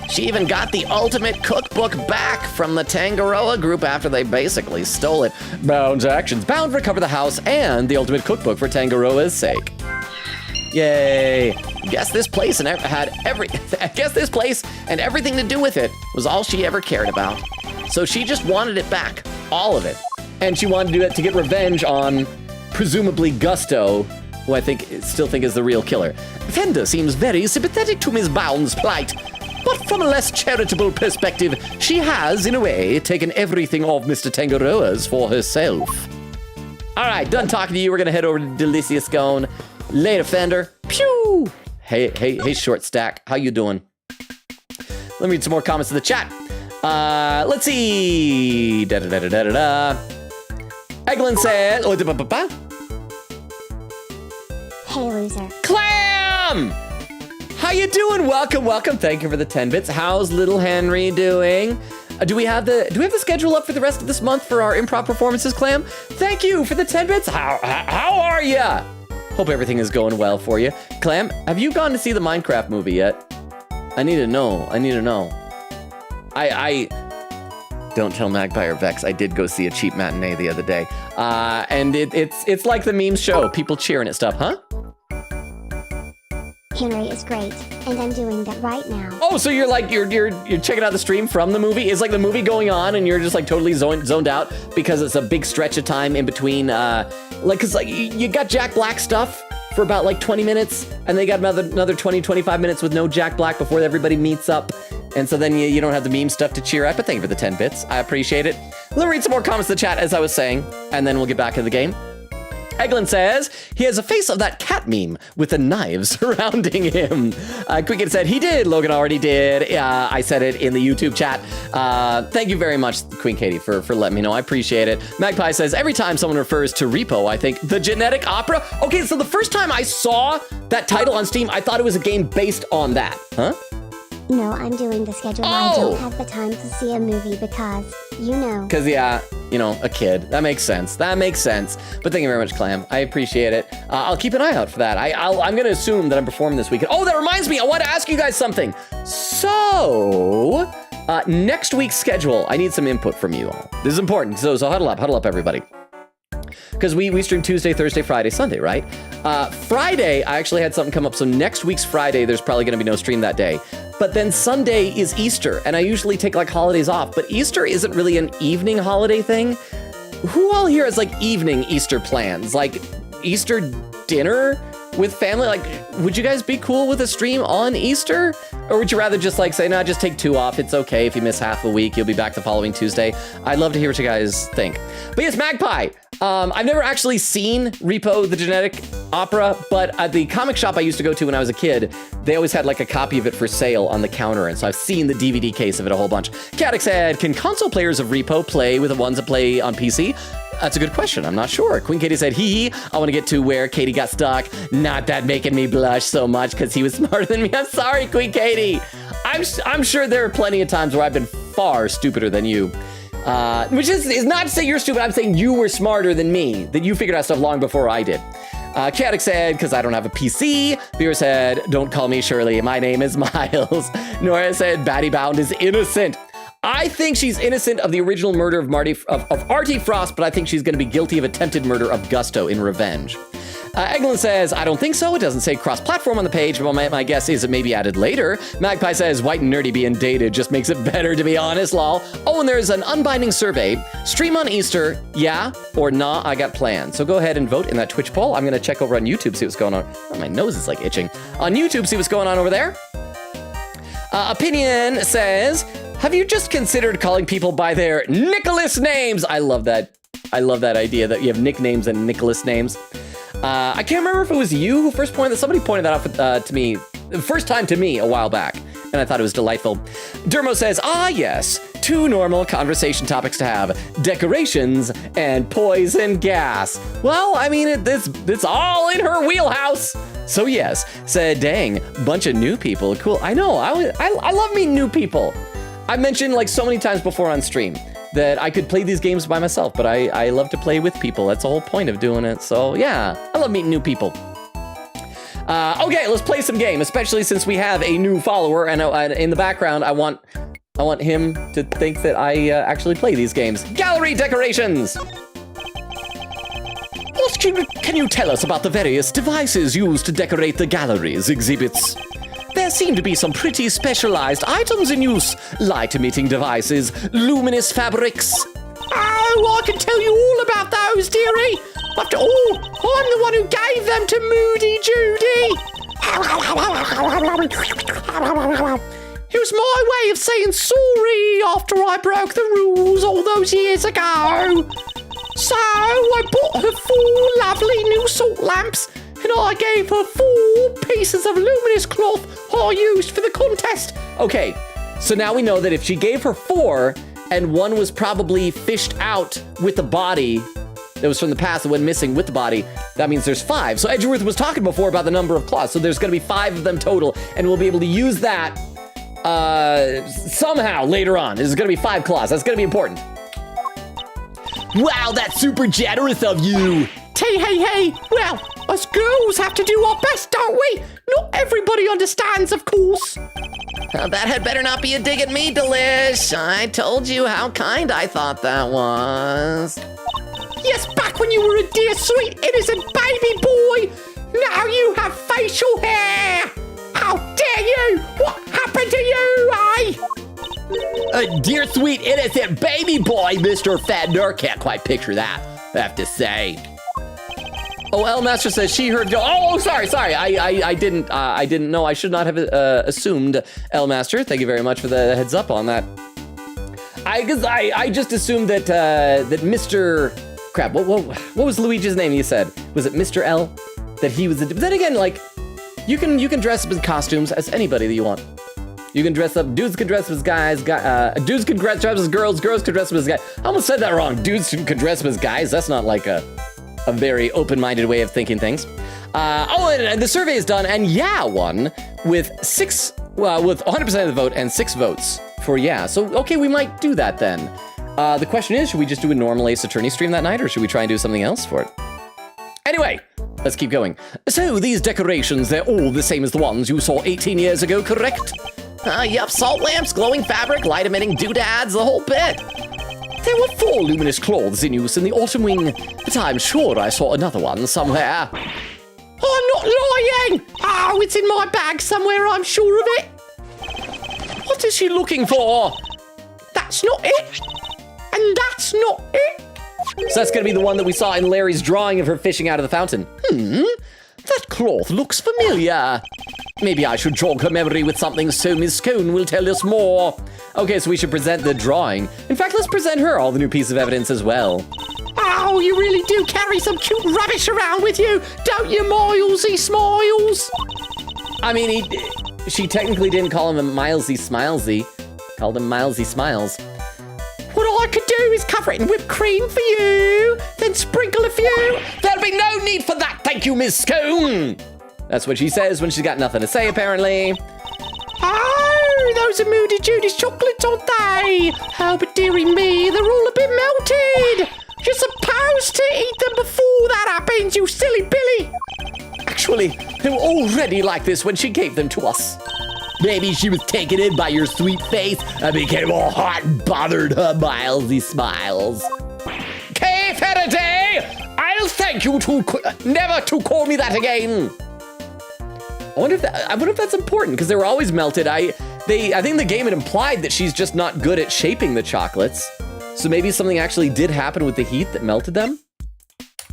She even got the ultimate cookbook back from the Tangaroa group after they basically stole it. Bound's actions. Bound recover the house and the ultimate cookbook for Tangaroa's sake. Yay. Guess this place and everything to do with it was all she ever cared about. So she just wanted it back. All of it. And she wanted to do that to get revenge on, presumably, Gusto, who I still think is the real killer. Fender seems very sympathetic to Miss Bound's plight, but from a less charitable perspective, she has, in a way, taken everything off Mr. Tangaroa's for herself. All right, done talking to you. We're gonna head over to Delicious Scone. Later, Fender. Pew! Hey, Short Stack, how you doing? Let me read some more comments in the chat. Let's see. Eglin said, Hey loser. Clam! How you doing? Welcome. Thank you for the 10 bits. How's little Henry doing? Do we have the schedule up for the rest of this month for our improv performances, Clam? Thank you for the 10 bits. How are ya? Hope everything is going well for you. Clam, have you gone to see the Minecraft movie yet? I need to know. I don't tell Magpie or Vex. I did go see a cheap matinee the other day. And it's like the memes show. People cheering at stuff, huh? Henry is great, and I'm doing that right now. Oh, so you're checking out the stream from the movie? Is like the movie going on and you're just like totally zoned out because it's a big stretch of time in between, cause like you got Jack Black stuff for about like 20 minutes and they got another 20-25 minutes with no Jack Black before everybody meets up. And so then you don't have the meme stuff to cheer at, but thank you for the 10 bits. I appreciate it. Let me read some more comments in the chat as I was saying, and then we'll get back to the game. Eglin says, he has a face of that cat meme with the knives surrounding him. Quicket said, he did. Logan already did. I said it in the YouTube chat. Thank you very much, Queen Katie, for letting me know. I appreciate it. Magpie says, every time someone refers to Repo, I think, the genetic opera. Okay, so the first time I saw that title on Steam, I thought it was a game based on that. Huh? No, I'm doing the schedule. I don't have the time to see a movie because, Because, a kid. That makes sense. But thank you very much, Clam. I appreciate it. I'll keep an eye out for that. I'm going to assume that I'm performing this weekend. Oh, that reminds me. I want to ask you guys something. So, next week's schedule, I need some input from you all. This is important. So huddle up, everybody. Because we stream Tuesday, Thursday, Friday, Sunday, right? Friday, I actually had something come up. So next week's Friday, there's probably going to be no stream that day. But then Sunday is Easter, and I usually take like holidays off. But Easter isn't really an evening holiday thing. Who all here has like evening Easter plans? Like Easter dinner with family? Like, would you guys be cool with a stream on Easter? Or would you rather just like say, nah, just take 2 off. It's okay if you miss half a week. You'll be back the following Tuesday. I'd love to hear what you guys think. But yes, Magpie. I've never actually seen Repo, the Genetic Opera, but at the comic shop I used to go to when I was a kid, they always had like a copy of it for sale on the counter, and so I've seen the DVD case of it a whole bunch. Cadix said, can console players of Repo play with the ones that play on PC? That's a good question. I'm not sure. Queen Katie said, hee. I want to get to where Katie got stuck. Not that making me blush so much because he was smarter than me. I'm sorry, Queen Katie. I'm sure there are plenty of times where I've been far stupider than you. Which is not to say you're stupid. I'm saying you were smarter than me, that you figured out stuff long before I did. Chaotic said, because I don't have a PC. Beer said, don't call me Shirley. My name is Miles. Nora said, Batty Bound is innocent. I think she's innocent of the original murder of Artie Frost, but I think she's going to be guilty of attempted murder of Gusto in revenge. Eglin says, I don't think so. It doesn't say cross-platform on the page, but my guess is it may be added later. Magpie says, white and nerdy being dated just makes it better, to be honest, lol. Oh, and there's an unbinding survey. Stream on Easter, yeah or nah, I got plans. So go ahead and vote in that Twitch poll. I'm going to check over on YouTube, see what's going on. Oh, my nose is like itching. On YouTube, see what's going on over there. Opinion says, have you just considered calling people by their Nicholas names? I love that. I love that idea that you have nicknames and Nicholas names. I can't remember if it was you who first pointed that. Somebody pointed that out to me, the first time to me a while back, and I thought it was delightful. Dermo says, yes, 2 normal conversation topics to have, decorations and poison gas. Well, I mean, it's all in her wheelhouse. So yes, said, dang, bunch of new people. Cool. I know, I love meeting new people. I mentioned like so many times before on stream that I could play these games by myself, but I love to play with people. That's the whole point of doing it. So yeah, I love meeting new people. Okay, let's play some game, especially since we have a new follower, and in the background, I want him to think that I actually play these games. Gallery decorations! What can you tell us about the various devices used to decorate the gallery's exhibits? There seem to be some pretty specialized items in use. Light-emitting devices, luminous fabrics. Oh, I can tell you all about those, dearie. After all, I'm the one who gave them to Moody Judy. It was my way of saying sorry after I broke the rules all those years ago. So I bought her 4 lovely new salt lamps, and I gave her 4 pieces of luminous cloth I used for the contest. Okay, So now we know that if she gave her 4 and one was probably fished out with the body that was from the past that went missing with the body, that means there's 5. So Edgeworth was talking before about the number of claws. So there's going to be 5 of them total, and we'll be able to use that somehow later on. There's going to be 5 claws. That's going to be important. Wow, that's super generous of you. Hey. Well, us girls have to do our best, don't we? Not everybody understands, of course. That had better not be a dig at me, Delish. I told you how kind I thought that was. Yes, back when you were a dear, sweet, innocent baby boy. Now you have facial hair. How dare you? What happened to you, eh? Dear sweet innocent baby boy, Mr. Fender. Can't quite picture that, I have to say. Oh, L Master says she heard go. Oh, sorry. I didn't know. I should not have assumed. L Master, thank you very much for the heads up on that. I just assumed that that Mr. Crap. What was Luigi's name? You said, was it Mr. L? That he was. But then again, like you can dress up in costumes as anybody that you want. You can dress up. Dudes can dress up as guys. Dudes can dress up as girls. Girls can dress up as guys. I almost said that wrong. Dudes can dress up as guys. That's not like a very open-minded way of thinking things. And the survey is done, and yeah won with 100% of the vote and 6 votes for yeah. So, okay, we might do that then. The question is, should we just do a normal Ace Attorney stream that night, or should we try and do something else for it? Anyway, let's keep going. So, these decorations, they're all the same as the ones you saw 18 years ago, correct? Yep, salt lamps, glowing fabric, light-emitting doodads, the whole bit. There were 4 luminous cloths in use in the autumn wing, but I'm sure I saw another one somewhere. I'm not lying! Oh, it's in my bag somewhere, I'm sure of it. What is she looking for? That's not it. And that's not it. So that's going to be the one that we saw in Larry's drawing of her fishing out of the fountain. That cloth looks familiar. Maybe I should jog her memory with something so Miss Cone will tell us more. Okay, so we should present the drawing. In fact, let's present her all the new pieces of evidence as well. Oh, you really do carry some cute rubbish around with you, don't you, Milesy Smiles? I mean, she technically didn't call him a Milesy Smilesy. Called him Milesy Smiles. What I could do is cover it in whipped cream for you, then sprinkle a few. There'll be no need for that, thank you, Miss Cone. That's what she says when she's got nothing to say, apparently. Oh, those are Moody Judy's chocolates, aren't they? Oh, but dearie me, they're all a bit melted. You're supposed to eat them before that happens, you silly Billy. Actually, they were already like this when she gave them to us. Maybe she was taken in by your sweet face and became all hot and bothered her Milesy Smiles. Kay Faraday, I'll thank you never to call me that again. I wonder if that's important, because they were always melted. I think the game had implied that she's just not good at shaping the chocolates. So maybe something actually did happen with the heat that melted them.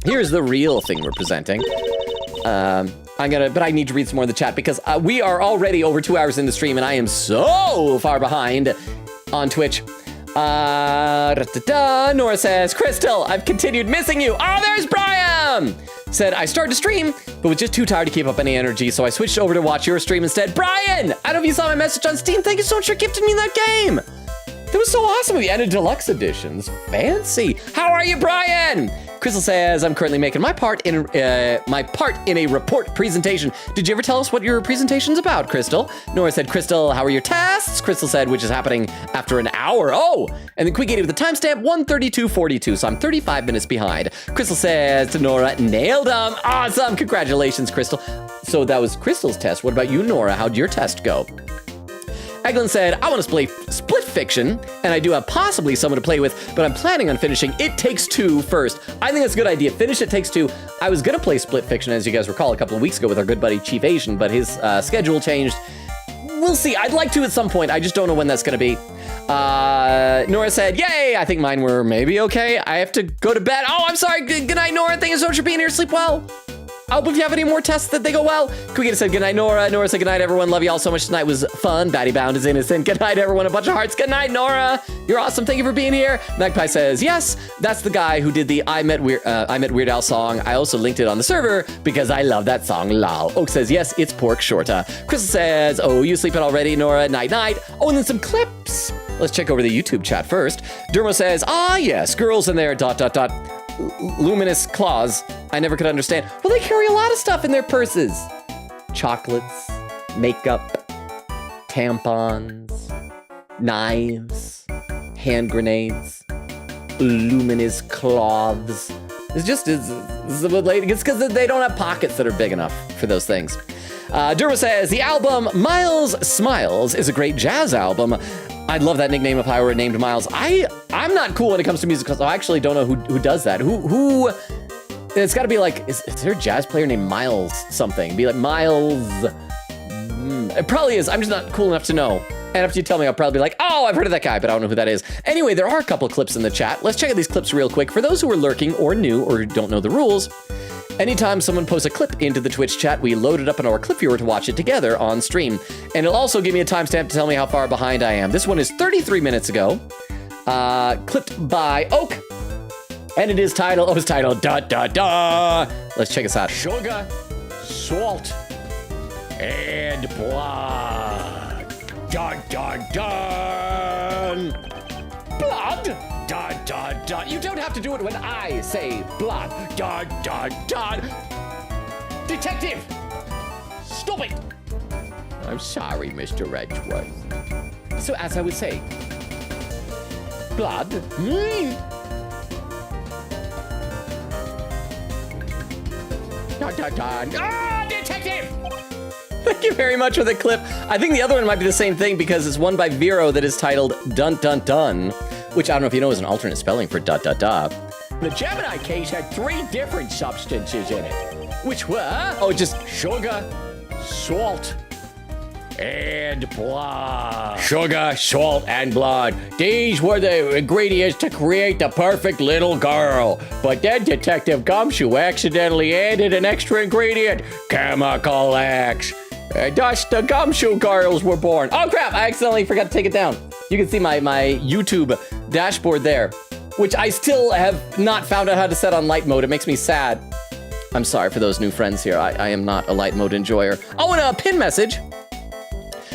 Here's the real thing we're presenting. But I need to read some more in the chat, because we are already over 2 hours in the stream, and I am so far behind on Twitch. Nora says, Crystal, I've continued missing you. Oh, there's Brian! Said, I started to stream, but was just too tired to keep up any energy, so I switched over to watch your stream instead. Brian! I don't know if you saw my message on Steam. Thank you so much for gifting me that game. That was so awesome with the added deluxe editions. Fancy. How are you, Brian? Crystal says, I'm currently making my part in a report presentation. Did you ever tell us what your presentation's about, Crystal? Nora said, Crystal, how are your tests? Crystal said, which is happening after an hour. Oh, and then Quick with the timestamp, 1:32:42, so I'm 35 minutes behind. Crystal says to Nora, nailed them. Awesome, congratulations, Crystal. So that was Crystal's test. What about you, Nora? How'd your test go? Eglin said, I want to play Split Fiction, and I do have possibly someone to play with, but I'm planning on finishing It Takes Two first. I think that's a good idea. Finish It Takes Two. I was going to play Split Fiction, as you guys recall, a couple of weeks ago with our good buddy Chief Asian, but his schedule changed. We'll see. I'd like to at some point. I just don't know when that's going to be. Nora said, yay, I think mine were maybe okay. I have to go to bed. Oh, I'm sorry. Good night, Nora. Thank you so much for being here. Sleep well. I hope if you have any more tests that they go well. Quiggita said goodnight, Nora. Nora said goodnight, everyone. Love you all so much. Tonight was fun. Batty Bound is innocent. Goodnight, everyone. A bunch of hearts. Goodnight, Nora. You're awesome. Thank you for being here. Magpie says yes. That's the guy who did the I Met Weird Al song. I also linked it on the server because I love that song. Lol. Oak says yes. It's Pork Shorta. Crystal says, oh, you sleeping already, Nora? Night night. Oh, and then some clips. Let's check over the YouTube chat first. Dermo says, ah, yes, girls in there, ... luminous claws. I never could understand. Well, they carry a lot of stuff in their purses. Chocolates, makeup, tampons, knives, hand grenades, luminous cloths. It's because they don't have pockets that are big enough for those things. Dermo says, the album Miles Smiles is a great jazz album. I'd love that nickname if I were named Miles. I'm not cool when it comes to music because I actually don't know who does that. Who? It's got to be like, is there a jazz player named Miles something? Be like Miles. It probably is. I'm just not cool enough to know. And after you tell me, I'll probably be like, oh, I've heard of that guy, but I don't know who that is. Anyway, there are a couple of clips in the chat. Let's check out these clips real quick. For those who are lurking or new or don't know the rules, anytime someone posts a clip into the Twitch chat, we load it up in our clip viewer to watch it together on stream. And it'll also give me a timestamp to tell me how far behind I am. This one is 33 minutes ago, clipped by Oak. And it is titled, Let's check this out. Sugar, salt, and blood. Dun, dun, dun. Blood. Dun, dun, dun. You don't have to do it when I say blood. Dun, dun, dun. Detective! Stop it! I'm sorry, Mr. Edgeworth. So as I was saying, blood. Dun, dun, dun. Ah, detective! Thank you very much for the clip. I think the other one might be the same thing because it's one by Vero that is titled Dun Dun Dun, which I don't know if you know is an alternate spelling for da da da. The Gemini case had 3 different substances in it, which were, just sugar, salt, and blood. Sugar, salt, and blood. These were the ingredients to create the perfect little girl. But then Detective Gumshoe accidentally added an extra ingredient, Chemical X. Thus, the Gumshoe girls were born. Oh crap, I accidentally forgot to take it down. You can see my YouTube dashboard there, which I still have not found out how to set on light mode. It makes me sad. I'm sorry for those new friends here. I am not a light mode enjoyer. Oh, and a pin message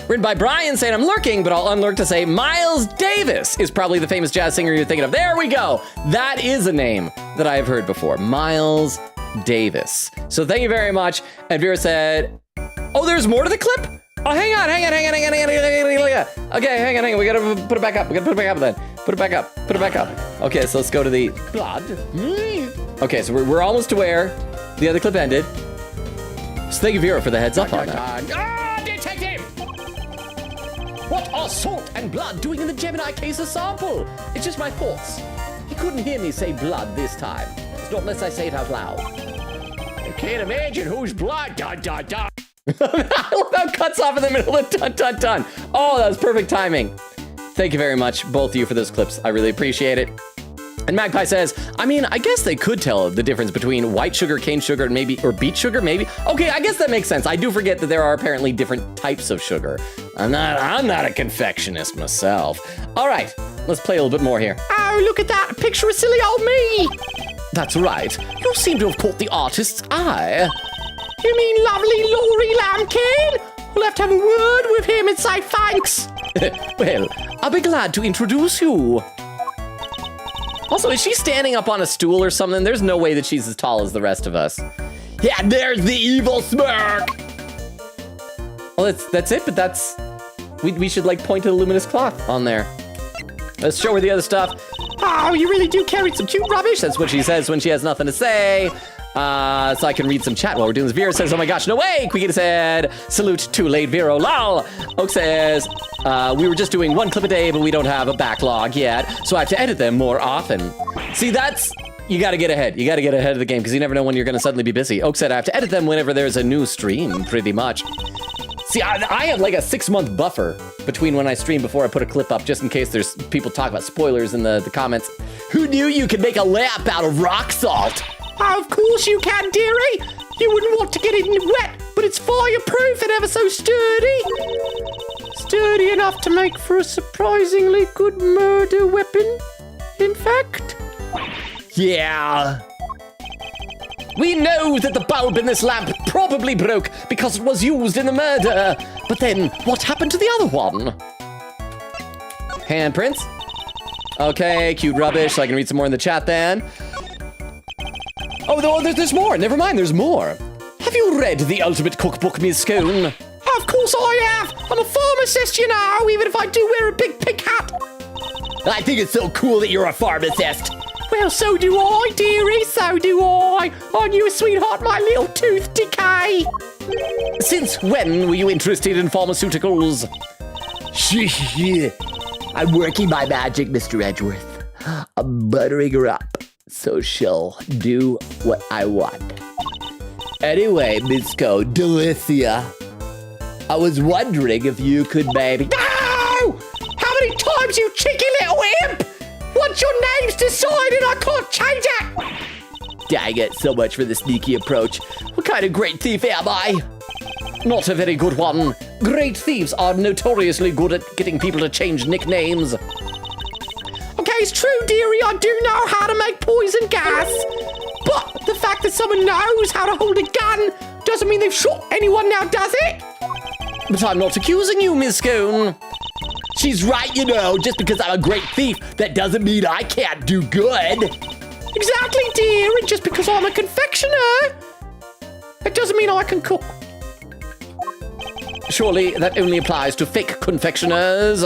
written by Brian saying, I'm lurking, but I'll unlurk to say Miles Davis is probably the famous jazz singer you're thinking of. There we go. That is a name that I have heard before. Miles Davis. So thank you very much. And Vera said, oh, there's more to the clip? Oh, hang on. Okay, hang on. We gotta put it back up. Put it back up. Okay, so let's go to the blood. Okay, so we're almost to where the other clip ended. So thank you, Vera, for the heads up on that. Ah, detective! What are salt and blood doing in the Gemini case of sample? It's just my thoughts. He couldn't hear me say blood this time. It's not unless I say it out loud. I can't imagine whose blood. Dun, dun, dun. I love how it cuts off in the middle of dun, dun, dun. Oh, that was perfect timing. Thank you very much, both of you, for those clips. I really appreciate it. And Magpie says, I mean, I guess they could tell the difference between white sugar, cane sugar, and or beet sugar, maybe. Okay, I guess that makes sense. I do forget that there are apparently different types of sugar. I'm not a confectionist myself. All right, let's play a little bit more here. Oh, look at that. Picture of silly old me. That's right. You seem to have caught the artist's eye. You mean lovely Laurie Lampkin? We'll have to have a word with him and say thanks. Well, I'll be glad to introduce you. Also, is she standing up on a stool or something? There's no way that she's as tall as the rest of us. Yeah, there's the evil smirk. Well, that's it, but we should like point to the luminous cloth on there. Let's show her the other stuff. Oh, you really do carry some cute rubbish. That's what she says when she has nothing to say. So I can read some chat while we're doing this. Vera says, oh my gosh, no way. Quiggita said, salute too late, Vero, lol. Oak says, we were just doing 1 clip a day, but we don't have a backlog yet, so I have to edit them more often. See, you gotta get ahead. You gotta get ahead of the game, because you never know when you're gonna suddenly be busy. Oak said, I have to edit them whenever there's a new stream, pretty much. See, I have like a 6-month buffer between when I stream before I put a clip up, just in case there's people talk about spoilers in the comments. Who knew you could make a lamp out of rock salt? Of course you can, dearie. You wouldn't want to get it wet, but it's fireproof and ever so sturdy. Sturdy enough to make for a surprisingly good murder weapon, in fact. Yeah. We know that the bulb in this lamp probably broke because it was used in the murder. But then, what happened to the other one? Handprints. Okay, cute rubbish. So I can read some more in the chat then. Oh, there's more. Never mind, there's more. Have you read The Ultimate Cookbook, Ms. Scone? Of course I have. I'm a pharmacist, you know, even if I do wear a big pig hat. I think it's so cool that you're a pharmacist. Well, so do I, dearie, so do I. Aren't you a sweetheart, my little tooth decay? Since when were you interested in pharmaceuticals? I'm working my magic, Mr. Edgeworth. I'm buttering her up so she'll do what I want. Anyway, Miss Delicia, I was wondering if you could maybe... No! How many times, you cheeky little imp? Once your name's decided, I can't change it! Dang it, so much for the sneaky approach. What kind of great thief am I? Not a very good one. Great thieves are notoriously good at getting people to change nicknames. Okay, it's true, dearie, I do know how to make poison gas. But the fact that someone knows how to hold a gun doesn't mean they've shot anyone now, does it? But I'm not accusing you, Miss Scone. She's right, you know, just because I'm a great thief, that doesn't mean I can't do good. Exactly, dear, and just because I'm a confectioner, it doesn't mean I can cook. Surely that only applies to fake confectioners.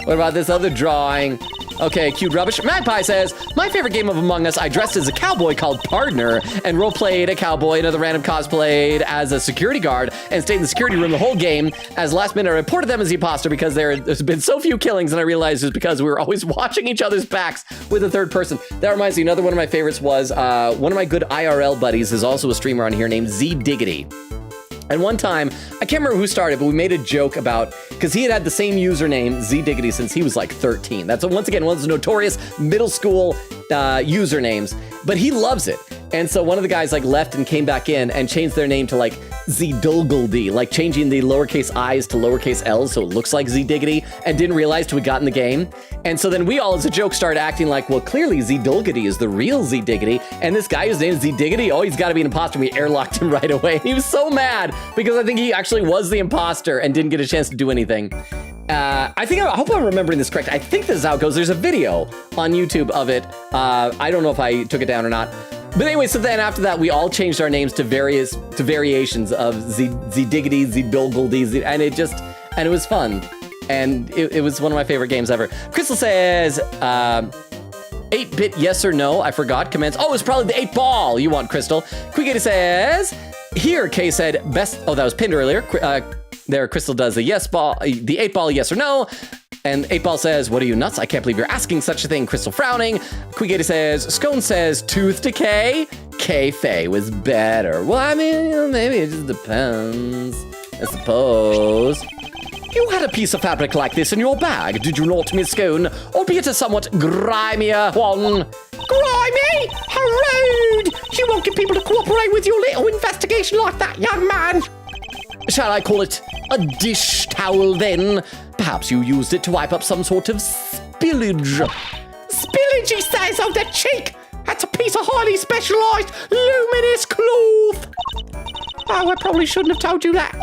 What about this other drawing? Okay, cute rubbish. Magpie says, my favorite game of Among Us, I dressed as a cowboy called Partner and role-played a cowboy, another random cosplayed as a security guard, and stayed in the security room the whole game. As last minute, I reported them as the imposter because there's been so few killings, and I realized it was because we were always watching each other's backs with a third person. That reminds me, another one of my favorites was one of my good IRL buddies is also a streamer on here named Z Diggity. And one time, I can't remember who started, but we made a joke about, because he had the same username, Z Diggity, since he was like 13. That's, once again, one of those notorious middle school usernames, but he loves it. And so one of the guys like left and came back in and changed their name to like Z Dulgledy, like changing the lowercase i's to lowercase l's so it looks like Z Diggity, and didn't realize till we got in the game. And so then we all, as a joke, started acting like, well, clearly Z Dulgledy is the real Z Diggity, and this guy whose name is Z Diggity, oh, he's got to be an imposter. We airlocked him right away. And he was so mad because I think he actually was the imposter and didn't get a chance to do anything. I hope I'm remembering this correct. I think this is how it goes. There's a video on YouTube of it. I don't know if I took it down or not. But anyway, so then after that, we all changed our names to variations of Z Diggity, Z Dulgledy, and it was fun. And it was one of my favorite games ever. Crystal says, 8-bit yes or no, I forgot, comments. Oh, it's probably the 8-ball you want, Crystal. Quiggity says, here, Kay said, best, oh, that was pinned earlier. There, Crystal does the yes ball, the 8-ball yes or no. And 8-ball says, what are you, nuts? I can't believe you're asking such a thing. Crystal frowning. Quiggity says, Scone says, tooth decay. K-Fay was better. Well, I mean, maybe it just depends, I suppose. You had a piece of fabric like this in your bag, did you not, Miss Scone? Albeit a somewhat grimier one. Grimy? How rude! You won't get people to cooperate with your little investigation like that, young man. Shall I call it a dish towel then? Perhaps you used it to wipe up some sort of spillage. Spillage, he says, oh, the cheek! That's a piece of highly specialized luminous cloth. Oh, I probably shouldn't have told you that.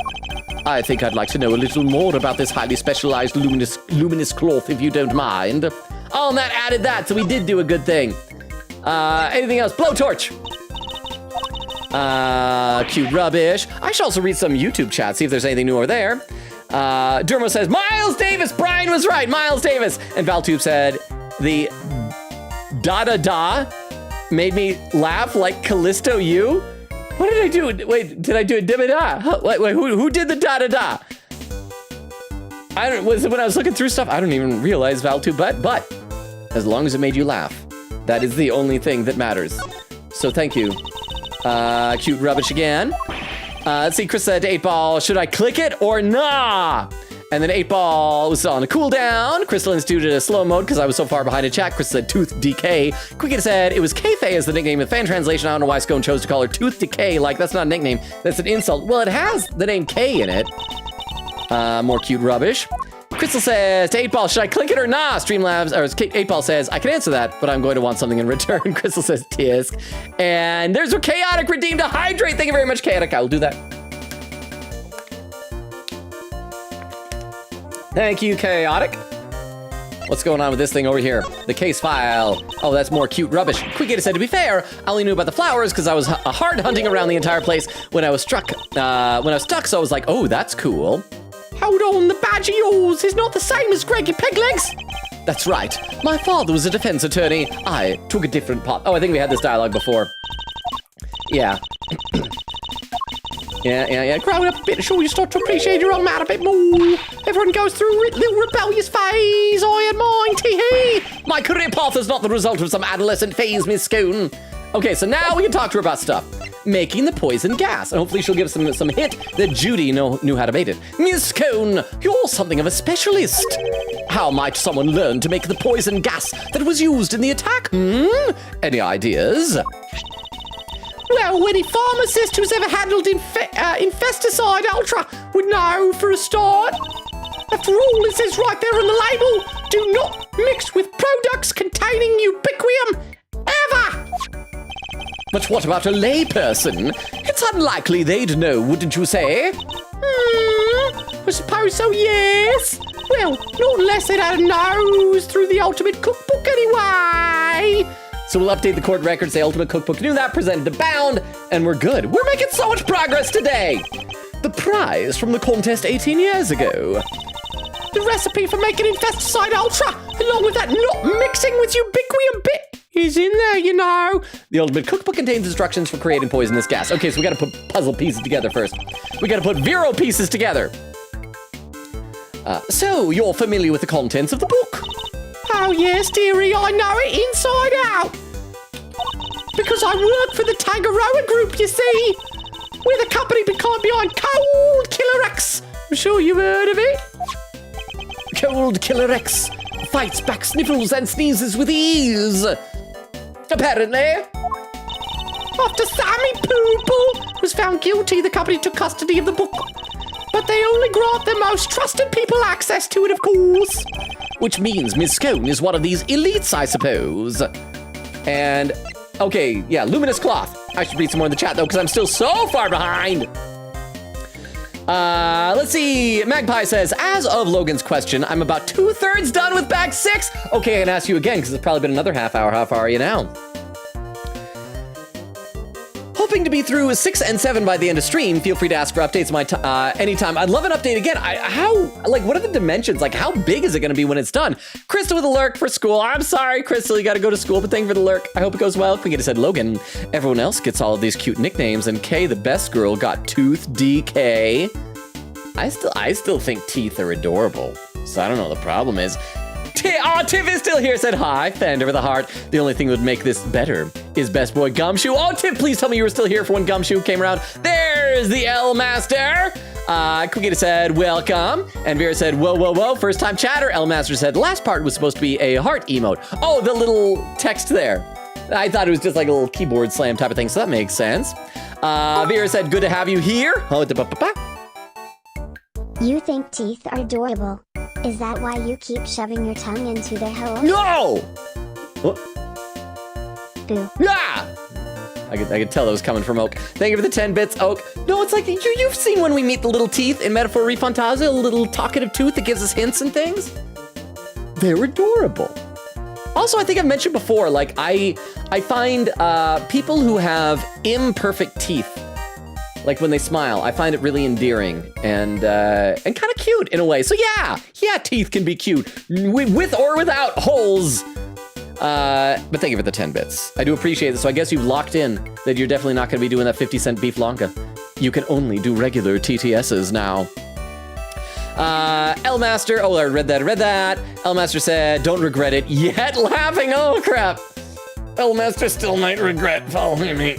I think I'd like to know a little more about this highly specialized luminous cloth, if you don't mind. Oh, and that added that, so we did do a good thing. Anything else? Blowtorch. Cute rubbish. I should also read some YouTube chat, see if there's anything new over there. Dermo says, Miles Davis! Brian was right, Miles Davis! And Valtube said, the da-da-da made me laugh like Callisto you? What did I do? Wait, did I do a da-da-da? Wait, who did the da-da-da? Was it when I was looking through stuff? I don't even realize Valtube, but as long as it made you laugh, that is the only thing that matters. So thank you. Cute rubbish again. Let's see, Chris said 8-ball, should I click it or nah? And then 8-Ball was on a cooldown. Crystal instituted a slow mode because I was so far behind in chat. Crystal said Tooth Decay. Quicket said it was K-Faye as the nickname in fan translation. I don't know why Scone chose to call her Tooth Decay. Like, that's not a nickname. That's an insult. Well, it has the name K in it. More cute rubbish. Crystal says to 8-Ball, should I click it or nah? Streamlabs, or 8-Ball says, I can answer that, but I'm going to want something in return. Crystal says tisk. And there's a Chaotic redeemed a hydrate. Thank you very much, Chaotic. I will do that. Thank you, Chaotic. What's going on with this thing over here? The case file. Oh, that's more cute rubbish. Quickita said, to be fair, I only knew about the flowers because I was hard hunting around the entire place when I was stuck, so I was like, oh, that's cool. Hold on, the badge of yours is not the same as Greg, your peg legs. That's right. My father was a defense attorney. I took a different path. Oh, I think we had this dialogue before. Yeah. Yeah. Growing up a bit, sure you start to appreciate your own man a bit more. Everyone goes through a little rebellious phase. I had mine, tee-hee. My career path is not the result of some adolescent phase, Miss Scone. Okay, so now we can talk to her about stuff. Making the poison gas. And hopefully she'll give us some hint that Judy knew how to make it. Miss Scone, you're something of a specialist. How might someone learn to make the poison gas that was used in the attack? Any ideas? Well, any pharmacist who's ever handled Infesticide Ultra would know for a start. After all, it says right there on the label, do not mix with products containing ubiquium ever. But what about a layperson? It's unlikely they'd know, wouldn't you say? I suppose so, yes. Well, not unless they'd had a nose through the Ultimate Cookbook anyway. So we'll update the court records, the Ultimate Cookbook knew that, presented to Bound, and we're good. We're making so much progress today. The prize from the contest 18 years ago. The recipe for making Infesticide Ultra, along with that not mixing with ubiquium bit, is in there, you know. The Ultimate Cookbook contains instructions for creating poisonous gas. Okay, so we gotta put puzzle pieces together first. We gotta put Vero pieces together. So, you're familiar with the contents of the book? Oh yes, dearie, I know it inside out. Because I work for the Tangaroa Group, you see. We're the company behind Cold Killer X. I'm sure you've heard of it. Cold Killer X fights back sniffles and sneezes with ease. Apparently. After Sammy Poople was found guilty, the company took custody of the book. But they only grant their most trusted people access to it, of course. Which means Miss Scone is one of these elites, I suppose. And, okay, yeah, Luminous Cloth. I should read some more in the chat, though, because I'm still so far behind. Let's see. Magpie says, as of Logan's question, I'm about 2/3 done with bag 6. Okay, I can ask you again, because it's probably been another half hour. How far are you now? Hoping to be through 6 and 7 by the end of stream. Feel free to ask for updates anytime. I'd love an update again. What are the dimensions? Like, how big is it going to be when it's done? Crystal with a lurk for school. I'm sorry, Crystal, you got to go to school, but thank you for the lurk. I hope it goes well. Quickita said, Logan, everyone else gets all of these cute nicknames, and Kay, the best girl, got Tooth DK. I still think teeth are adorable, so I don't know what the problem is. Tiff is still here, said hi, fanned over the heart. The only thing that would make this better is Best Boy Gumshoe. Oh, Tiff, please tell me you were still here for when Gumshoe came around. There's the L Master. Quickita said, welcome. And Vera said, whoa, first time chatter. L Master said, the last part was supposed to be a heart emote. Oh, the little text there. I thought it was just like a little keyboard slam type of thing, so that makes sense. Vera said, good to have you here. Oh, You think teeth are adorable. Is that why you keep shoving your tongue into their hole? No! What? Boo. Yeah! I could tell it was coming from Oak. Thank you for the 10 bits, Oak. No, it's like you've seen when we meet the little teeth in Metaphor Refantasia, a little talkative tooth that gives us hints and things. They're adorable. Also, I think I've mentioned before, like I find people who have imperfect teeth, like when they smile, I find it really endearing and kind of cute in a way. So yeah, teeth can be cute with or without holes. But thank you for the 10 bits. I do appreciate it. So I guess you've locked in that you're definitely not going to be doing that 50-cent beef longa. You can only do regular TTSs now. L Master. Oh, I read that. L Master said, "Don't regret it yet." Laughing. Oh crap. L Master still might regret following me.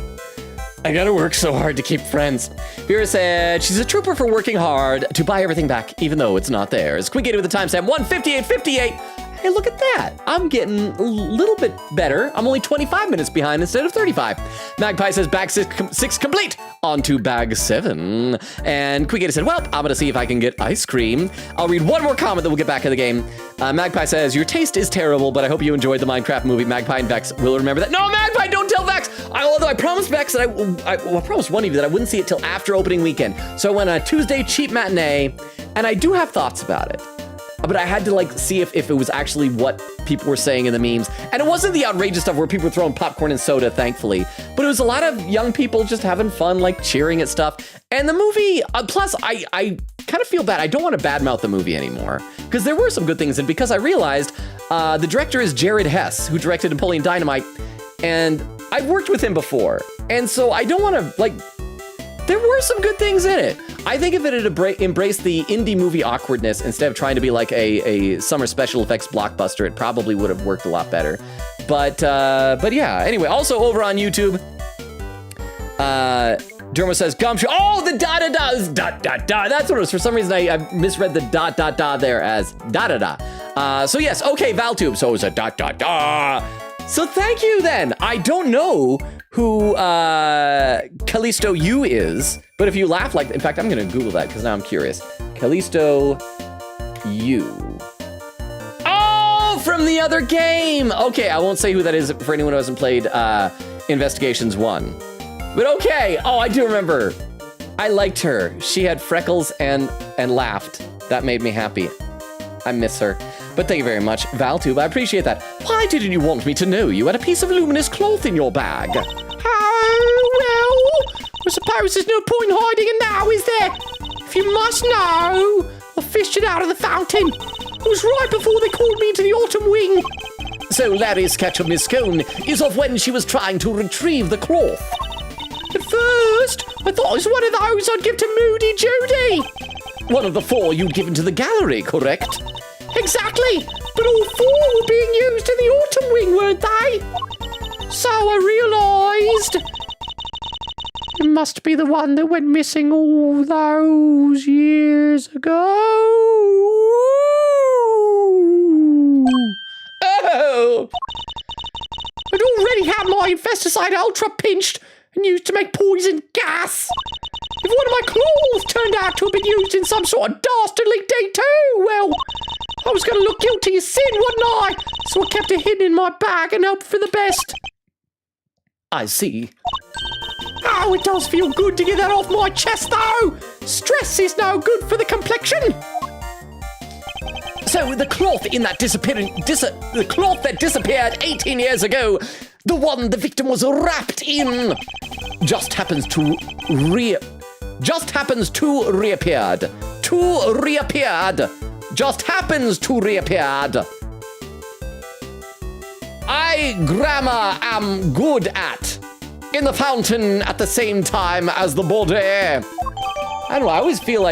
I gotta work so hard to keep friends. Vera said she's a trooper for working hard to buy everything back, even though it's not theirs. Quick with the timestamp 1:58:58. Hey, look at that. I'm getting a little bit better. I'm only 25 minutes behind instead of 35. Magpie says bag six complete. On to bag 7. And Quick said, well, I'm gonna see if I can get ice cream. I'll read one more comment, then we'll get back in the game. Magpie says, your taste is terrible, but I hope you enjoyed the Minecraft movie. Magpie and Vex will remember that. No, Magpie, don't tell Vex. Although I promised Vex that I promised one of you that I wouldn't see it till after opening weekend. So I went on a Tuesday cheap matinee, and I do have thoughts about it. But I had to like see if it was actually what people were saying in the memes. And it wasn't the outrageous stuff where people were throwing popcorn and soda, thankfully. But it was a lot of young people just having fun, like cheering at stuff. And the movie, plus I kind of feel bad. I don't want to badmouth the movie anymore. Because there were some good things. And because I realized the director is Jared Hess, who directed Napoleon Dynamite. And I've worked with him before. And so I don't want to like, there were some good things in it. I think if it had embraced the indie movie awkwardness instead of trying to be like a summer special effects blockbuster, it probably would have worked a lot better. But yeah, anyway, also over on YouTube, Dermo says gumshoe. Oh, the da-da-da, da-da-da. That's what it was. For some reason, I misread the da-da-da there as da-da-da. So yes, okay, Valtube, so it was a da-da-da. So thank you then. I don't know who Callisto U is, but if you laugh like, in fact, I'm gonna Google that because now I'm curious. Callisto U. Oh, from the other game. Okay, I won't say who that is for anyone who hasn't played Investigations 1. But okay, oh, I do remember. I liked her. She had freckles and laughed. That made me happy. I miss her. But thank you very much, Valtube. I appreciate that. Why didn't you want me to know you had a piece of luminous cloth in your bag? Oh, well, I suppose there's no point hiding it now, is there? If you must know, I fished it out of the fountain. It was right before they called me into the autumn wing. So Larry's catch of Miss Cone is of when she was trying to retrieve the cloth. At first, I thought it was one of those I'd give to Moody Judy. One of the 4 you'd given to the gallery, correct? Exactly, but all 4 were being used in the autumn wing, weren't they? So I realised it must be the one that went missing all those years ago. Oh! I'd already had my Infesticide Ultra pinched and used to make poison gas. If one of my claws turned out to have been used in some sort of dastardly deed too, well, I was going to look guilty as sin, wasn't I? So I kept it hidden in my bag and hoped for the best. I see. Oh, it does feel good to get that off my chest, though. Stress is no good for the complexion. So the cloth in that the cloth that disappeared 18 years ago, the one the victim was wrapped in, just happens to reappeared. Just happens to reappeared. I grammar am good at. In the fountain at the same time as the body. I don't know, I always feel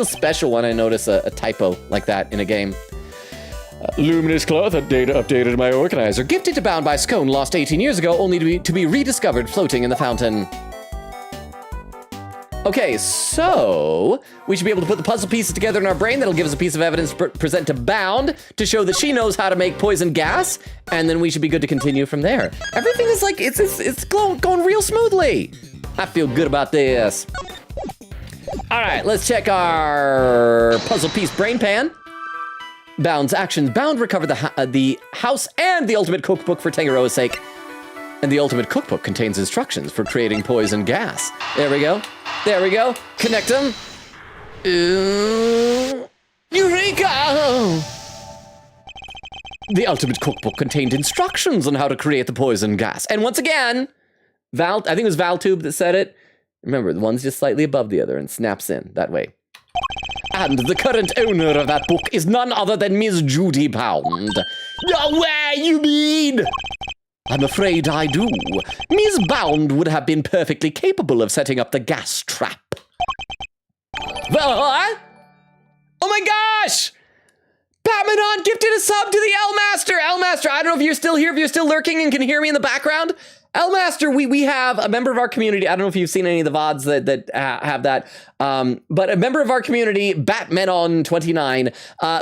special when I notice a typo like that in a game. Luminous cloth updated my organizer. Gifted to Bound by Scone, lost 18 years ago, only to be rediscovered floating in the fountain. Okay, so we should be able to put the puzzle pieces together in our brain. That'll give us a piece of evidence to present to Bound to show that she knows how to make poison gas, and then we should be good to continue from there. Everything is like, it's going real smoothly. I feel good about this. All right, let's check our puzzle piece brain pan. Bound's actions. Bound recovered the house and the ultimate cookbook for Tangaroa's sake. And the ultimate cookbook contains instructions for creating poison gas. There we go. There we go. Connect them. Eureka! The ultimate cookbook contained instructions on how to create the poison gas. And once again, I think it was Valtube that said it. Remember, the one's just slightly above the other and snaps in that way. And the current owner of that book is none other than Miss Judy Bound. No way, you mean? I'm afraid I do. Miss Bound would have been perfectly capable of setting up the gas trap. What? Oh my gosh! Batmanon gifted a sub to the L-Master! L-Master, I don't know if you're still here, if you're still lurking and can hear me in the background. Elmaster, we have a member of our community. I don't know if you've seen any of the VODs that have that, but a member of our community, Batmenon29,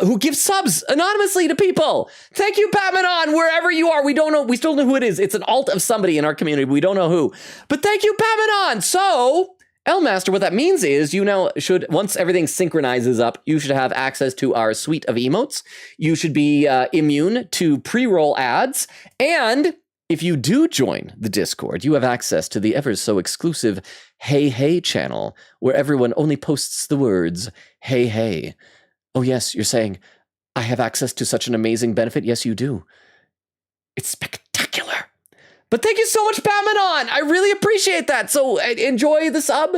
who gives subs anonymously to people. Thank you, Batmenon, wherever you are. We don't know. We still know who it is. It's an alt of somebody in our community. We don't know who. But thank you, Batmenon. So, Elmaster, what that means is you now should, once everything synchronizes up, you should have access to our suite of emotes. You should be immune to pre-roll ads. And if you do join the Discord, you have access to the ever so exclusive Hey Hey channel, where everyone only posts the words, Hey Hey. Oh yes, you're saying, I have access to such an amazing benefit. Yes, you do. It's spectacular. But thank you so much, Batmanon. I really appreciate that. So enjoy the sub,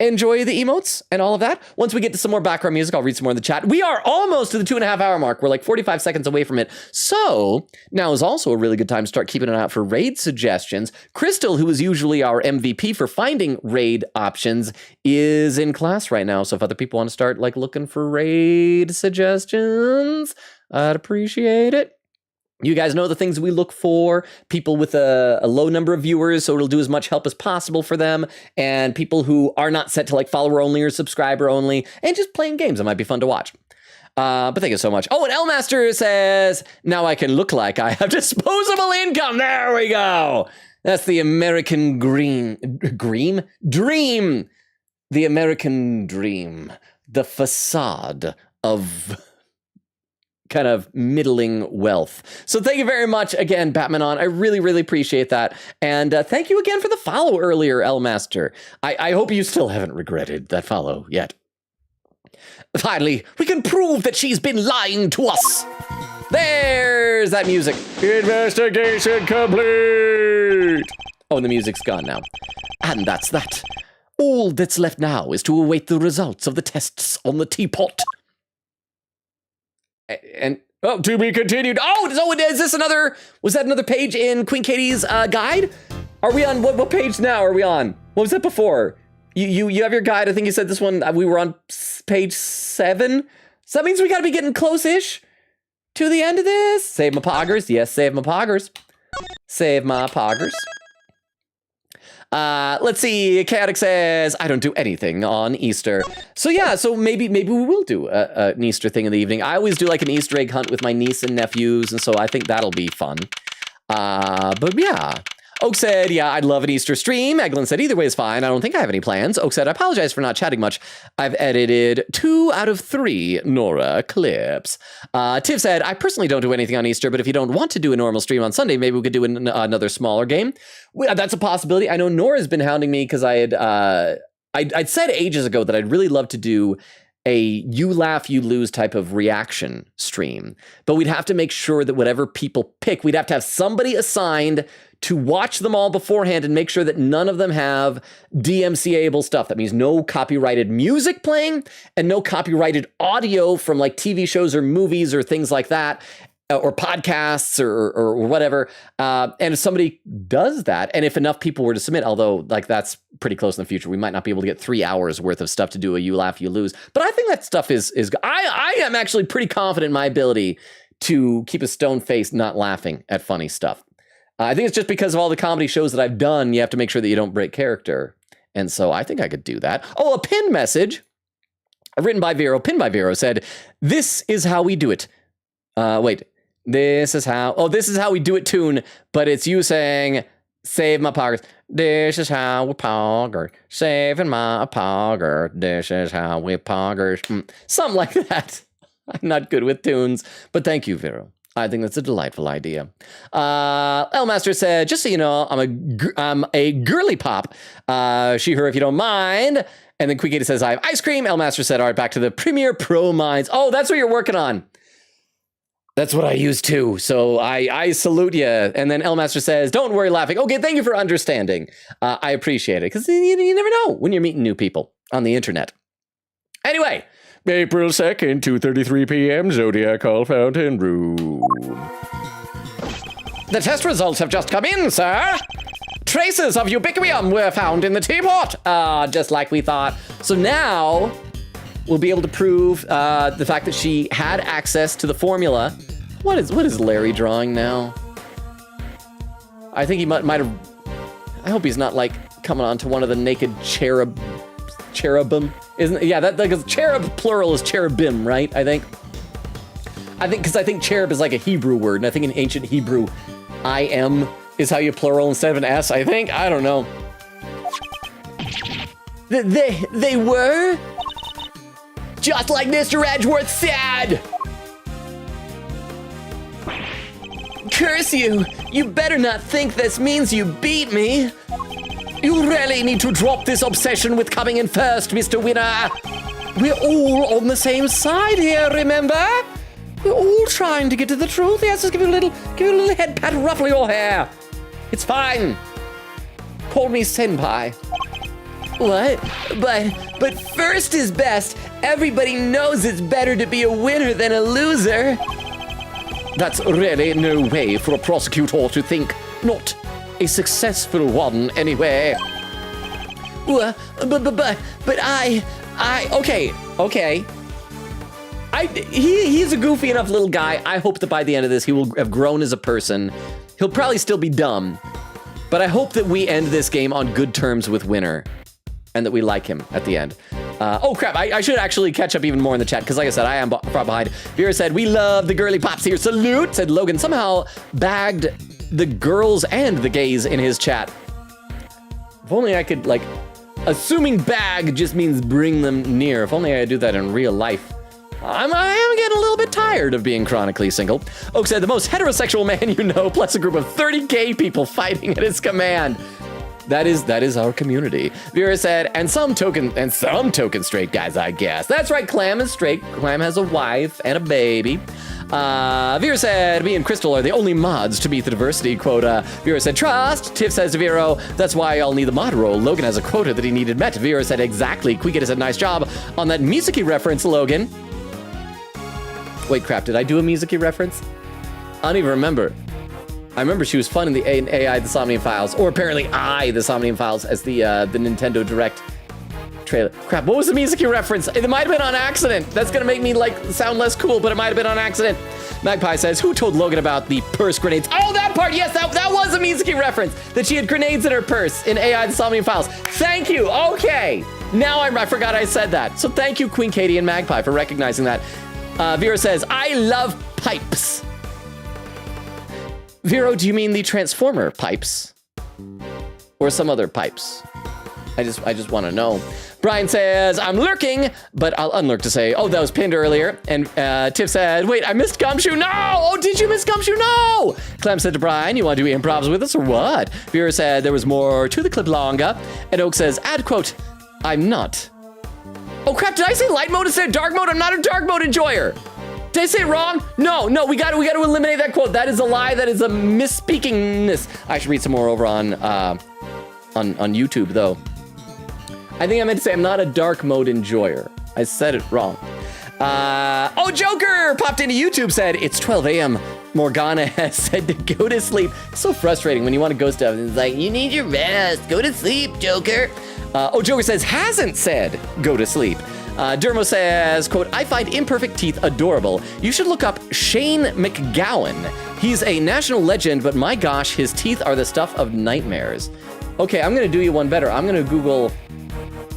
enjoy the emotes and all of that. Once we get to some more background music, I'll read some more in the chat. We are almost to the 2.5 hour mark. We're like 45 seconds away from it. So now is also a really good time to start keeping an eye out for raid suggestions. Crystal, who is usually our MVP for finding raid options, is in class right now. So if other people want to start like looking for raid suggestions, I'd appreciate it. You guys know the things we look for, people with a low number of viewers, so it'll do as much help as possible for them, and people who are not set to like follower only or subscriber only, and just playing games that might be fun to watch. But thank you so much. Oh, and Elmaster says, now I can look like I have disposable income. There we go. That's the American dream. The American dream. The facade of kind of middling wealth. So thank you very much again, Batmanon. I really, really appreciate that. And thank you again for the follow earlier, Elmaster. I hope you still haven't regretted that follow yet. Finally, we can prove that she's been lying to us. There's that music. Investigation complete. Oh, and the music's gone now. And that's that. All that's left now is to await the results of the tests on the teapot. And oh, to be continued. Oh, so is this another? Was that another page in Queen Katie's guide? Are we on what page now? Are we on? What was that before? You have your guide. I think you said this one. We were on page 7. So that means we got to be getting close-ish to the end of this. Save my poggers. Yes, save my poggers. Save my poggers. Let's see. Chaotic says, I don't do anything on Easter. So yeah, so maybe we will do an Easter thing in the evening. I always do like an Easter egg hunt with my niece and nephews, and so I think that'll be fun. But yeah. Oak said, yeah, I'd love an Easter stream. Eglin said, either way is fine. I don't think I have any plans. Oak said, I apologize for not chatting much. I've edited 2 out of 3 Nora clips. Tiv said, I personally don't do anything on Easter, but if you don't want to do a normal stream on Sunday, maybe we could do another smaller game. That's a possibility. I know Nora's been hounding me because I'd said ages ago that I'd really love to do a you laugh, you lose type of reaction stream. But we'd have to make sure that whatever people pick, we'd have to have somebody assigned to watch them all beforehand and make sure that none of them have DMCA-able stuff. That means no copyrighted music playing and no copyrighted audio from like TV shows or movies or things like that, or podcasts or whatever. And if somebody does that, and if enough people were to submit, although like that's pretty close in the future, we might not be able to get 3 hours worth of stuff to do a you laugh, you lose. But I think that stuff is I am actually pretty confident in my ability to keep a stone face not laughing at funny stuff. I think it's just because of all the comedy shows that I've done, you have to make sure that you don't break character. And so I think I could do that. Oh, a pinned message written by Vero, pinned by Vero, said, this is how we do it. This is how we do it tune, but it's you saying, save my poggers. This is how we pogger. Saving my pogger. This is how we poggers. Something like that. I'm not good with tunes, but thank you, Vero. I think that's a delightful idea. Elmaster said, just so you know, I'm a girly pop. She, her, if you don't mind. And then Queen says, I have ice cream. Elmaster said, all right, back to the Premiere Pro Minds. Oh, that's what you're working on. That's what I use too. So I salute you. And then Elmaster says, don't worry laughing. Okay, thank you for understanding. I appreciate it. Because you never know when you're meeting new people on the internet. Anyway. April 2nd, 2:33 p.m., Zodiac Hall Fountain Room. The test results have just come in, sir. Traces of ubiquium were found in the teapot. Just like we thought. So now we'll be able to prove the fact that she had access to the formula. What is Larry drawing now? I think he might have I hope he's not like coming onto one of the naked cherubim. Isn't yeah, that because cherub plural is cherubim, right? I think because I think cherub is like a Hebrew word, and I think in ancient Hebrew, I am is how you plural instead of an S. I think I don't know. They were just like Mr. Edgeworth said. Curse you! You better not think this means you beat me. You really need to drop this obsession with coming in first, Mr. Winner. We're all on the same side here, remember? We're all trying to get to the truth. Yes, just give you a little head pat, ruffle your hair. It's fine. Call me senpai. What? But first is best. Everybody knows it's better to be a winner than a loser. That's really no way for a prosecutor to think. Not a successful one, anyway. But okay. He's a goofy enough little guy. I hope that by the end of this, he will have grown as a person. He'll probably still be dumb, but I hope that we end this game on good terms with Winner, and that we like him at the end. Oh crap, I should actually catch up even more in the chat, because like I said, I am far behind. Vera said, we love the girly pops here, salute, said Logan. Somehow bagged the girls and the gays in his chat. If only I could, like, assuming bag just means bring them near. If only I could do that in real life. I am getting a little bit tired of being chronically single. Oak said, the most heterosexual man you know, plus a group of 30 gay people fighting at his command. That is our community. Vera said, and some token straight guys, I guess. That's right, Clam is straight. Clam has a wife and a baby. Vera said, me and Crystal are the only mods to meet the diversity quota. Vera said, trust. Tiff says to Vero, that's why I'll need the mod role. Logan has a quota that he needed met. Vera said, exactly. Quikita said, nice job on that Mizuki reference, Logan. Wait, crap, did I do a Mizuki reference? I don't even remember. I remember she was fun in the AI The Somnium Files, or apparently The Somnium Files as the Nintendo Direct trailer. Crap, what was the Mizuki reference? It might have been on accident. That's gonna make me like sound less cool, but it might have been on accident. Magpie says, who told Logan about the purse grenades? Oh, that part, yes, that was a Mizuki reference, that she had grenades in her purse in AI The Somnium Files. Thank you, okay. Now I forgot I said that. So thank you, Queen Katie and Magpie, for recognizing that. Vera says, I love pipes. Vero, do you mean the Transformer pipes? Or some other pipes? I just want to know. Brian says, I'm lurking, but I'll unlurk to say, oh, that was pinned earlier. And Tiff said, wait, I missed Gumshoe. No! Oh, did you miss Gumshoe? No! Clem said to Brian, you want to do improvs with us or what? Vera said, there was more to the clip longer. And Oak says, add quote, I'm not. Oh crap, did I say light mode instead of dark mode? I'm not a dark mode enjoyer. Did I say it wrong? No, we got to eliminate that quote. That is a lie. That is a misspeakingness. I should read some more over on YouTube though. I think I meant to say I'm not a dark mode enjoyer. I said it wrong. Oh, Joker popped into YouTube, said it's 12 a.m. Morgana has said to go to sleep. It's so frustrating when you want to go stuff and it's like, you need your rest. Go to sleep, Joker. Oh, Joker says hasn't said go to sleep. Dermo says, quote, I find imperfect teeth adorable. You should look up Shane McGowan. He's a national legend, but my gosh, his teeth are the stuff of nightmares. Okay, I'm gonna do you one better. I'm gonna Google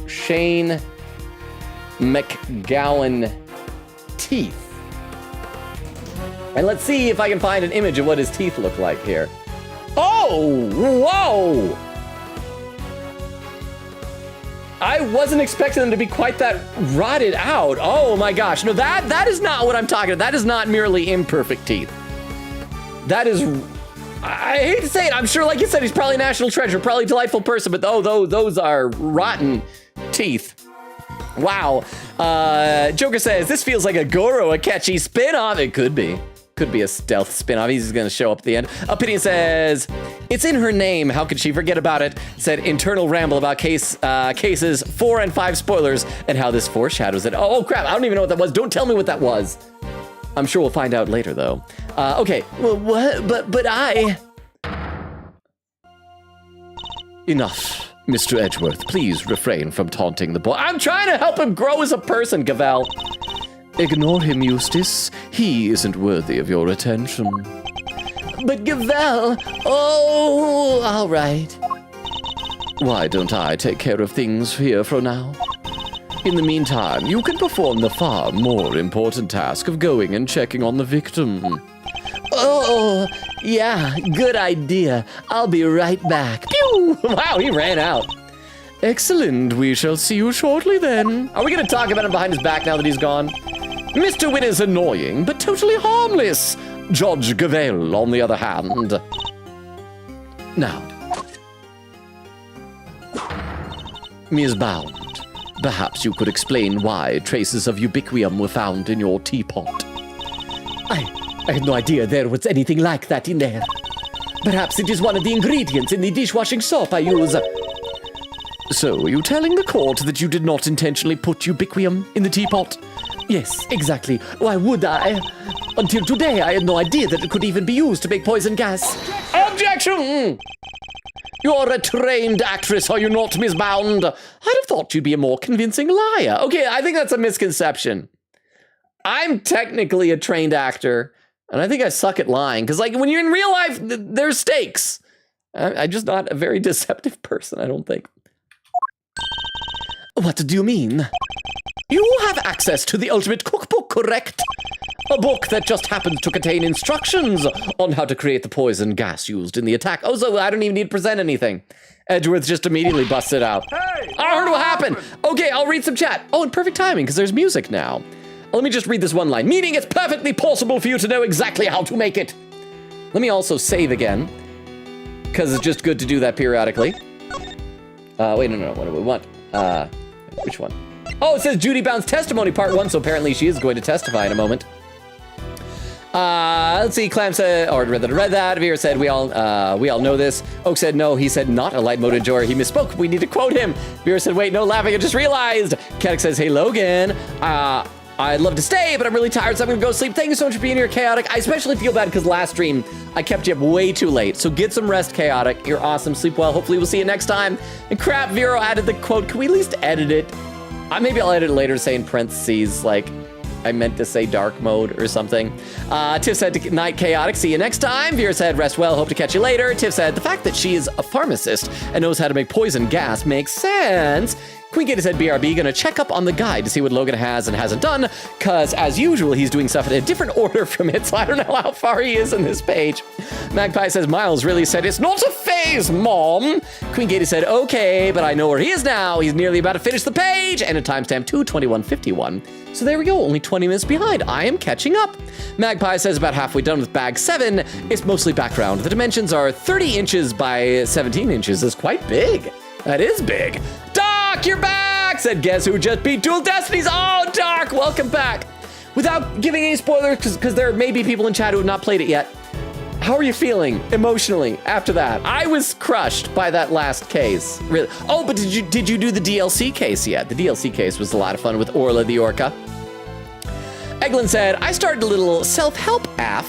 Shane McGowan teeth. And let's see if I can find an image of what his teeth look like here. Oh, whoa! I wasn't expecting them to be quite that rotted out. Oh my gosh. No, that is not what I'm talking about. That is not merely imperfect teeth. That is, I hate to say it, I'm sure, like you said, he's probably a national treasure, probably a delightful person, but those are rotten teeth. Wow. Joker says, this feels like a Goro Akechi spin-off. It could be. Could be a stealth spin-off. He's gonna show up at the end. Opinion says, it's in her name. How could she forget about it? Said internal ramble about cases 4 and 5 spoilers and how this foreshadows it. Oh crap, I don't even know what that was. Don't tell me what that was. I'm sure we'll find out later though. Okay, well, what? But I... Enough, Mr. Edgeworth. Please refrain from taunting the boy. I'm trying to help him grow as a person, Gavel. Ignore him, Eustace. He isn't worthy of your attention. But Gavel, oh, all right. Why don't I take care of things here for now? In the meantime, you can perform the far more important task of going and checking on the victim. Oh, yeah, good idea. I'll be right back. Pew! Wow, he ran out. Excellent, we shall see you shortly then. Are we gonna talk about him behind his back now that he's gone? Mr. Wynn is annoying, but totally harmless. Judge Gavel, on the other hand. Now, Ms. Bound, perhaps you could explain why traces of ubiquium were found in your teapot. I had no idea there was anything like that in there. Perhaps it is one of the ingredients in the dishwashing soap I use. So, are you telling the court that you did not intentionally put ubiquium in the teapot? Yes, exactly. Why would I? Until today, I had no idea that it could even be used to make poison gas. Objection! You're a trained actress, are you not, Miss Bound? I'd have thought you'd be a more convincing liar. Okay, I think that's a misconception. I'm technically a trained actor, and I think I suck at lying, because like when you're in real life, there's stakes. I'm just not a very deceptive person, I don't think. What do you mean? You have access to the ultimate cookbook, correct? A book that just happens to contain instructions on how to create the poison gas used in the attack. Oh, so I don't even need to present anything. Edgeworth just immediately busted out. Hey, I heard what happened. Okay, I'll read some chat. Oh, and perfect timing, because there's music now. Let me just read this one line. Meaning it's perfectly possible for you to know exactly how to make it. Let me also save again, because it's just good to do that periodically. Wait, no, what do we want? Which one? Oh, it says Judy Bound's testimony part 1, so apparently she is going to testify in a moment. Let's see, Clam said, or read that. Vera said, we all know this. Oak said, no, he said not a light mode enjoyer. He misspoke. We need to quote him. Vera said, wait, no laughing, I just realized. Katic says, hey, Logan, I'd love to stay, but I'm really tired, so I'm gonna go sleep. Thank you so much for being here, Chaotic. I especially feel bad because last stream, I kept you up way too late. So get some rest, Chaotic. You're awesome, sleep well. Hopefully we'll see you next time. And crap, Vero added the quote. Can we at least edit it? Maybe I'll edit it later, say in parentheses, like, I meant to say dark mode or something. Tiff said, good night, Chaotic. See you next time. Vera said, rest well. Hope to catch you later. Tiff said, the fact that she is a pharmacist and knows how to make poison gas makes sense. Queen Katie said, BRB, gonna check up on the guide to see what Logan has and hasn't done, because as usual, he's doing stuff in a different order from it, so I don't know how far he is in this page. Magpie says, Miles really said, it's not a phase, Mom. Queen Katie said, okay, but I know where he is now. He's nearly about to finish the page, and a timestamp 2:21:51. So there we go, only 20 minutes behind. I am catching up. Magpie says about halfway done with bag 7. It's mostly background. The dimensions are 30 inches by 17 inches. Is quite big. That is big. Doc, you're back, said Guess Who Just Beat Dual Destinies. Oh, Doc, welcome back. Without giving any spoilers, because there may be people in chat who have not played it yet, how are you feeling emotionally after that? I was crushed by that last case. Really. Oh, but did you do the DLC case yet? The DLC case was a lot of fun with Orla the Orca. Eglin said, I started a little self-help app,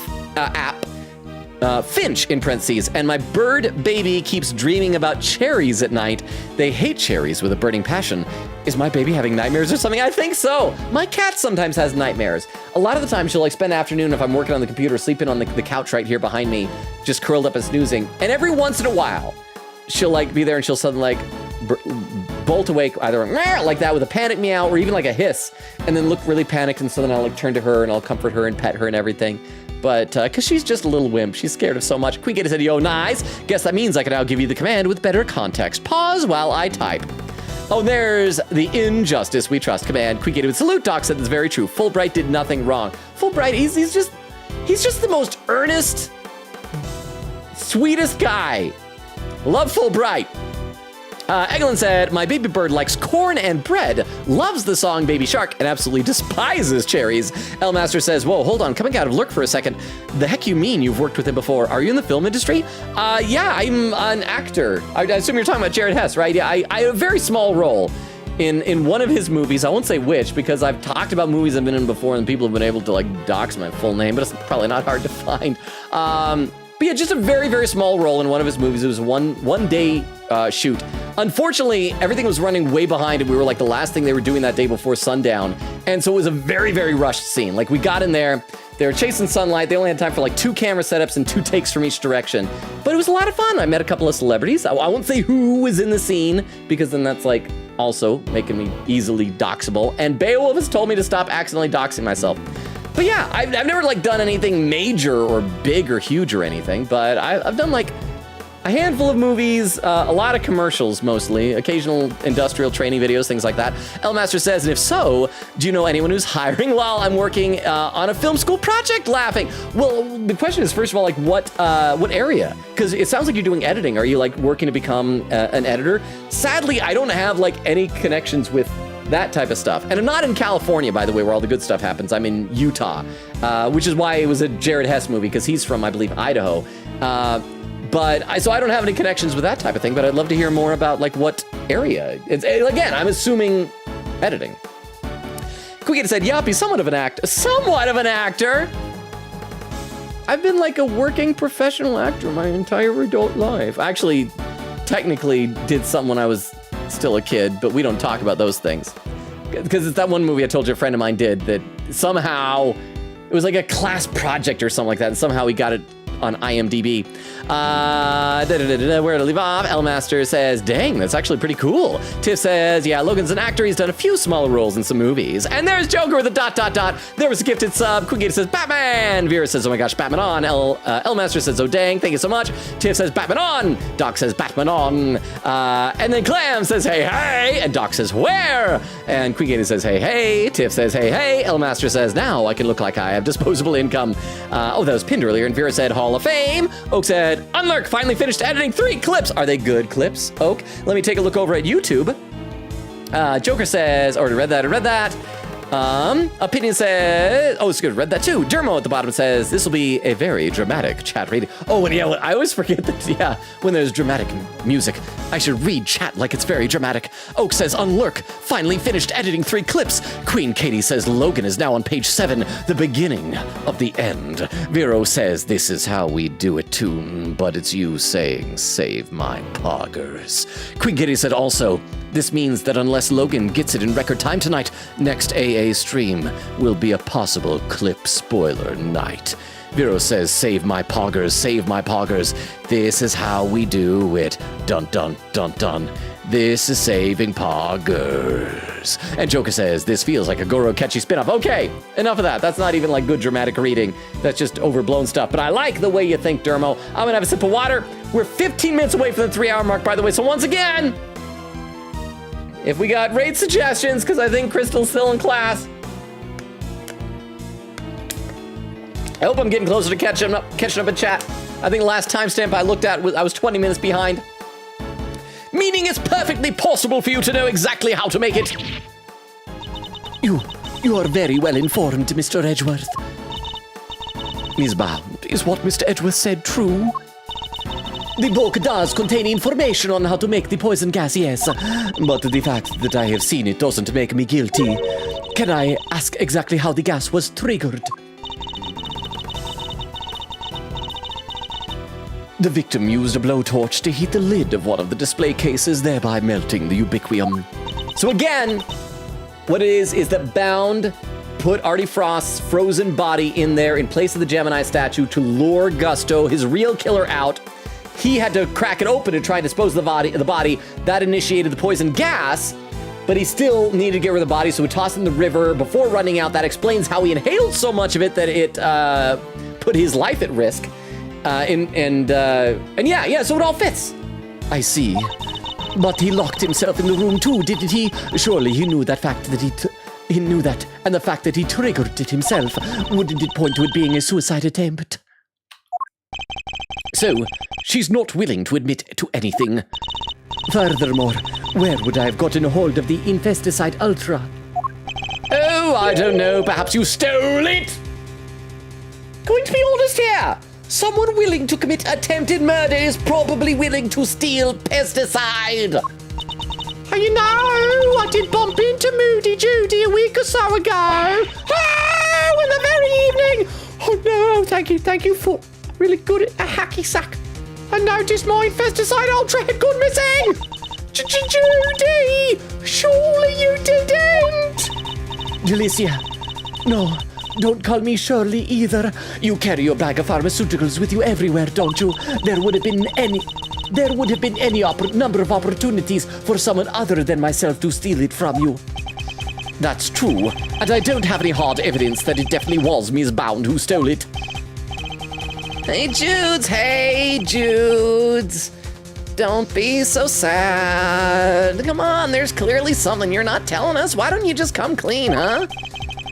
Finch in parentheses, and my bird baby keeps dreaming about cherries at night. They hate cherries with a burning passion. Is my baby having nightmares or something? I think so. My cat sometimes has nightmares. A lot of the time she'll like spend the afternoon if I'm working on the computer, sleeping on the couch right here behind me, just curled up and snoozing. And every once in a while, she'll like be there and she'll suddenly like bolt awake either like that with a panic meow or even like a hiss, and then look really panicked, and so then I'll like turn to her and I'll comfort her and pet her and everything. But, because she's just a little wimp. She's scared of so much. Queen Gator said, yo, nice. Guess that means I can now give you the command with better context. Pause while I type. Oh, there's the injustice we trust command. Queen Gator would salute. Doc said that's very true. Fulbright did nothing wrong. Fulbright, he's just the most earnest, sweetest guy. Love Fulbright. Eglin said, my baby bird likes corn and bread, loves the song Baby Shark, and absolutely despises cherries. Elmaster says, whoa, hold on, coming out of Lurk for a second. The heck you mean you've worked with him before? Are you in the film industry? Yeah, I'm an actor. I assume you're talking about Jared Hess, right? Yeah, I have a very small role in one of his movies. I won't say which, because I've talked about movies I've been in before, and people have been able to like dox my full name, but it's probably not hard to find. But yeah, just a very, very small role in one of his movies. It was one day shoot. Unfortunately, everything was running way behind, and we were like the last thing they were doing that day before sundown. And so it was a very, very rushed scene. Like, we got in there, they were chasing sunlight. They only had time for like 2 camera setups and 2 takes from each direction. But it was a lot of fun. I met a couple of celebrities. I won't say who was in the scene, because then that's like also making me easily doxable. And Beowulf has told me to stop accidentally doxing myself. But yeah, I've never like done anything major or big or huge or anything, but I've done like a handful of movies, a lot of commercials mostly, occasional industrial training videos, things like that. Elmaster says, and if so, do you know anyone who's hiring? Well, I'm working on a film school project, laughing. Well, the question is, first of all, like what area? Because it sounds like you're doing editing. Are you like working to become an editor? Sadly, I don't have like any connections with that type of stuff. And I'm not in California, by the way, where all the good stuff happens. I'm in Utah, which is why it was a Jared Hess movie, because he's from, I believe, Idaho. So I don't have any connections with that type of thing, but I'd love to hear more about like what area. Again, I'm assuming editing. Quiggity said, yup, he's somewhat of an actor. I've been like a working professional actor my entire adult life. I actually technically did something when I was still a kid, but we don't talk about those things. Because it's that one movie I told you a friend of mine did that somehow, it was like a class project or something like that, and somehow he got it on IMDb. Where to leave off? Elmaster says, dang, that's actually pretty cool. Tiff says, yeah, Logan's an actor. He's done a few smaller roles in some movies. And there's Joker with a ... There was a gifted sub. Quiggy says, Batman. Vera says, oh my gosh, Batman on. Elmaster says, oh dang, thank you so much. Tiff says, Batman on. Doc says, Batman on. And then Clam says, hey, hey. And Doc says, where? And Quiggy says, hey, hey. Tiff says, hey, hey. Elmaster says, now I can look like I have disposable income. That was pinned earlier. And Vera said, Hall of Fame. Oak said, Unlurk finally finished editing 3 clips. Are they good clips, Oak? Let me take a look over at YouTube. Joker says, already read that. Opinion says, oh, it's good, read that too. Dermo at the bottom says, this will be a very dramatic chat reading. Oh, and yeah, I always forget that, yeah, when there's dramatic music, I should read chat like it's very dramatic. Oak says, Unlurk finally finished editing 3 clips. Queen Katie says, Logan is now on page 7, the beginning of the end. Vero says, this is how we do it too, but it's you saying, save my poggers. Queen Katie said also, this means that unless Logan gets it in record time tonight, next AA stream will be a possible clip spoiler night. Vero says, save my poggers, save my poggers. This is how we do it. Dun dun dun dun. This is saving poggers. And Joker says, this feels like a Goro catchy spin-off. Okay, enough of that. That's not even like good dramatic reading. That's just overblown stuff. But I like the way you think, Dermo. I'm gonna have a sip of water. We're 15 minutes away from the 3-hour mark, by the way. So once again, if we got raid suggestions, because I think Crystal's still in class. I hope I'm getting closer to catching up in chat. I think the last timestamp I looked at, I was 20 minutes behind. Meaning it's perfectly possible for you to know exactly how to make it. You are very well informed, Mr. Edgeworth. Is what Mr. Edgeworth said true? The book does contain information on how to make the poison gas, yes. But the fact that I have seen it doesn't make me guilty. Can I ask exactly how the gas was triggered? The victim used a blowtorch to heat the lid of one of the display cases, thereby melting the ubiquium. So again, what it is that Bound put Artie Frost's frozen body in there in place of the Gemini statue to lure Gusto, his real killer, out. He had to crack it open to try and dispose of the body. That initiated the poison gas, but he still needed to get rid of the body, so he tossed it in the river before running out. That explains how he inhaled so much of it that it put his life at risk. And yeah, so it all fits. I see. But he locked himself in the room too, didn't he? Surely he knew that fact that he knew that, and the fact that he triggered it himself, wouldn't it point to it being a suicide attempt? So, she's not willing to admit to anything. Furthermore, where would I have gotten a hold of the Infesticide Ultra? Oh, I don't know. Perhaps you stole it? Going to be honest here. Someone willing to commit attempted murder is probably willing to steal pesticide. You know, I did bump into Moody Judy a week or so ago. Oh, in the very evening. Oh no, thank you for really good at a hacky sack. I noticed my infesticide ultra had gone missing! Judy! Surely you didn't! Delicia, no, don't call me Shirley either. You carry your bag of pharmaceuticals with you everywhere, don't you? There would have been any number of opportunities for someone other than myself to steal it from you. That's true, and I don't have any hard evidence that it definitely was Miss Bound who stole it. Hey, Judes. Don't be so sad. Come on, there's clearly something you're not telling us. Why don't you just come clean, huh?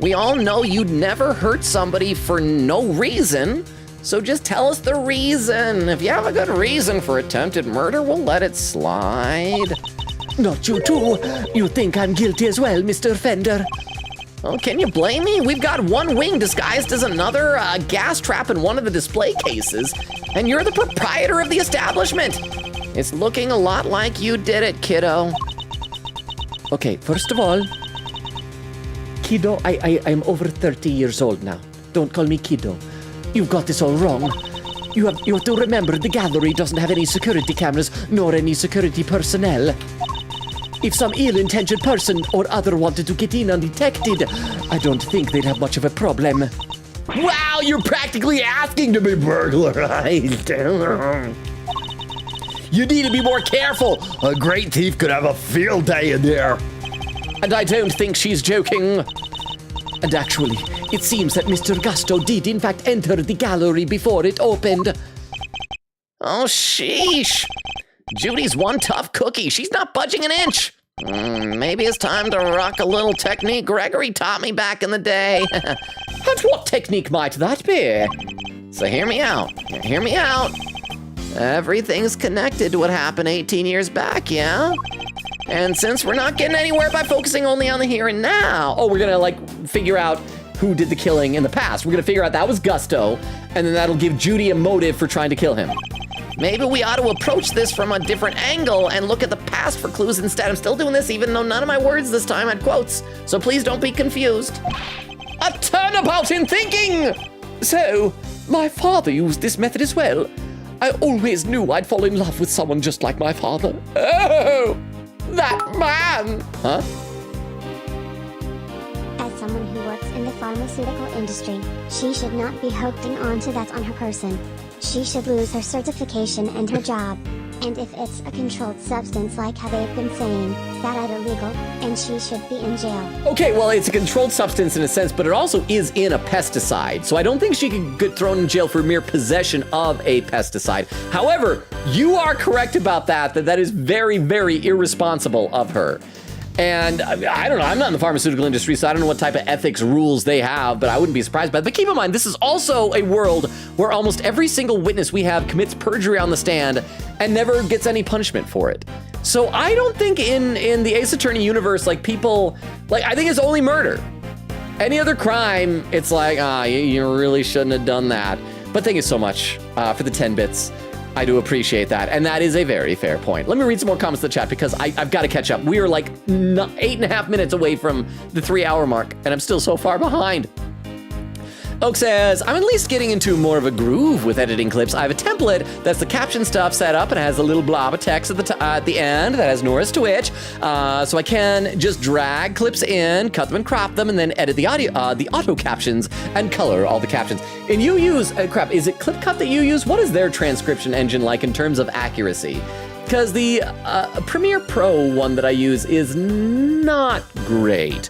We all know you'd never hurt somebody for no reason, so just tell us the reason. If you have a good reason for attempted murder, we'll let it slide. Not you too. You think I'm guilty as well, Mr. Fender. Oh, can you blame me? We've got one wing disguised as another, gas trap in one of the display cases, and you're the proprietor of the establishment. It's looking a lot like you did it, kiddo. Okay, first of all, kiddo, I'm over 30 years old now. Don't call me kiddo. You've got this all wrong. You have to remember the gallery doesn't have any security cameras nor any security personnel. If some ill-intentioned person or other wanted to get in undetected, I don't think they'd have much of a problem. Wow, you're practically asking to be burglarized. You need to be more careful. A great thief could have a field day in there. And I don't think she's joking. And actually, it seems that Mr. Gusto did in fact enter the gallery before it opened. Oh, sheesh. Judy's one tough cookie. She's not budging an inch. Maybe it's time to rock a little technique Gregory taught me back in the day. And what technique might that be? So hear me out. Hear me out. Everything's connected to what happened 18 years back, yeah? And since we're not getting anywhere by focusing only on the here and now, we're gonna figure out who did the killing in the past. We're gonna figure out that was Gusto, and then that'll give Judy a motive for trying to kill him. Maybe we ought to approach this from a different angle and look at the past for clues instead. I'm still doing this even though none of my words this time had quotes, so please don't be confused. A turnabout in thinking! So, my father used this method as well. I always knew I'd fall in love with someone just like my father. Oh, that man! Huh? As someone who works in the pharmaceutical industry, she should not be holding on to that on her person. She should lose her certification and her job. And if it's a controlled substance like how they've been saying, that is illegal, and she should be in jail. Okay, well, it's a controlled substance in a sense, but it also is in a pesticide. So I don't think she could get thrown in jail for mere possession of a pesticide. However, you are correct about that is very, very irresponsible of her. And I don't know, I'm not in the pharmaceutical industry, so I don't know what type of ethics rules they have, but I wouldn't be surprised by it. But keep in mind, this is also a world where almost every single witness we have commits perjury on the stand and never gets any punishment for it. So I don't think in the Ace Attorney universe, people, I think it's only murder. Any other crime, it's you really shouldn't have done that. But thank you so much for the 10 bits. I do appreciate that, and that is a very fair point. Let me read some more comments in the chat because I've got to catch up. We are 8.5 minutes away from the 3-hour mark, and I'm still so far behind. Oak says, I'm at least getting into more of a groove with editing clips. I have a template that's the caption stuff set up and has a little blob of text at the end that has Nora's Twitch. So I can just drag clips in, cut them and crop them, and then edit the auto captions and color all the captions. And you use, is it ClipCut that you use? What is their transcription engine like in terms of accuracy? Because the Premiere Pro one that I use is not great.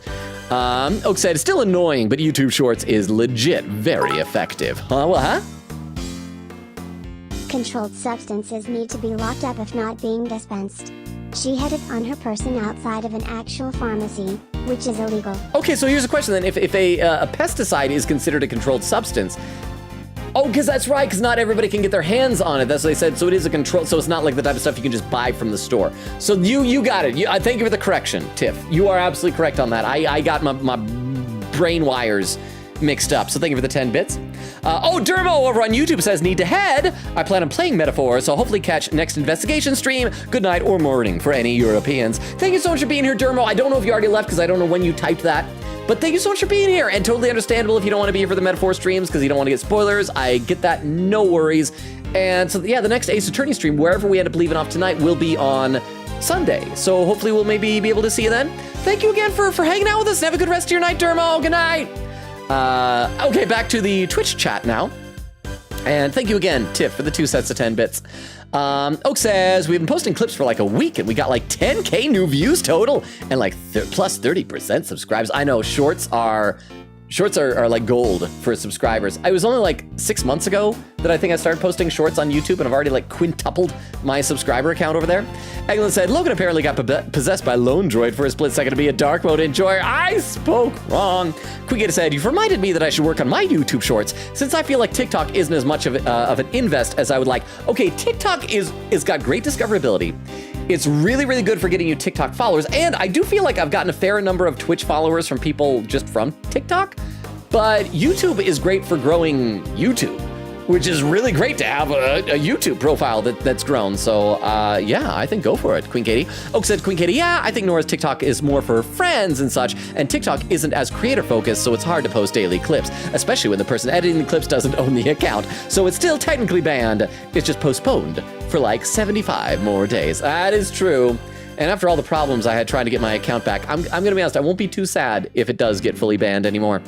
Oak said, it's still annoying, but YouTube Shorts is legit very effective. Huh? Controlled substances need to be locked up if not being dispensed. She had it on her person outside of an actual pharmacy, which is illegal. Okay, so here's a question then. If a pesticide is considered a controlled substance, because that's right, because not everybody can get their hands on it. That's what they said. So it is a control. So it's not like the type of stuff you can just buy from the store. So you got it. I thank you for the correction, Tiff. You are absolutely correct on that. I got my brain wires mixed up. So thank you for the 10 bits. Dermo over on YouTube says, need to head. I plan on playing Metaphor, so hopefully catch next investigation stream. Good night or morning for any Europeans. Thank you so much for being here, Dermo. I don't know if you already left because I don't know when you typed that. But thank you so much for being here, and totally understandable if you don't want to be here for the Metaphor streams because you don't want to get spoilers. I get that, no worries. And so, yeah, the next Ace Attorney stream, wherever we end up leaving off tonight, will be on Sunday. So hopefully we'll maybe be able to see you then. Thank you again for hanging out with us, and have a good rest of your night, Dermo. Good night. Okay, back to the Twitch chat now. And thank you again, Tiff, for the 2 sets of 10 bits. Oak says, we've been posting clips for like a week and we got like 10K new views total and like plus 30% subscribers. I know shorts are like gold for subscribers. I was only like 6 months ago that I think I started posting shorts on YouTube, and I've already like quintupled my subscriber account over there. Eglin said, Logan apparently got possessed by Lone Droid for a split second to be a dark mode enjoyer. I spoke wrong. Quiggita said, you've reminded me that I should work on my YouTube shorts since I feel like TikTok isn't as much of an invest as I would like. Okay, TikTok is got great discoverability. It's really, really good for getting you TikTok followers, and I do feel like I've gotten a fair number of Twitch followers from people just from TikTok, but YouTube is great for growing YouTube, which is really great to have a YouTube profile that's grown. So yeah, I think go for it, Queen Katie. Oak said, Queen Katie, yeah, I think Nora's TikTok is more for friends and such, and TikTok isn't as creator focused, so it's hard to post daily clips, especially when the person editing the clips doesn't own the account. So it's still technically banned, it's just postponed for like 75 more days. That is true. And after all the problems I had trying to get my account back, I'm gonna be honest, I won't be too sad if it does get fully banned anymore.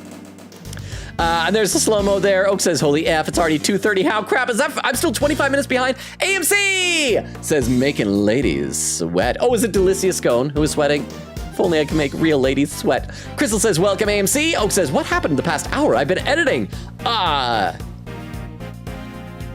And there's the slow-mo there. Oak says, holy F, it's already 2:30. How crap is that? I'm still 25 minutes behind. AMC says, making ladies sweat. Oh, is it Delicia Scone who is sweating? If only I can make real ladies sweat. Crystal says, welcome AMC. Oak says, what happened in the past hour? I've been editing.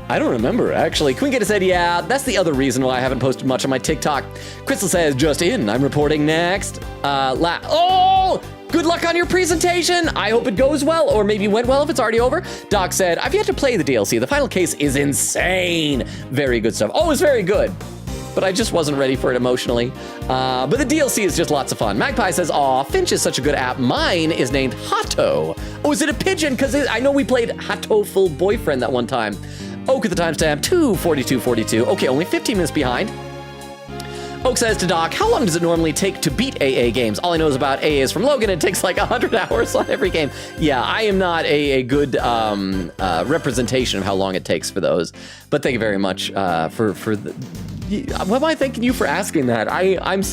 I don't remember, actually. Queen Gator said, yeah, that's the other reason why I haven't posted much on my TikTok. Crystal says, just in, I'm reporting next. Oh! Good luck on your presentation. I hope it goes well, or maybe went well if it's already over. Doc said, I've yet to play the DLC. The final case is insane. Very good stuff. Oh, it's very good. But I just wasn't ready for it emotionally. But the DLC is just lots of fun. Magpie says, aw, Finch is such a good app. Mine is named Hato. Oh, is it a pigeon? Because I know we played Hatoful Boyfriend that one time. Oak at the timestamp, 2:42:42. Okay, only 15 minutes behind. Oak says to Doc, how long does it normally take to beat AA games? All I know is about AA is from Logan. It takes like 100 hours on every game. Yeah, I am not a good representation of how long it takes for those. But thank you very much for the... What am I thanking you for asking that?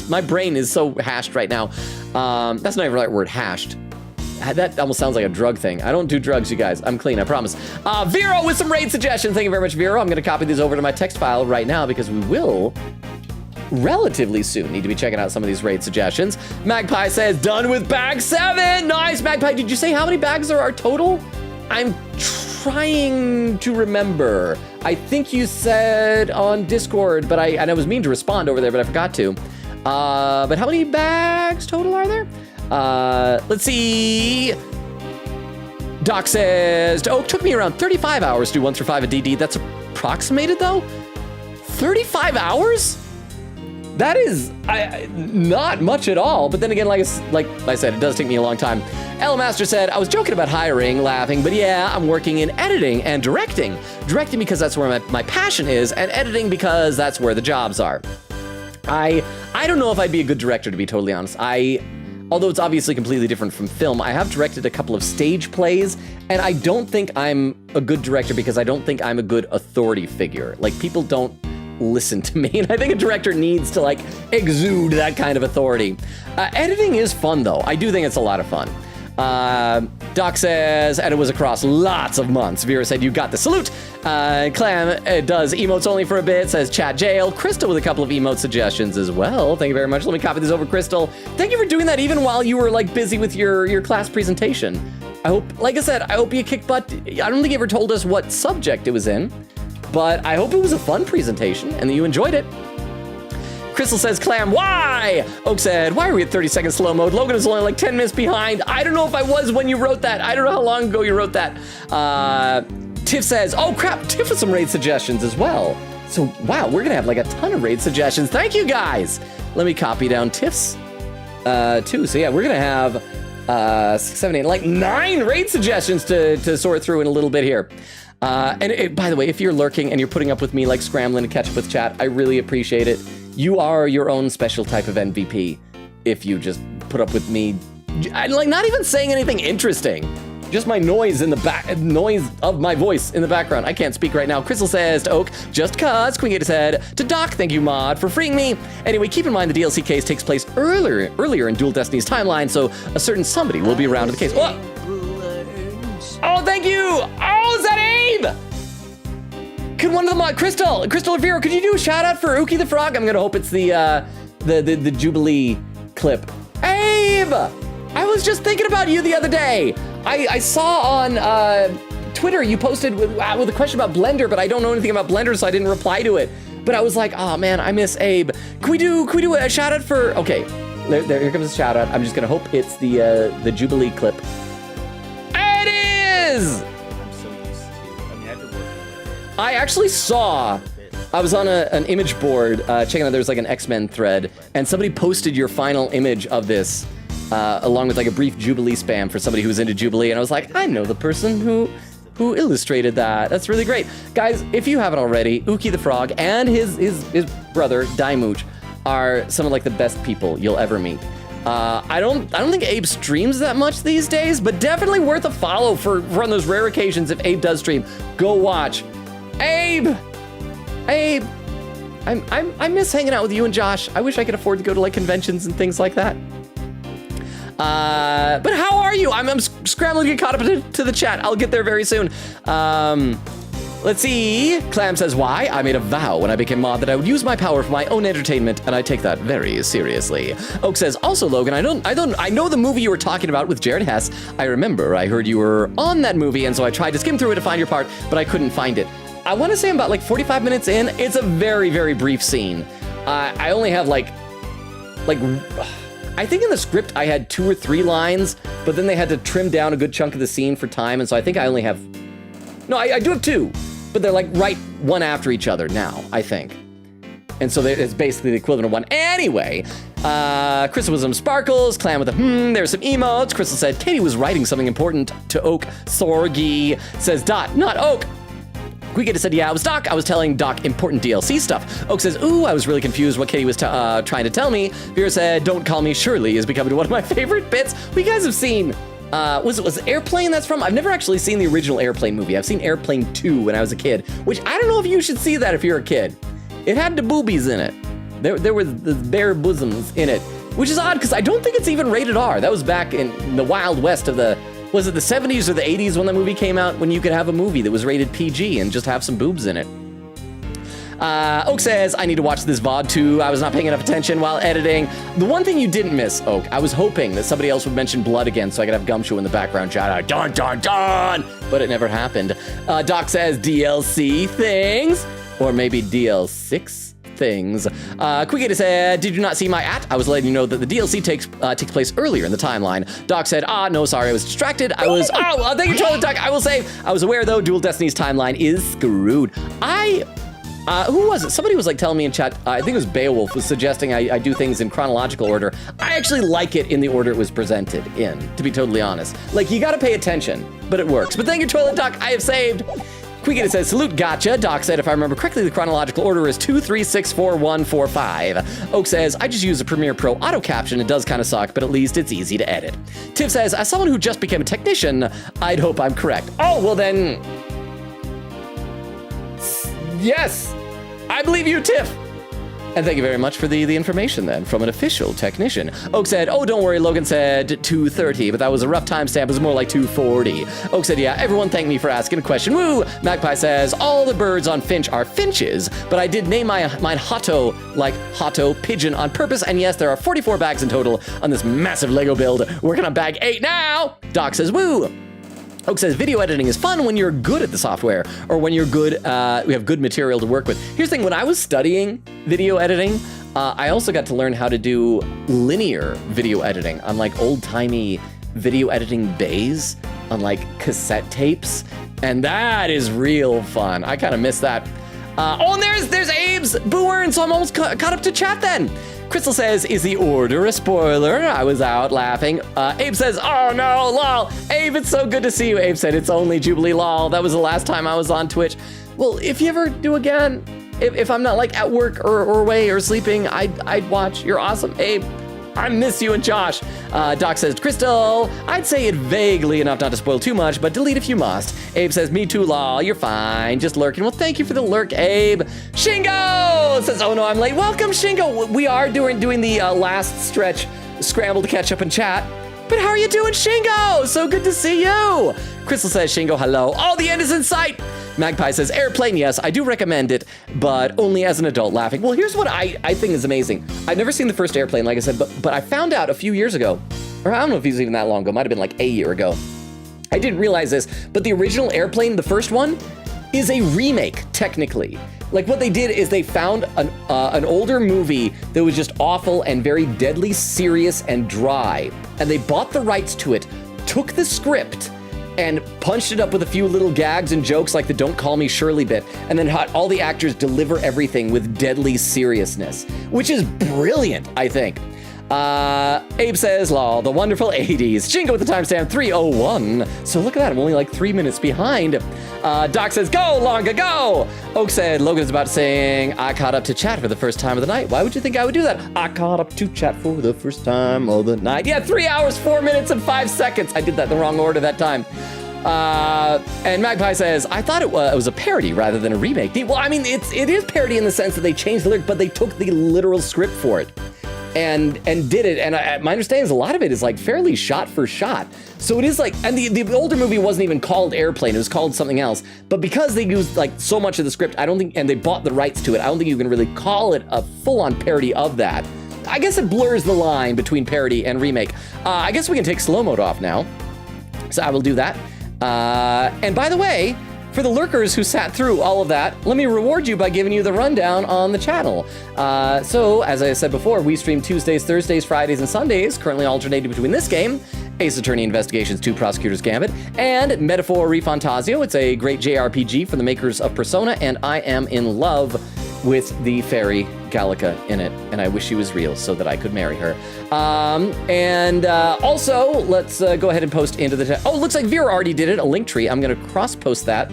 My brain is so hashed right now. That's not even the right word, hashed. That almost sounds like a drug thing. I don't do drugs, you guys. I'm clean, I promise. Vero with some raid suggestions. Thank you very much, Vero. I'm going to copy these over to my text file right now because we will relatively soon need to be checking out some of these raid suggestions. Magpie says, done with bag 7. Nice, Magpie. Did you say how many bags there are total? I'm trying to remember. I think you said on Discord, but I was mean to respond over there, but I forgot to. But how many bags total are there? Let's see. Doc says, Oak took me around 35 hours to do 1 through 5 at DD. That's approximated though? 35 hours? That is not much at all. But then again, like I said, it does take me a long time. L Master said, I was joking about hiring, laughing, but yeah, I'm working in editing and directing. Directing because that's where my passion is, and editing because that's where the jobs are. I don't know if I'd be a good director, to be totally honest. Although it's obviously completely different from film, I have directed a couple of stage plays, and I don't think I'm a good director because I don't think I'm a good authority figure. Like, people don't listen to me, and I think a director needs to, like, exude that kind of authority. Editing is fun, though. I do think it's a lot of fun. Doc says, and it was across lots of months. Vera said, you got the salute. Clam does emotes only for a bit, says chat jail. Crystal with a couple of emote suggestions as well. Thank you very much. Let me copy this over, Crystal. Thank you for doing that even while you were like busy with your class presentation. I hope, like I said, I hope you kicked butt. I don't think you ever told us what subject it was in, but I hope it was a fun presentation and that you enjoyed it. Crystal says, Clam, why? Oak said, why are we at 30-second slow mode? Logan is only like 10 minutes behind. I don't know if I was when you wrote that. I don't know how long ago you wrote that. Tiff says, oh crap, Tiff with some raid suggestions as well. So, wow, we're gonna have like a ton of raid suggestions. Thank you guys. Let me copy down Tiff's too. So yeah, we're gonna have 6, 7, 8, like 9 raid suggestions to sort through in a little bit here. And by the way, if you're lurking and you're putting up with me like scrambling to catch up with chat, I really appreciate it. You are your own special type of MVP if you just put up with me like not even saying anything interesting. Just my noise of my voice in the background. I can't speak right now. Crystal says to Oak, just cuz. Queen Gator said to Doc, thank you, Mod, for freeing me. Anyway, keep in mind the DLC case takes place earlier in Dual Destiny's timeline, so a certain somebody will be around to the case. Oh, thank you. Oh, is that Abe? Could one of the mod, Crystal Vero, could you do a shout out for Ookie the Frog? I'm gonna hope it's the Jubilee clip. Abe, I was just thinking about you the other day. I saw on Twitter you posted with a question about Blender, but I don't know anything about Blender, so I didn't reply to it. But I was like, oh man, I miss Abe. Can we do a shout out for? Okay, here comes a shout out. I'm just gonna hope it's the Jubilee clip. It is. I'm so used to. I mean, I had to work. I actually saw. I was on an image board checking out. There's like an X-Men thread, and somebody posted your final image of this. Along with like a brief Jubilee spam for somebody who was into Jubilee, and I was like, I know the person who illustrated that. That's really great. Guys, if you haven't already, Ookie the Frog and his brother, Daimooch, are some of like the best people you'll ever meet. I don't think Abe streams that much these days, but definitely worth a follow for on those rare occasions if Abe does stream. Go watch. Abe! I miss hanging out with you and Josh. I wish I could afford to go to like conventions and things like that. But how are you? I'm scrambling to get caught up to the chat. I'll get there very soon. Let's see. Clam says, why? I made a vow when I became mod that I would use my power for my own entertainment, and I take that very seriously. Oak says, also, Logan, I know the movie you were talking about with Jared Hess. I remember I heard you were on that movie, and so I tried to skim through it to find your part, but I couldn't find it. I want to say I'm about like 45 minutes in. It's a very, very brief scene. I only have like I think in the script I had 2 or 3 lines, but then they had to trim down a good chunk of the scene for time, and so I think I only have... No, I do have 2, but they're like right one after each other now, I think. And so it's basically the equivalent of one. Anyway, Crystal with some sparkles, Clam with a there's some emotes. Crystal said, Katie was writing something important to Oak. Sorgi says, Dot, not Oak. Quicketa said, yeah, it was Doc. I was telling Doc important DLC stuff. Oak says, ooh, I was really confused what Katie was trying to tell me. Vera said, don't call me Shirley is becoming one of my favorite bits. We guys have seen, was it Airplane that's from? I've never actually seen the original Airplane movie. I've seen Airplane 2 when I was a kid, which I don't know if you should see that if you're a kid. It had the boobies in it. There were the bare bosoms in it, which is odd because I don't think it's even rated R. That was back in the Wild West of the... Was it the 70s or the 80s when the movie came out, when you could have a movie that was rated PG and just have some boobs in it? Oak says, I need to watch this VOD too. I was not paying enough attention while editing. The one thing you didn't miss, Oak, I was hoping that somebody else would mention blood again so I could have Gumshoe in the background shout out, dun, dun, dun, but it never happened. Doc says DLC things, or maybe DL6 things. Quicketa said, did you not see my @ I was letting you know that the DLC takes place earlier in the timeline. Doc said, no, sorry, I was distracted. Thank you, Toilet Doc. I will say, I was aware though, Dual Destiny's timeline is screwed. Who was it? Somebody was like telling me in chat, I think it was Beowulf, was suggesting I do things in chronological order. I actually like it in the order it was presented in, to be totally honest. Like, you gotta pay attention, but it works. But thank you, Toilet Doc, I have saved. Quicketa says, salute, gotcha. Doc said, if I remember correctly, the chronological order is 2, 3, 6, 4, 1, 4, 5. Oak says, I just use a Premiere Pro auto caption. It does kind of suck, but at least it's easy to edit. Tiff says, as someone who just became a technician, I'd hope I'm correct. Oh, well then... Yes, I believe you, Tiff. And thank you very much for the information then from an official technician. Oak said, oh, don't worry. Logan said 2:30, but that was a rough timestamp. It was more like 2:40. Oak said, yeah, everyone thanked me for asking a question. Woo! Magpie says, all the birds on Finch are finches, but I did name mine Hotto like Hotto Pigeon on purpose. And yes, there are 44 bags in total on this massive Lego build. Working on bag 8 now. Doc says, woo! Oak says, video editing is fun when you're good at the software, or when you're good, we have good material to work with. Here's the thing, when I was studying video editing, I also got to learn how to do linear video editing on like old-timey video editing bays on like cassette tapes, and that is real fun. I kind of miss that. And there's Abe's Booer, and so I'm almost caught up to chat then. Crystal says, is the order a spoiler? I was out laughing. Abe says, oh no, lol. Abe, it's so good to see you. Abe said, it's only Jubilee, lol. That was the last time I was on Twitch. Well, if you ever do again, if I'm not like at work or away or sleeping, I'd watch. You're awesome, Abe. I miss you and Josh. Doc says, Crystal, I'd say it vaguely enough not to spoil too much, but delete if you must. Abe says, me too, lol. You're fine. Just lurking. Well, thank you for the lurk, Abe. Shingo says, oh no, I'm late. Welcome, Shingo. We are doing the last stretch scramble to catch up in chat. But how are you doing, Shingo? So good to see you. Crystal says, Shingo, hello. Oh, the end is in sight. Magpie says, airplane, yes, I do recommend it, but only as an adult laughing. Well, here's what I think is amazing. I've never seen the first Airplane, like I said, but I found out a few years ago, or I don't know if it was even that long ago, might have been like a year ago. I didn't realize this, but the original Airplane, the first one, is a remake, technically. Like what they did is they found an older movie that was just awful and very deadly serious and dry, and they bought the rights to it, took the script, and punched it up with a few little gags and jokes like the Don't Call Me Shirley bit, and then had all the actors deliver everything with deadly seriousness, which is brilliant, I think. Abe says, lol, the wonderful 80s. Shingo with the timestamp 3:01. So look at that, I'm only like 3 minutes behind. Doc says, go, Longa, go! Oak said, Logan's about to sing, I caught up to chat for the first time of the night. Why would you think I would do that? I caught up to chat for the first time of the night. Yeah, 3 hours, 4 minutes, and 5 seconds. I did that in the wrong order that time. And Magpie says, I thought it was a parody rather than a remake. Well, I mean, it is parody in the sense that they changed the lyric, but they took the literal script for it. And did it, and my understanding is a lot of it is like fairly shot for shot. So it is like, and the older movie wasn't even called Airplane, it was called something else. But because they used like so much of the script, I don't think, and they bought the rights to it, I don't think you can really call it a full-on parody of that. I guess it blurs the line between parody and remake. I guess we can take slow mode off now. So I will do that. And by the way, for the lurkers who sat through all of that, let me reward you by giving you the rundown on the channel. So, as I said before, we stream Tuesdays, Thursdays, Fridays, and Sundays, currently alternating between this game, Ace Attorney Investigations 2 Prosecutor's Gambit, and Metaphor Refantasio. It's a great JRPG from the makers of Persona, and I am in love with the fairy Gallica in it, and I wish she was real so that I could marry her. Also, let's go ahead and post into the chat. Oh, it looks like Vera already did it, a link tree. I'm gonna cross-post that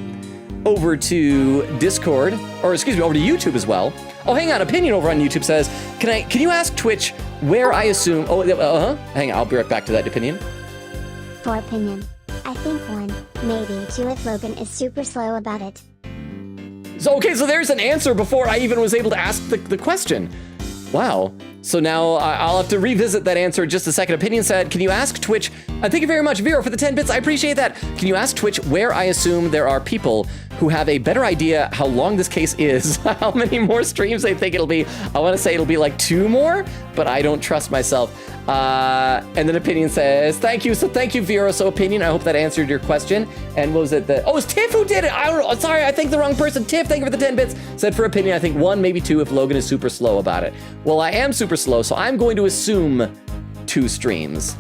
over to Discord, or excuse me, over to YouTube as well. Oh, hang on, Opinion over on YouTube says, can you ask Twitch where I assume, hang on, I'll be right back to that, Opinion. For Opinion, I think 1, maybe 2 if Logan is super slow about it. So, okay, so there's an answer before I even was able to ask the question. Wow. So now I'll have to revisit that answer in just a second. Opinion said, can you ask Twitch, thank you very much, Vera, for the 10 bits, I appreciate that. Can you ask Twitch where I assume there are people who have a better idea how long this case is, how many more streams they think it'll be? I want to say it'll be like 2 more, but I don't trust myself. And then Opinion says, thank you. So thank you, Vera. So Opinion, I hope that answered your question. And what was it that, it's Tiff who did it. I don't know. Sorry, I thanked the wrong person. Tiff, thank you for the 10 bits. Said for Opinion, I think 1, maybe 2 if Logan is super slow about it. Well, I am super slow, so I'm going to assume 2 streams.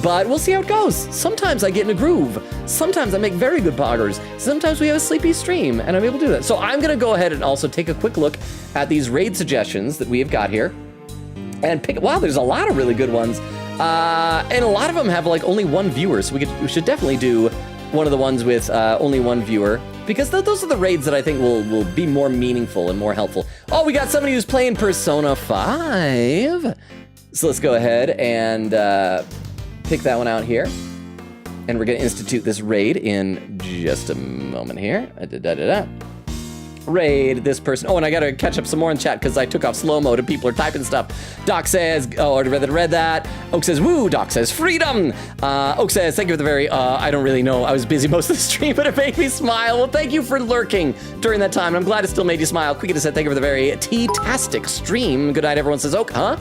But we'll see how it goes. Sometimes I get in a groove. Sometimes I make very good poggers. Sometimes we have a sleepy stream, and I'm able to do that. So I'm gonna go ahead and also take a quick look at these raid suggestions that we have got here. And pick, wow, there's a lot of really good ones. And a lot of them have like only 1 viewer, so we should definitely do one of the ones with only 1 viewer, because those are the raids that I think will be more meaningful and more helpful. Oh, we got somebody who's playing Persona 5. So let's go ahead and pick that one out here. And we're gonna institute this raid in just a moment here. Raid this person. Oh, and I gotta catch up some more in chat because I took off slow mode and people are typing stuff. Doc says, oh, I'd rather read that. Oak says, woo. Doc says, freedom. Oak says, thank you for the very, I don't really know. I was busy most of the stream, but it made me smile. Well, thank you for lurking during that time. And I'm glad it still made you smile. Quick to say, thank you for the very tea-tastic stream. Good night, everyone, says Oak, huh?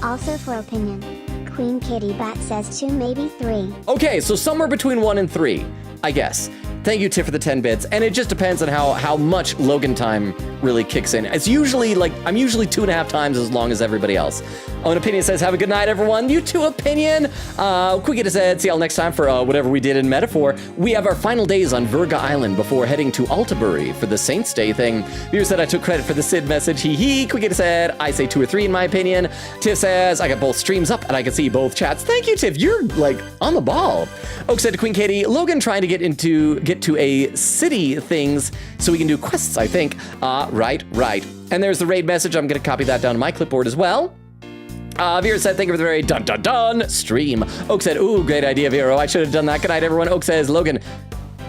Also for Opinion, Queen Kitty Bat says 2, maybe 3. Okay, so somewhere between 1 and 3, I guess. Thank you, Tiff, for the 10 bits. And it just depends on how much Logan time really kicks in. It's usually like, I'm usually 2.5 times as long as everybody else. Oh, and Opinion says, have a good night, everyone. You too, Opinion. Quick said, see y'all next time for whatever we did in Metaphor. We have our final days on Virga Island before heading to Altabury for the Saints Day thing. Viewer said I took credit for the Sid message. Hee hee. Quick said, I say 2 or 3 in my opinion. Tiff says, I got both streams up and I can see both chats. Thank you, Tiff. You're like on the ball. Oak said to Queen Katie, Logan trying to get to a city things so we can do quests, I think. Right. And there's the raid message. I'm gonna copy that down to my clipboard as well. Vera said, thank you for the very dun stream. Oak said, ooh, great idea, Vero. I should have done that. Good night, everyone. Oak says, Logan.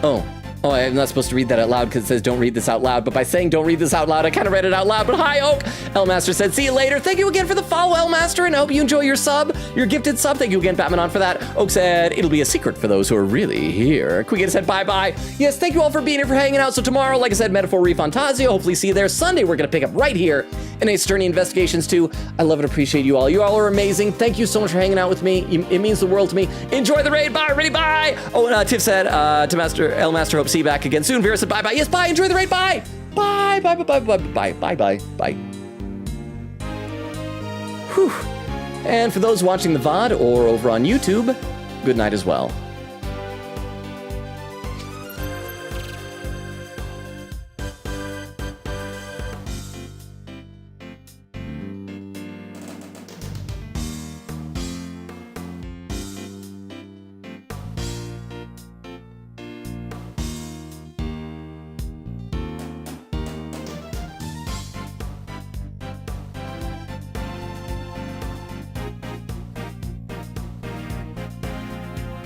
Oh, I'm not supposed to read that out loud because it says don't read this out loud. But by saying don't read this out loud, I kind of read it out loud. But hi, Oak. Elmaster said, see you later. Thank you again for the follow, Elmaster, and I hope you enjoy your sub, your gifted sub. Thank you again, Batmanon, for that. Oak said, it'll be a secret for those who are really here. Quiggin said, bye-bye. Yes, thank you all for being here, for hanging out. So tomorrow, like I said, Metaphor Refantasio. Hopefully see you there. Sunday, we're going to pick up right here in Ace Attorney Investigations 2. I love and appreciate you all. You all are amazing. Thank you so much for hanging out with me. It means the world to me. Enjoy the raid. Bye, ready, bye. Oh, and Tiff said, to Elmaster, hope to see you back again soon. Vera said, bye-bye. Yes, bye. Enjoy the raid. Bye. Bye, bye, bye, bye, bye, bye, bye, bye, bye. Whew. And for those watching the VOD or over on YouTube, good night as well.